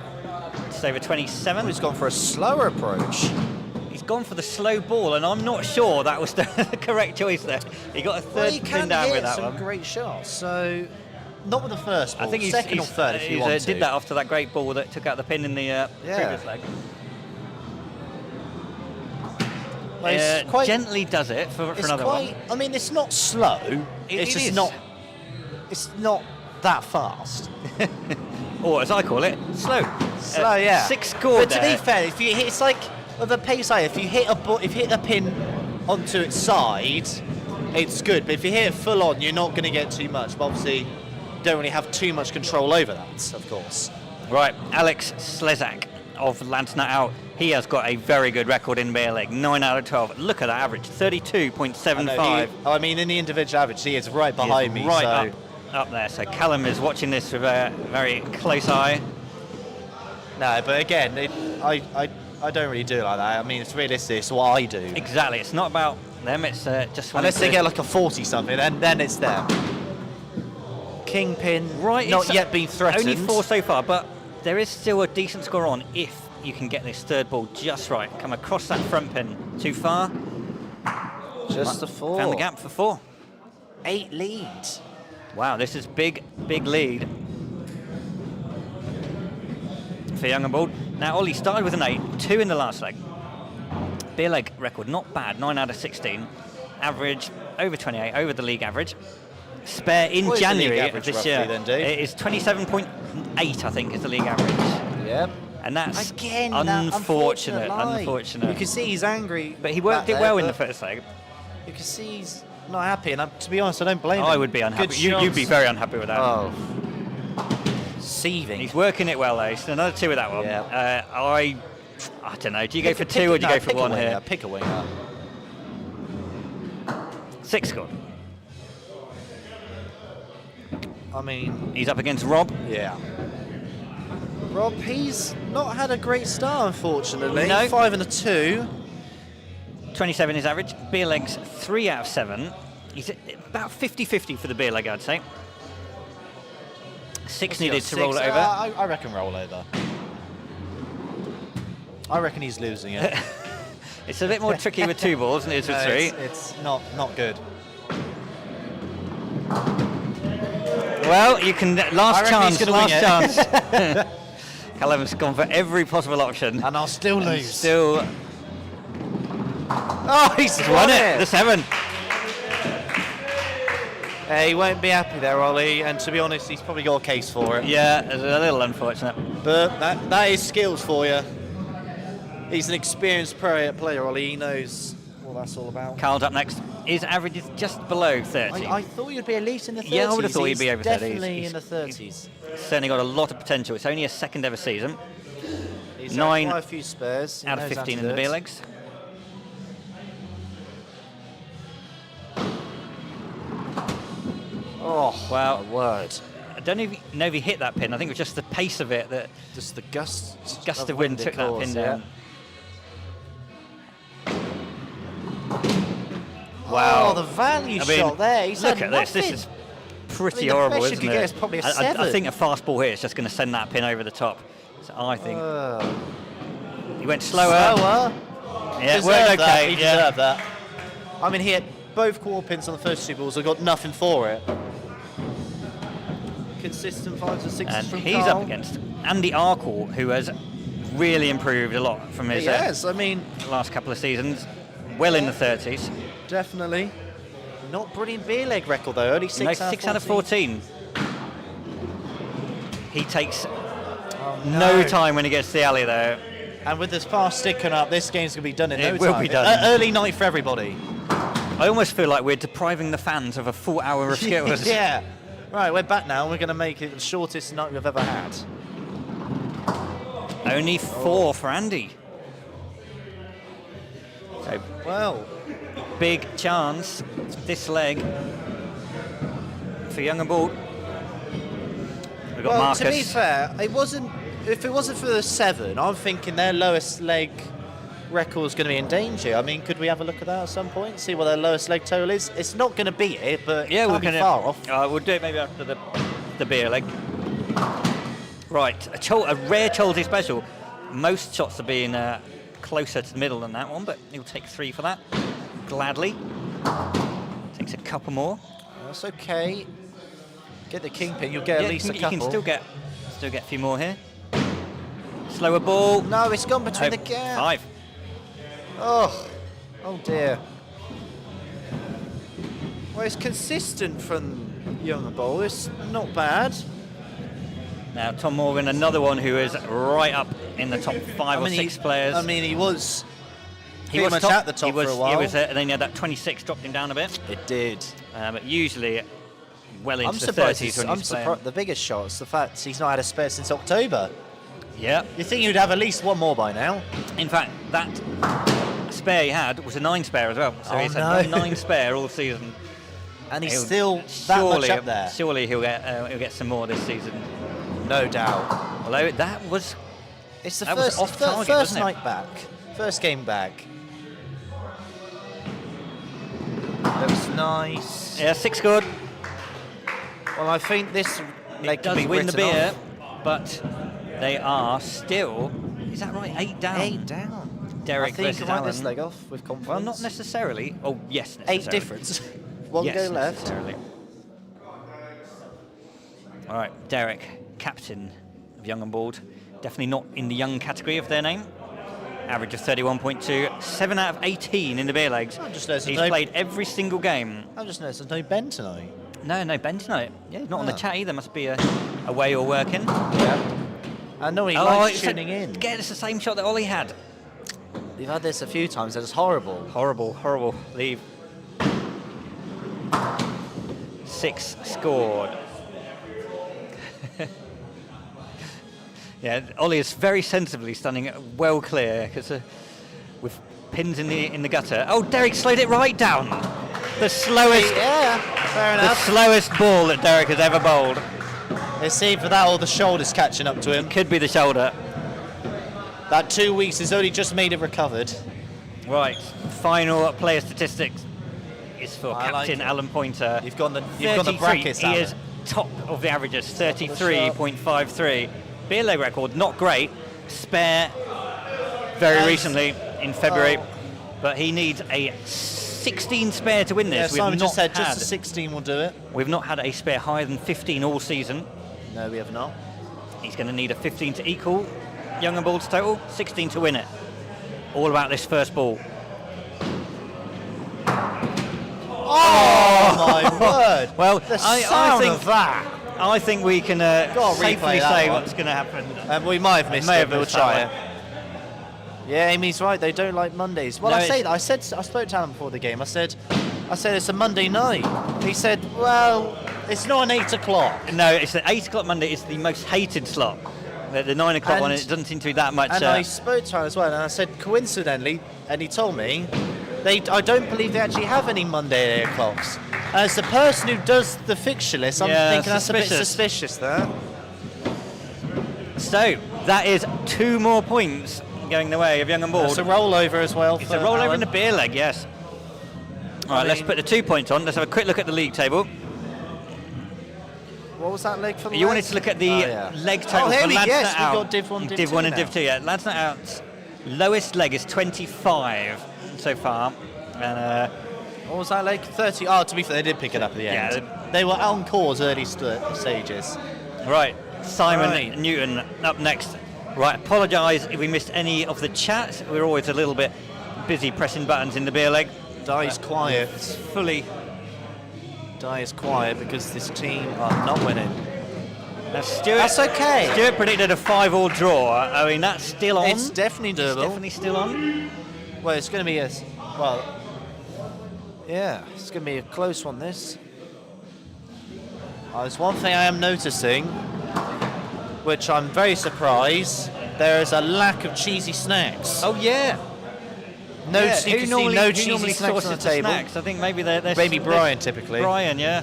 just over 27. He's gone for a slower approach. He's gone for the slow ball, and I'm not sure that was the correct choice there. He got a Well, third he pin can down hit with that some one. great shots. So, not with the first ball. I think he's second or third if you he's, want to. did that after that great ball that took out the pin in the previous leg. Well, it's quite, Gently does it for it's another quite, one. I mean, it's not slow. It's it just is. not. It's not that fast. Or as I call it, slow. Slow, yeah. 6 scored But to there. be fair, if you hit, it's like with a pace eye. If you hit if you hit a pin onto its side, it's good. But if you hit it full on, you're not going to get too much. But obviously, you don't really have too much control over that, of course. Right, Alex Slezak of Lads Not Out. He has got a very good record in beer leg, 9 out of 12. Look at that average, 32.75. I mean, in the individual average, he is right behind me. Right so. up there. So Callum is watching this with a very close eye. No, but again, I don't really do it like that. I mean, it's realistic. It's what I do. Exactly. It's not about them. It's just wanting Unless they to- get like a 40 something, then it's them. Kingpin, right. not it's yet been threatened. Only 4 so far, but there is still a decent score on if you can get this third ball just right. Come across that front pin. Too far. Just a 4. Found the gap for 4. 8 lead. Wow, this is big lead for Young and Bold. Now, Ollie started with an 8, 2 in the last leg. Beer leg record, not bad, 9 out of 16. Average, over 28, over the league average. Spare in What is the league January average of this roughly year. then, Dave? It is 27.8, I think, is the league average. Yep. And that's Again, unfortunate, that lie. unfortunate. You can see he's angry. But he worked back it well there, in the but first leg. You can see he's not happy, and to be honest, I don't blame him. I would be unhappy. Good You'd be shots. very unhappy with that. Oh. Seething. He's working it well, though. So another 2 with that one. Yeah. I don't know. Do you go for 2 or do you go for 1 here? Pick a winger. 6 scored. I mean, He's up against Rob. yeah. Rob, he's not had a great start, unfortunately. No. 5 and a 2. 27 is average. Beer legs 3 out of 7. He's at about 50-50 for the beer leg, I'd say. 6 needed to roll it over. I reckon roll over. I reckon he's losing it. It's a bit more tricky with 2 balls than it is with 3. It's not good. Well, you can last reckon he's chance. gonna wing Last chance. Callum's gone for every possible option. And I'll still lose. Still Oh, he's won it. The 7. He won't be happy there, Ollie. And to be honest, he's probably got a case for it. Yeah, it's a little unfortunate. But that is skills for you. He's an experienced player, Ollie. He knows what that's all about. Carl's up next. His average is just below 30. I thought you'd be at least in the 30s. Yeah, I would have thought he'd be over 30s. Definitely in the 30s. Certainly got a lot of potential. It's only a second ever season. He's 9 had quite a few spares. He out of knows how 15 to in the do it. beer legs. Oh, Well, my word. I don't know if he hit that pin. I think it was just the pace of it that Just the gust gust of wind took that pin down. Wow. Oh, the value I mean, shot there. He's look had at this. This nothing. is pretty the horrible, best you isn't could it? get is probably a I 7. think a fast ball here is just going to send that pin over the top. So I think he went slower. Slower. Yeah, it Deserved worked that. okay. He Yeah. deserved that. I mean, he had both quarter pins on the first 2 balls. I got nothing for it. Consistent 5s and 6s And from he's Carl. up against Andy Arkle, who has really improved a lot from his Yes, I mean, last couple of seasons. Well in the 30s. definitely. Not brilliant beer leg record though. Only 6 No, out 6 of out of 14. He takes Oh, no time when he gets to the alley, though. And with this fast sticking up, this game's going to be done in no time. It will be done. Early night for everybody. I almost feel like we're depriving the fans of a full hour of Skittles. Yeah. Right, we're back now. We're going to make it the shortest night we've ever had. Only 4 for Andy. So Well, big chance this leg for Young and Bald. We've got well, Marcus. to be fair, it wasn't. If it wasn't for the 7, I'm thinking their lowest leg record is going to be in danger. I mean, could we have a look at that at some point? See what their lowest leg total is? It's not going to beat it, but Yeah, it we're can't be going far off. to. We'll do it maybe after the beer leg. Right, a rare Cholsey special. Most shots are being closer to the middle than that one, but he'll take 3 for that. Gladly. Takes a couple more. That's okay. Get the kingpin, you'll get at least a couple. You can still get a few more here. Slower ball. No, it's gone between Oh, the gap. 5. Oh dear. Well, it's consistent from Young Bowl. It's not bad. Now Tom Morgan, another one who is right up in the top 5 or 6 players. I mean, he was. He pretty was much at the top he was, for a while. He was, and then he had that 26 dropped him down a bit. It did. But usually well into I'm the surprised. 30s when I'm he's playing. surprised. The biggest shot's the fact he's not had a spare since October. Yeah. You think you'd have at least one more by now? In fact, that spare he had was a 9 spare as well. So Oh, he's no. had 9 spare all season. And he's He'll- still that much up there. Surely he'll get some more this season. No doubt. Although that was It's the That was first, off target, first wasn't it? night back. First game back. Looks nice. 6 scored. Well, I think this leg It can does be win the written beer, off. but they are still. Is that right? 8 down. 8 down. Derek I think you versus can write Alan. this leg off with confidence. Well, not necessarily. Oh, yes, necessarily. 8 difference. One Yes, go left. necessarily. All right, Derek, captain of Young and Bald. Definitely not in the young category of their name. Average of 31.2, 7 out of 18 in the beer legs. I just noticed He's no- played every single game. I just noticed there's no Ben tonight. No, Ben tonight. Yeah, he's not on the Ah. chat either. Must be a way you're working. Yeah. I know he Oh, likes it's tuning in. Get us the same shot that Ollie had. We've had this a few times, and it's horrible. Horrible leave. 6 scored. Yeah, Ollie is very sensibly standing well clear because with pins in the gutter. Oh, Derek slowed it right down. The slowest, Yeah, fair the enough. slowest ball that Derek has ever bowled. Let's see for that, all the shoulders catching up to him. Could be the shoulder. That 2 weeks has only just made it recovered. Right, final player statistics is for I like Captain it. Alan Pointer. You've got the 33. brackets, He Alan. is top of the averages, 33.53. Beer leg record, not great. Spare very Yes. recently in February, Oh. but he needs a 16 spare to win Yeah, this. Simon We've just not said just had- a 16 will do it. We've not had a spare higher than 15 all season. No, we have not. He's going to need a 15 to equal Young and Bald's total, 16 to win it. All about this first ball. Oh my word! Well, The I sound think of that. I think we can Gotta safely replay that say one. what's going to happen. We might have missed May it, have but we'll missed try that it. Yeah, Amy's right. They don't like Mondays. Well, No, I say that. I spoke to Alan before the game. I said, I said, it's a Monday night. He said, well, it's not an 8 o'clock. No, it's the 8 o'clock Monday. It's the most hated slot. The 9 o'clock one, it doesn't seem to be that much. And I spoke to him as well, and I said, coincidentally, and he told me, I don't believe they actually have any Monday 8 o'clocks. As the person who does the fixture list, I'm thinking that's a bit suspicious there. So, that is 2 more points going the way of Young and Bold. It's a rollover as well. It's a rollover in the beer leg, yes. All right, let's put the 2 points on. Let's have a quick look at the league table. What was that leg for the You legs? wanted to look at the leg totals Oh, here for we Lads yes, Not we Out. got Div 1, Div 2 Div 1 and now. Div 2, yeah. Lads Not Out's lowest leg is 25 so far. And What was that leg? 30. Oh, to be fair, they did pick it up at the end. Yeah, they were on course early stages. right, Simon Right. Newton up next. Right, apologise if we missed any of the chat. We're always a little bit busy pressing buttons in the beer leg. Dye's quiet. Fully. Dye is quiet because this team are not winning. Now, Stuart, That's okay. Stuart predicted a 5-all draw. I mean, that's still on. It's definitely It's doable. definitely still on. Well, it's going to be yeah, it's going to be a close one, this. There's one thing I am noticing, which I'm very surprised. There is a lack of cheesy snacks. Oh, yeah. No, Yeah, you can see no cheesy normally snacks on the sources the table. snacks? I think maybe they're Maybe Brian, typically. Brian, yeah.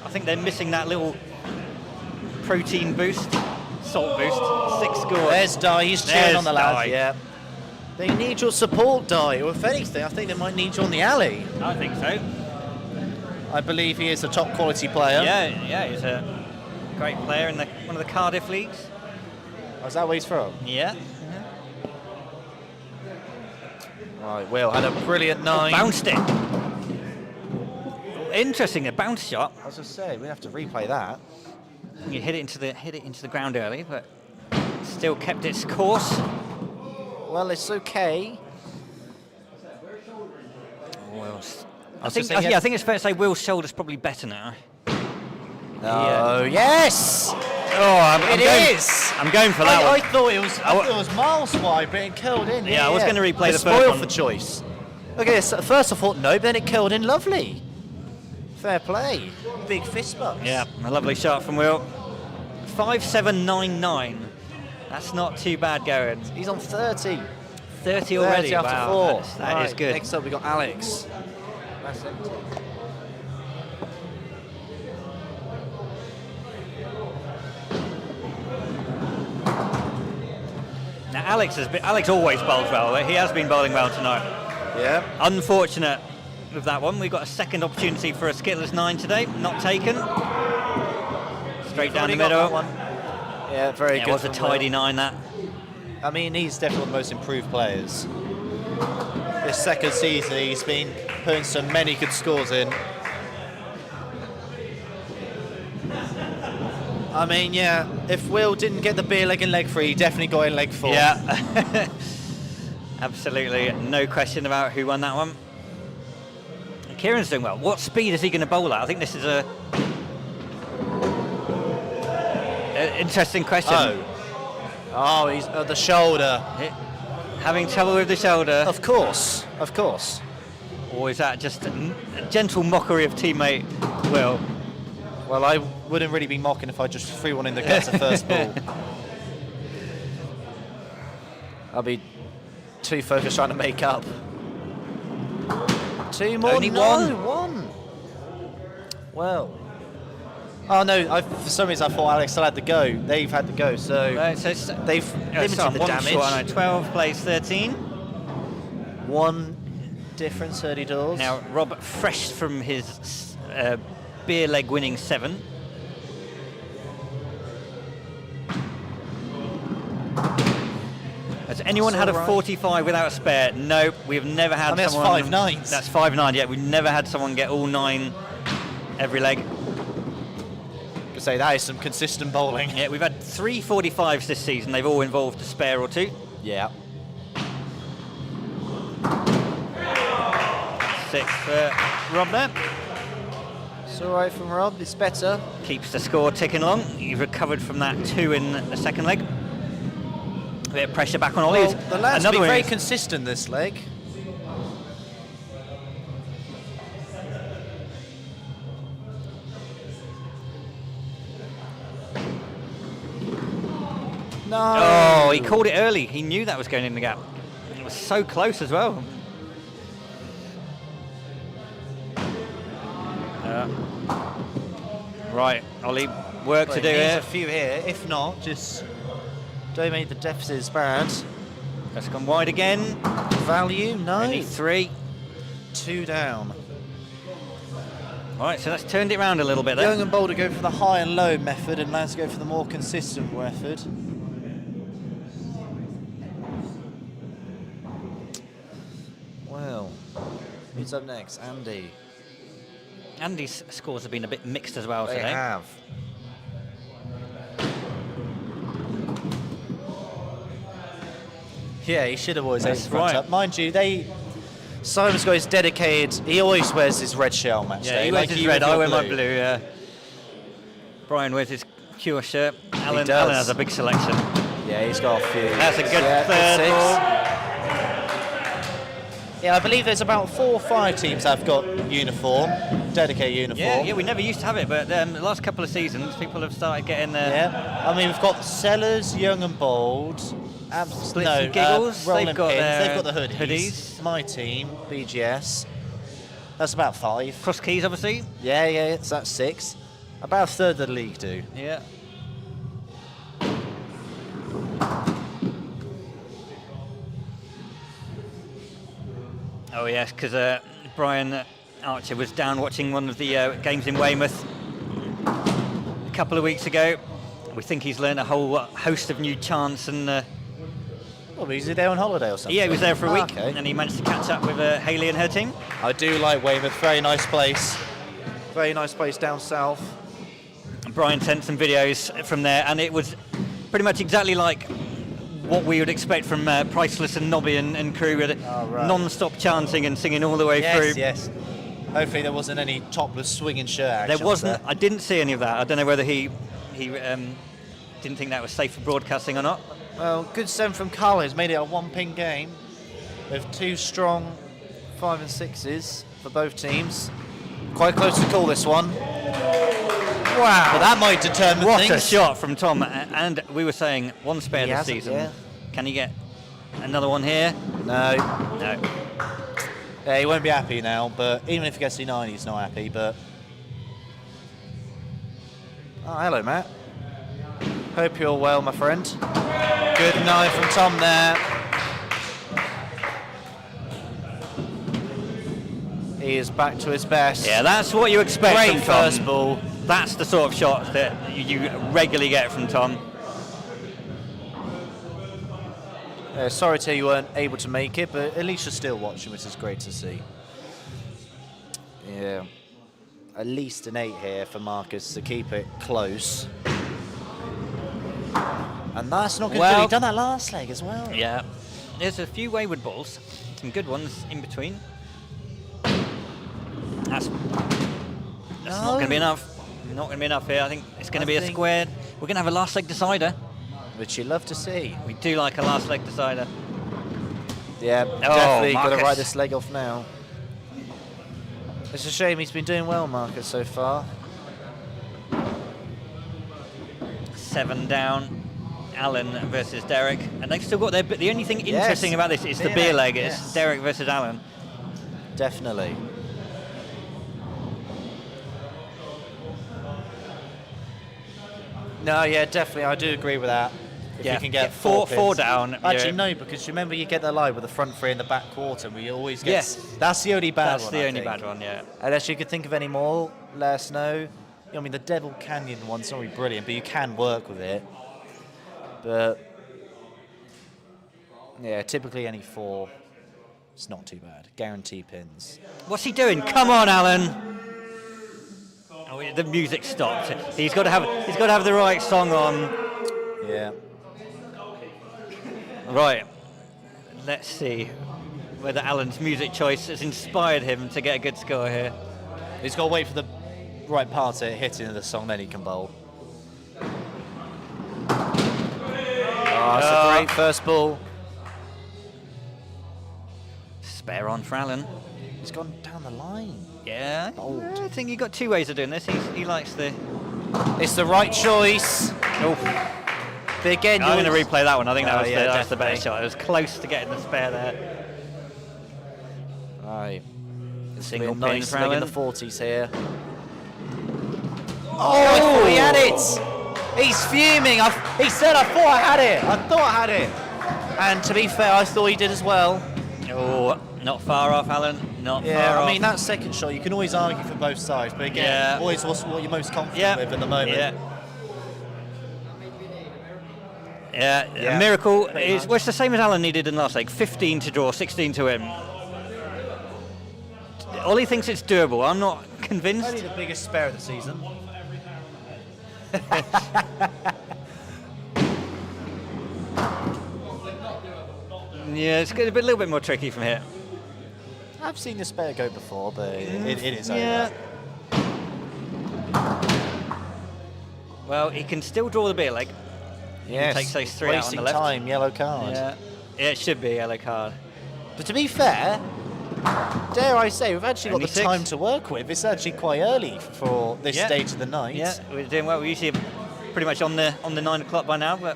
I think they're missing that little protein boost, salt boost. 6 scores. There's Dye, he's cheering There's on the lads. Dye. Yeah. They need your support, Dye, or if anything, I think they might need you on the alley. I think so. I believe he is a top quality player. Yeah, he's a great player in one of the Cardiff leagues. Oh, is that where he's from? Yeah. Right, Will had a brilliant 9. Bounced it. Interesting, a bounce shot. I was just saying, we have to replay that. You hit it into the ground early, but still kept its course. Well, it's okay. I think it's fair to say Will's shoulder's probably better now. Oh, yes! Oh, It is! I'm going for that I one. thought it was miles wide, but it curled in. Yeah, I was going to replay the first spoiled one. for choice. Okay, so at first I thought no, but then it curled in lovely. Fair play. Big fist bumps. Yeah, a lovely shot from Will. 5.799. That's not too bad going. He's on 30. 30 already. 30 after Wow, 4. that is Right, good. Next up we got Alex. That's it. Now Alex always bowls well. He has been bowling well tonight. Yeah. Unfortunate with that one. We've got a second opportunity for a Skittlers 9 today. Not taken. Straight down the Already got middle. that one. Yeah, very Yeah, good. it was a from Will. tidy 9 that. I mean, he's definitely one of the most improved players. This second season, he's been putting so many good scores in. I mean, yeah, if Will didn't get the beer leg in leg 3, he definitely got in leg 4. Yeah. Absolutely. No question about who won that one. Kieran's doing well. What speed is he going to bowl at? I think this is a interesting question. Oh, he's at the shoulder. Having trouble with the shoulder. Of course, of course. Or is that just a gentle mockery of teammate Will? Well, I wouldn't really be mocking if I just threw one in the guts the first ball. I'll be too focused trying to make up. 2 more? Only no, one. 1. Well. Oh no, for some reason I thought Alex still had to go. They've had to go, so Right, so they've limited the damage. Short, I know, 12 plays 13. 1 difference, early doors. Now, Rob, fresh from his beer leg winning 7. Has anyone had a 45 without a spare? No, we've never had that's someone... 5 nines. That's 5 9, yeah. We've never had someone get all 9 every leg. To say that is some consistent bowling. Yeah, we've had 3 45s this season. They've all involved a spare or 2. Yeah. 6 for Rob there. It's all right from Rob. It's better. Keeps the score ticking along. You've recovered from that 2 in the second leg. A bit of pressure back on Ollie. Well, the lads have been one very is- consistent this leg. No. Oh, he called it early. He knew that was going in the gap. It was so close as well. Right, Ollie, work Well, to do he needs here. a few here. If not, just don't make the deficit as bad. That's gone wide again. Value? No. Only 3. 2 down. Right, so that's turned it around a little bit there. Young and Boulder go for the high and low method, and Lads go for the more consistent method. Well, who's up next? Andy. Andy's scores have been a bit mixed as well They today. have. Yeah, he should have always aimed That's front right. up. Mind you, Simon's got his dedicated. He always wears his red shell match Yeah, day. he wears like his you red, with I your wear my blue, yeah. Brian wears his Cure shirt. Alan does. has a big selection. Yeah, he's got a few. That's a good Yeah, third six. ball. Yeah, I believe there's about 4 or 5 teams that have got uniform, dedicated uniform. Yeah, we never used to have it, but the last couple of seasons, people have started getting their Yeah, I mean we've got Sellers, Young and Bold, Splits and Giggles. Rollin They've got Pins. their They've got the hoodies. hoodies. My team, BGS. That's about 5. Cross Keys, obviously. Yeah, so that's 6. About a third of the league do. Yeah. Oh yes, because Brian Archer was down watching one of the games in Weymouth a couple of weeks ago. We think he's learned a whole host of new chants, and Well, was he there on holiday or something? yeah, he was there for a week, Okay. and he managed to catch up with Hayley and her team. I do like Weymouth, very nice place. Very nice place down south. And Brian sent some videos from there, and it was pretty much exactly like what we would expect from Priceless and Nobby and crew, with right. non-stop chanting and singing all the way through. Yes. Hopefully there wasn't any topless swinging shirt action. There wasn't. I didn't see any of that. I don't know whether he didn't think that was safe for broadcasting or not. Well, good send from Carlo. He's made it a 1-pin game with 2 strong 5 and 6s for both teams. Quite close to call this one. Wow! But that might determine What things. a shot from Tom! And we were saying one spare He this hasn't, season. yeah. Can he get another one here? No. No. Yeah, he won't be happy now, but even if he gets C9, he's not happy, but... Oh, hello, Matt. Hope you're well, my friend. Good night from Tom there. He is back to his best. Yeah, that's what you expect Great from Tom. first ball. That's the sort of shot that you regularly get from Tom. Sorry to hear you weren't able to make it, but at least you're still watching, which is great to see. Yeah. At least an 8 here for Marcus to keep it close. And that's not good. Well- He done that last leg as well. Yeah. There's a few wayward balls, some good ones in between. That's not going to be enough. Not going to be enough here. I think it's going to be a think- squared. We're going to have a last leg decider. Which you love to see. We do like a last leg decider. Yeah, definitely got to Marcus. write this leg off now. It's a shame he's been doing well, Marcus, so far. 7 down. Alan versus Derek, and they've still got their. But the only thing Yes. interesting about this is the Beer beer leg, leg. It's yes. Derek versus Alan. Definitely. No, yeah, definitely. I do agree with that. If Yeah, you can get get four pins. down, Actually, yeah. no, because remember you get the line with the front 3 in the back quarter, and we always get. Yes. That's the only bad That's one. the I only think. bad one. Yeah. Unless you could think of any more, let us know. I mean, the Devil Canyon one's not really brilliant, but you can work with it. But yeah, typically any 4. It's not too bad. Guarantee pins. What's he doing? Come on, Alan. Oh, the music stopped. He's got to have the right song on. Yeah. Right. Let's see whether Alan's music choice has inspired him to get a good score here. He's got to wait for the right part to hit into the song, then he can bowl. Oh, that's a great first ball. Spare on for Alan. He's gone down the line. Yeah. Bold. I think you've got 2 ways of doing this. He likes the. It's the right choice. Oh. But again, I'm going to replay that one. I think that was, yeah, that was the better definitely. shot. It was close to getting the spare there. Right. It's Single a pin nice for leg in Alan. the 40s here. Oh, I thought he had it. He's fuming. He said, I thought I had it. I thought I had it. And to be fair, I thought he did as well. Oh, not far off, Alan. Not Yeah, far off. I mean, that second shot, you can always argue for both sides. But again, Yeah. always what you're most confident Yeah. with at the moment. Yeah. Yeah, Yeah. a miracle Pretty is much. well, it's the same as Alan needed in last leg. 15 to draw, 16 to win. Ollie thinks it's doable. I'm not convinced. Only the biggest spare of the season. Yeah, it's a little bit more tricky from here. I've seen the spare go before, but it is Yeah. over. Well, he can still draw the beer leg. Yes. takes those 3 out on Wasting the left. time, yellow card. Yeah. Yeah, it should be a yellow card. But to be fair, dare I say, we've actually got Only the 6. time to work with. It's actually quite early for this Yeah. stage of the night. Yeah, we're doing well. We're usually pretty much on the 9 o'clock by now, but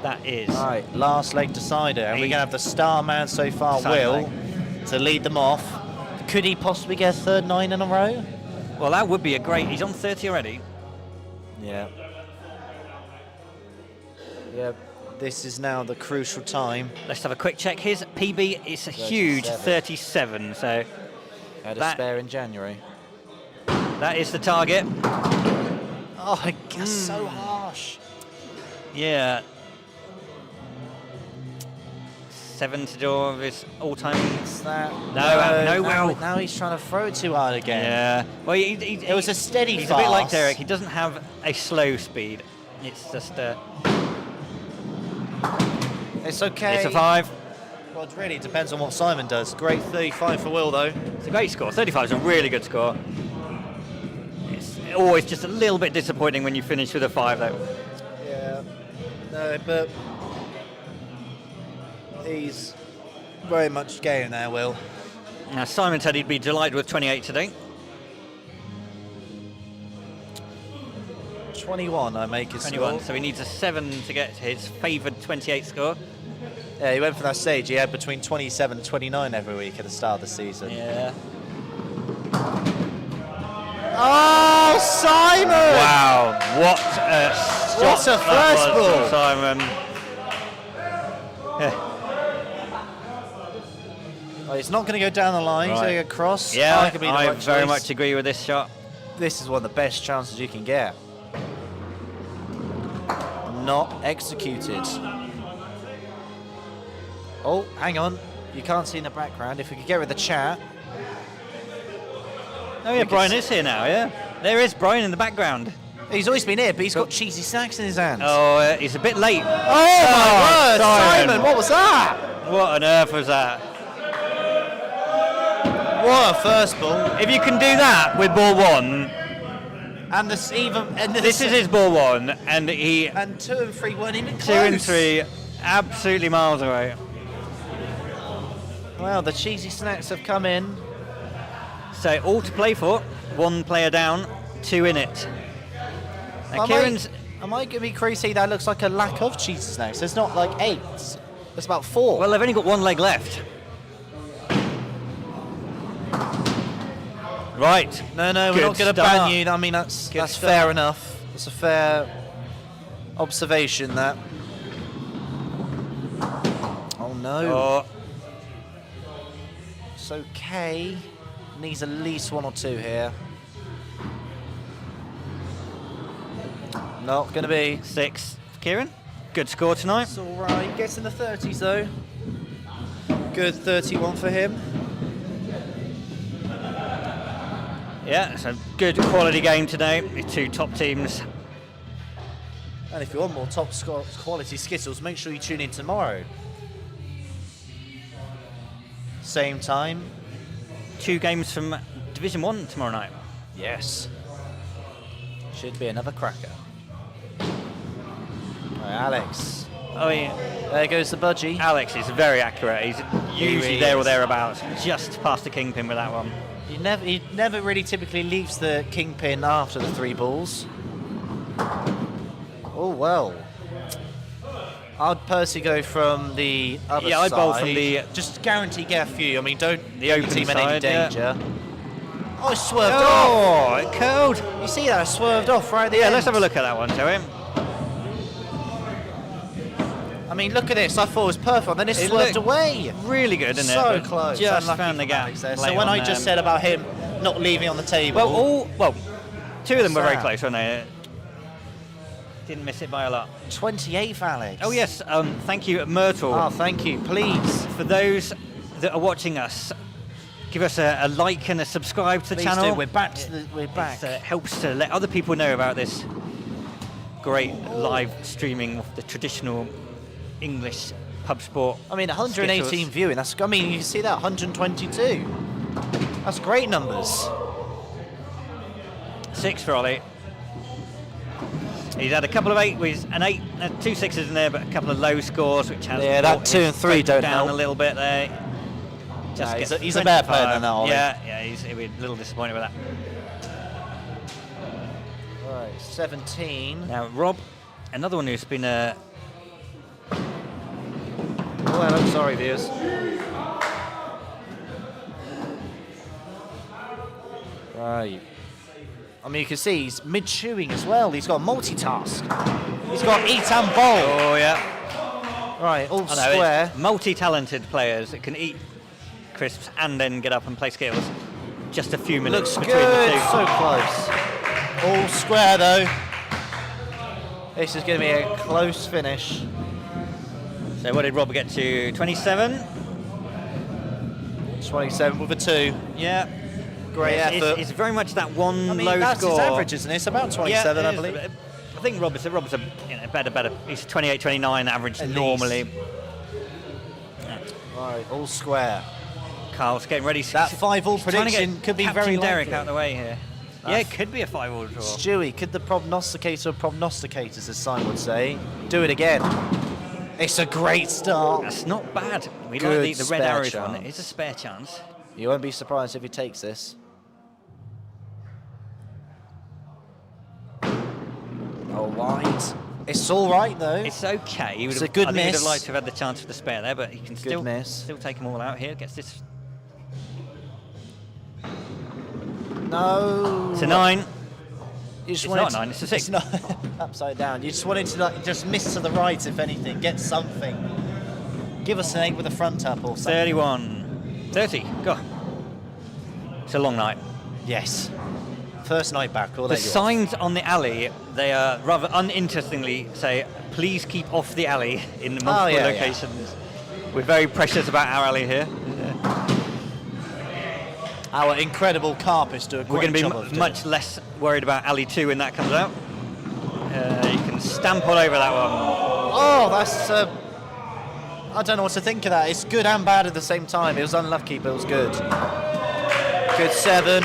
that is. Right, last leg decider, and we're Eight. going to have the star man so far, Side Will, leg. to lead them off. Could he possibly get a third 9 in a row? Well, that would be a great. He's on 30 already. Yeah. Yeah, this is now the crucial time. Let's have a quick check. His PB is a huge 37, so Had a That- spare in January. that is the target. Oh, that's so harsh. Yeah. 7 to draw of his all-time. It's that. No, now, Will. now he's trying to throw it too hard again. Yeah. Well, It was a steady He's a bit like fast. Derek. He doesn't have a slow speed. It's just It's okay. it's a 5. Well, it really depends on what Simon does. Great 35 for Will, though. It's a great score. 35 is a really good score. It's always just a little bit disappointing when you finish with a 5, though. Yeah. No, but he's very much getting there, Will. Now, Simon said he'd be delighted with 28 today. 21, I make his 21, score. so he needs a 7 to get his favoured 28 score. Yeah, he went for that stage. He had between 27 and 29 every week at the start of the season. Yeah. Oh, Simon! Wow, what a shot What a that first was ball. from Simon. Oh, he's not going to go down the line. He's Right. going to go across. Yeah, Arguably the I right very choice. much agree with this shot. This is one of the best chances you can get. Not executed. Oh, hang on. You can't see in the background. If we could get rid of the chat. Oh yeah, can Brian s- is here now, yeah. There is Brian in the background. He's always been here, but he's got cheesy snacks in his hands. Oh, he's a bit late. Oh my word, Simon. Simon, what was that? What on earth was that? What a first ball. If you can do that with ball 1, And this this is his ball 1, and he and 2 and 3 weren't even 2 and close. 3 absolutely miles away. Well, the cheesy snacks have come in. So all to play for. 1 player down, 2 in it. Now Kieran's Am I going to be crazy? That looks like a lack of cheesy snacks. There's not like 8. There's about 4. well, they've only got 1 leg left. Right. no, we're Good not going to start. ban you. I mean, that's Good fair start. enough. That's a fair observation, that. Oh, no. Oh, It's okay. Needs at least 1 or 2 here. Not going to be. 6. Kieran, good score tonight. It's all right. Gets in the 30s, though. Good 31 for him. Yeah, it's a good quality game today. The 2 top teams. And if you want more top quality Skittles, make sure you tune in tomorrow. Same time. 2 games from Division 1 tomorrow night. Yes. Should be another cracker. Right, Alex. Oh yeah. There goes the budgie. Alex is very accurate. He's usually He there or is. thereabouts. Just past the kingpin with that one. He never really typically leaves the kingpin after the 3 balls. Oh, well. I'd personally go from the other side. Yeah, I'd bowl from the... Just guarantee get a few. I mean, don't The open team in any side, yeah. danger. Oh, it swerved off. Oh, it curled. You see that? It swerved off right at the Yeah, end. let's have a look at that one, shall we? I mean, look at this. I thought it was perfect. Then it It swerved looked away. Really good, isn't it? So But close. Just Unlucky found the for gap. Alex there. late So when on I just them. said about him not leaving on the table. Well, two of them were very Sad. close, weren't they? Didn't miss it by a lot. 28th, Alex. Oh yes, thank you, Myrtle. Oh, thank you. Please. For those that are watching us, give us a like and a subscribe to the Please channel. do. We're back. We're back. It helps to let other people know about this great live streaming of the traditional English pub sport. I mean, 118 Skittles. viewing. That's. I mean, you can see that 122. That's great numbers. 6 for Ollie. He's had a couple of 8 with an 8, 2 6s in there, but a couple of low scores, which has Yeah, that brought 2 his and 3 rating don't down help. a little bit there. Nah, gets he's a better player 25. than that, Ollie. Yeah, he'll be a little disappointed with that. Right, 17. Now, Rob, another one who's been Oh, hello. Sorry, viewers. Right. I mean, you can see he's mid-chewing as well. He's got multitask. He's got eat and bowl. Oh yeah, Right, all I know, square. it's multi-talented players that can eat crisps and then get up and play Skittles. Just a few minutes Looks between good. the two. So close. All square, though. This is going to be a close finish. So what did Rob get to? 27? 27 with a 2. Yeah. Great It's- effort. It's very much that one I mean, low that's score. his average, isn't it? It's about 27, Yeah, I it is. believe. I think Robert's a better. He's 28, 29 average At normally. least. Right, all square. Carl's getting ready. That 5-all He's trying to prediction get could be Captain very Derek likely. out of the way here. Yeah, it could be a 5-all draw. Stewie, could the prognosticator of prognosticators, as Simon would say, do it again? It's a great start. That's not bad. We Good like the red spare arrows one. chance. It's a spare chance. You won't be surprised if he takes this. All right. It's all right, though. It's okay. He would It's a have- good I think he'd miss. have liked to have had the chance for the spare there, but he can still miss. take them all out here. Gets this No. to 9. You just It's wanted not to- 9, it's a 6. It's not upside down. You just wanted to just miss to the right, if anything. Get something. Give us an 8 with a front up or something. 31. 30. Go. It's a long night. Yes. First night back. All The that you signs on the alley, they are rather uninterestingly say, please keep off the alley in multiple yeah, yeah. locations. We're very precious about our alley here. Our incredible carpets do a We're great going to job be of doing. much less worried about alley 2 when that comes out. You can stamp all over that one. Oh, that's. I don't know what to think of that. It's good and bad at the same time. It was unlucky, but it was good. Good 7.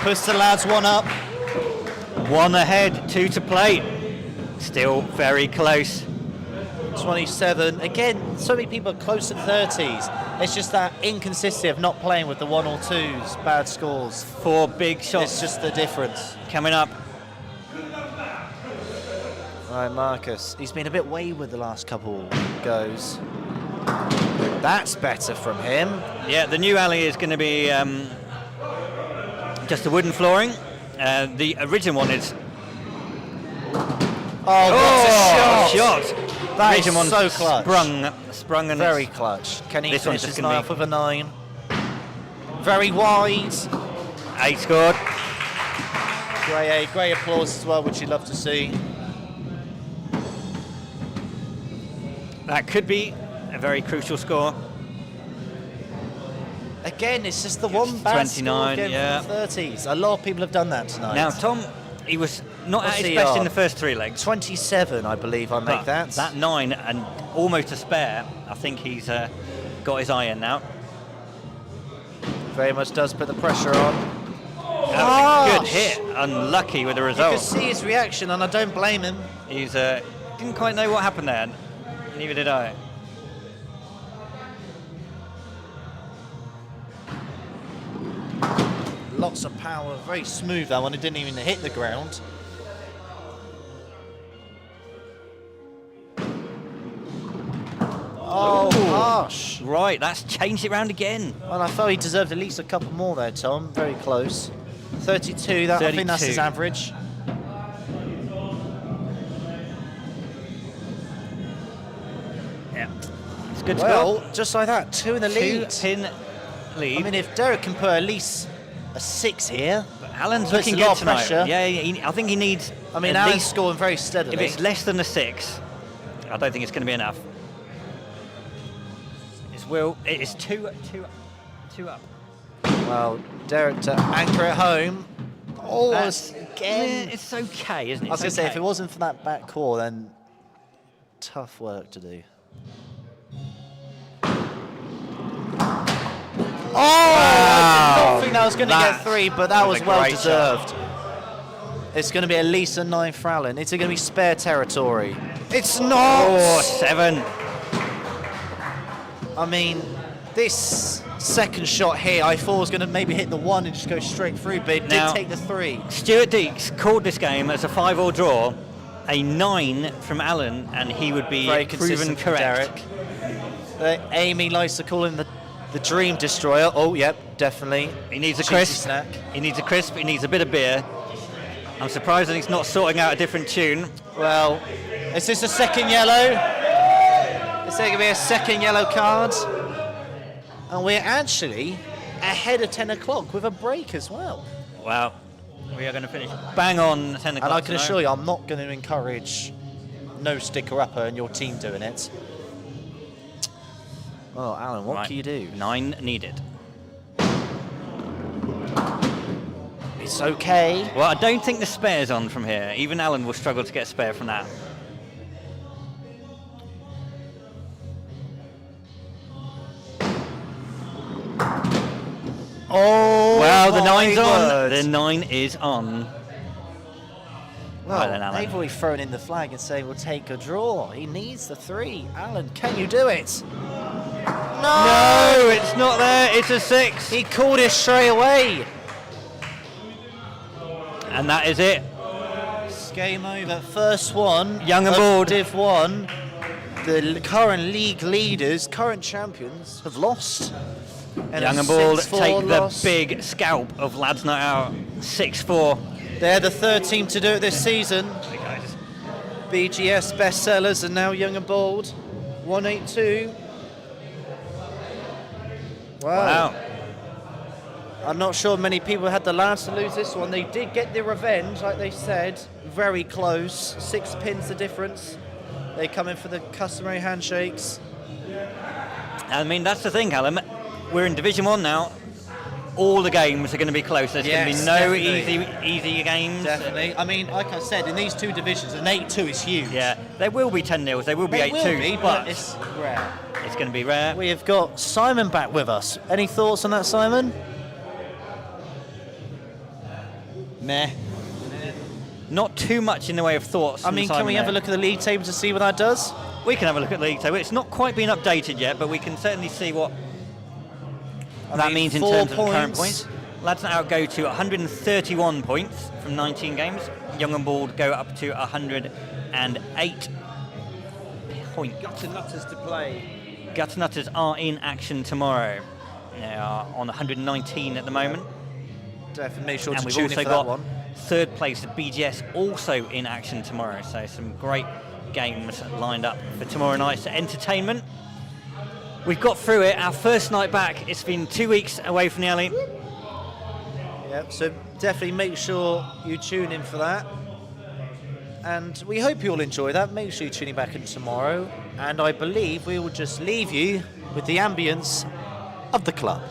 Puts the lads 1 up. 1 ahead, 2 to play. Still very close. 27. Again, so many people are close to 30s. It's just that inconsistency of not playing with the 1 or 2s, bad scores. 4 big shots It's just the difference. coming up. Right, Marcus. He's been a bit wayward the last couple goes. That's better from him. Yeah, the new alley is going to be just a wooden flooring. The original one is Oh, what a shot! shot. That Original is one so clutch. Sprung and Very it's clutch. Can he This finish one's just this gonna night be- off with a 9? Very wide. 8 scored. Great applause as well, which you'd love to see. That could be a very crucial score. Again, it's just the one bad 29, score again yeah. from the 30s. A lot of people have done that tonight. Now, Tom, he was not What's at his he best on? in the first 3 legs. 27, I believe I make But that. That 9 and almost a spare. I think he's got his eye in now. Very much does put the pressure on. That was a good Gosh. hit. Unlucky with the You result. can see his reaction, and I don't blame him. He's didn't quite know what happened there. Neither did I. Lots of power, very smooth that one. It didn't even hit the ground. gosh. Right, that's changed it round again. Well, I thought he deserved at least a couple more there, Tom. Very close. 32, I think that's his 32. average. Yeah. It's good to Well, go. just like that, 2 in the lead. 2-pin lead. I mean, if Derek can put at least a 6 here, Alan's puts looking a lot good of tonight. pressure. Yeah, I think he needs. I mean, at Alan's least, scoring very steadily. if it's less than a 6, I don't think it's going to be enough. It is 2 up. Well, Derek to anchor it home. Oh, That's- again. yeah, it's okay, isn't it? I was going It's to say, if okay. it wasn't for that back core, then tough work to do. Oh! I did not think that was going to get That 3, but that was was a well great deserved. It's going to be at least a 9 for Alan. It's going to be spare territory. It's not! Oh, 7. I mean, this second shot here, I thought was going to maybe hit the 1 and just go straight through, but it Now- did take the 3. Stuart Deeks called this game as a 5-all draw, a 9 from Alan, and he would be Very proven consistent from correct. Derek. Amy likes to call him the dream destroyer. Oh, yep, definitely. He needs a Cheeky crisp. snack. He needs a crisp. He needs a bit of beer. I'm surprised that he's not sorting out a different tune. Well, is this a second yellow? Is there going to be a second yellow card? And we're actually ahead of 10 o'clock with a break as well. Wow. We are going to finish bang on 10 o'clock. And I can tonight. assure you, I'm not going to encourage no sticker-upper and your team doing it. Oh, Alan, what Right. can you do? 9 needed. It's okay. Well, I don't think the spare's on from here. Even Alan will struggle to get a spare from that. Oh, Well, the my 9's on. word. The 9 is on. Well, Right then, Alan. they've already thrown in the flag and saying we'll take a draw. He needs the 3. Alan, can you do it? No, it's not there. It's a 6. He called it straight away. And that is it. It's game over. First one. Young and of bold. Div 1. The current league leaders, current champions, have lost. And Young a and Bald 6-4 take loss. the big scalp of Lads Night Out. 6-4. They're the third team to do it this season. BGS bestsellers and now Young and Bold. 182. Wow. I'm not sure many people had the Lads to lose this one. They did get their revenge, like they said. Very close. 6 pins the difference. They come in for the customary handshakes. I mean, that's the thing, Callum. We're in Division 1 now. All the games are going to be close. There's going to be Yes, no definitely. easy games. Definitely. I mean, like I said, in these 2 divisions, an 8-2 is huge. Yeah, there will be 10-0s, there will be They 8-2s, will be, but it's rare. it's going to be rare. We have got Simon back with us. Any thoughts on that, Simon? Meh. Not too much in the way of thoughts. I from mean, can Simon we have a there. look at the league table to see what that does? We can have a look at the league table. It's not quite been updated yet, but we can certainly see what that mean, means in 4 terms of current points. points. Lads Night Out go to 131 points from 19 games. Young and Bald go up to 108 points. Got the nutters to play. Gutter Nutters are in action tomorrow. They are on 119 at the moment. Definitely make sure And to we've tune in also for got that one. third place BGS also in action tomorrow. So some great games lined up for tomorrow night's entertainment. We've got through it, our first night back. It's been 2 weeks away from the alley. Yeah, so definitely make sure you tune in for that. And we hope you'll enjoy that. Make sure you tune in back in tomorrow. And I believe we will just leave you with the ambience of the club.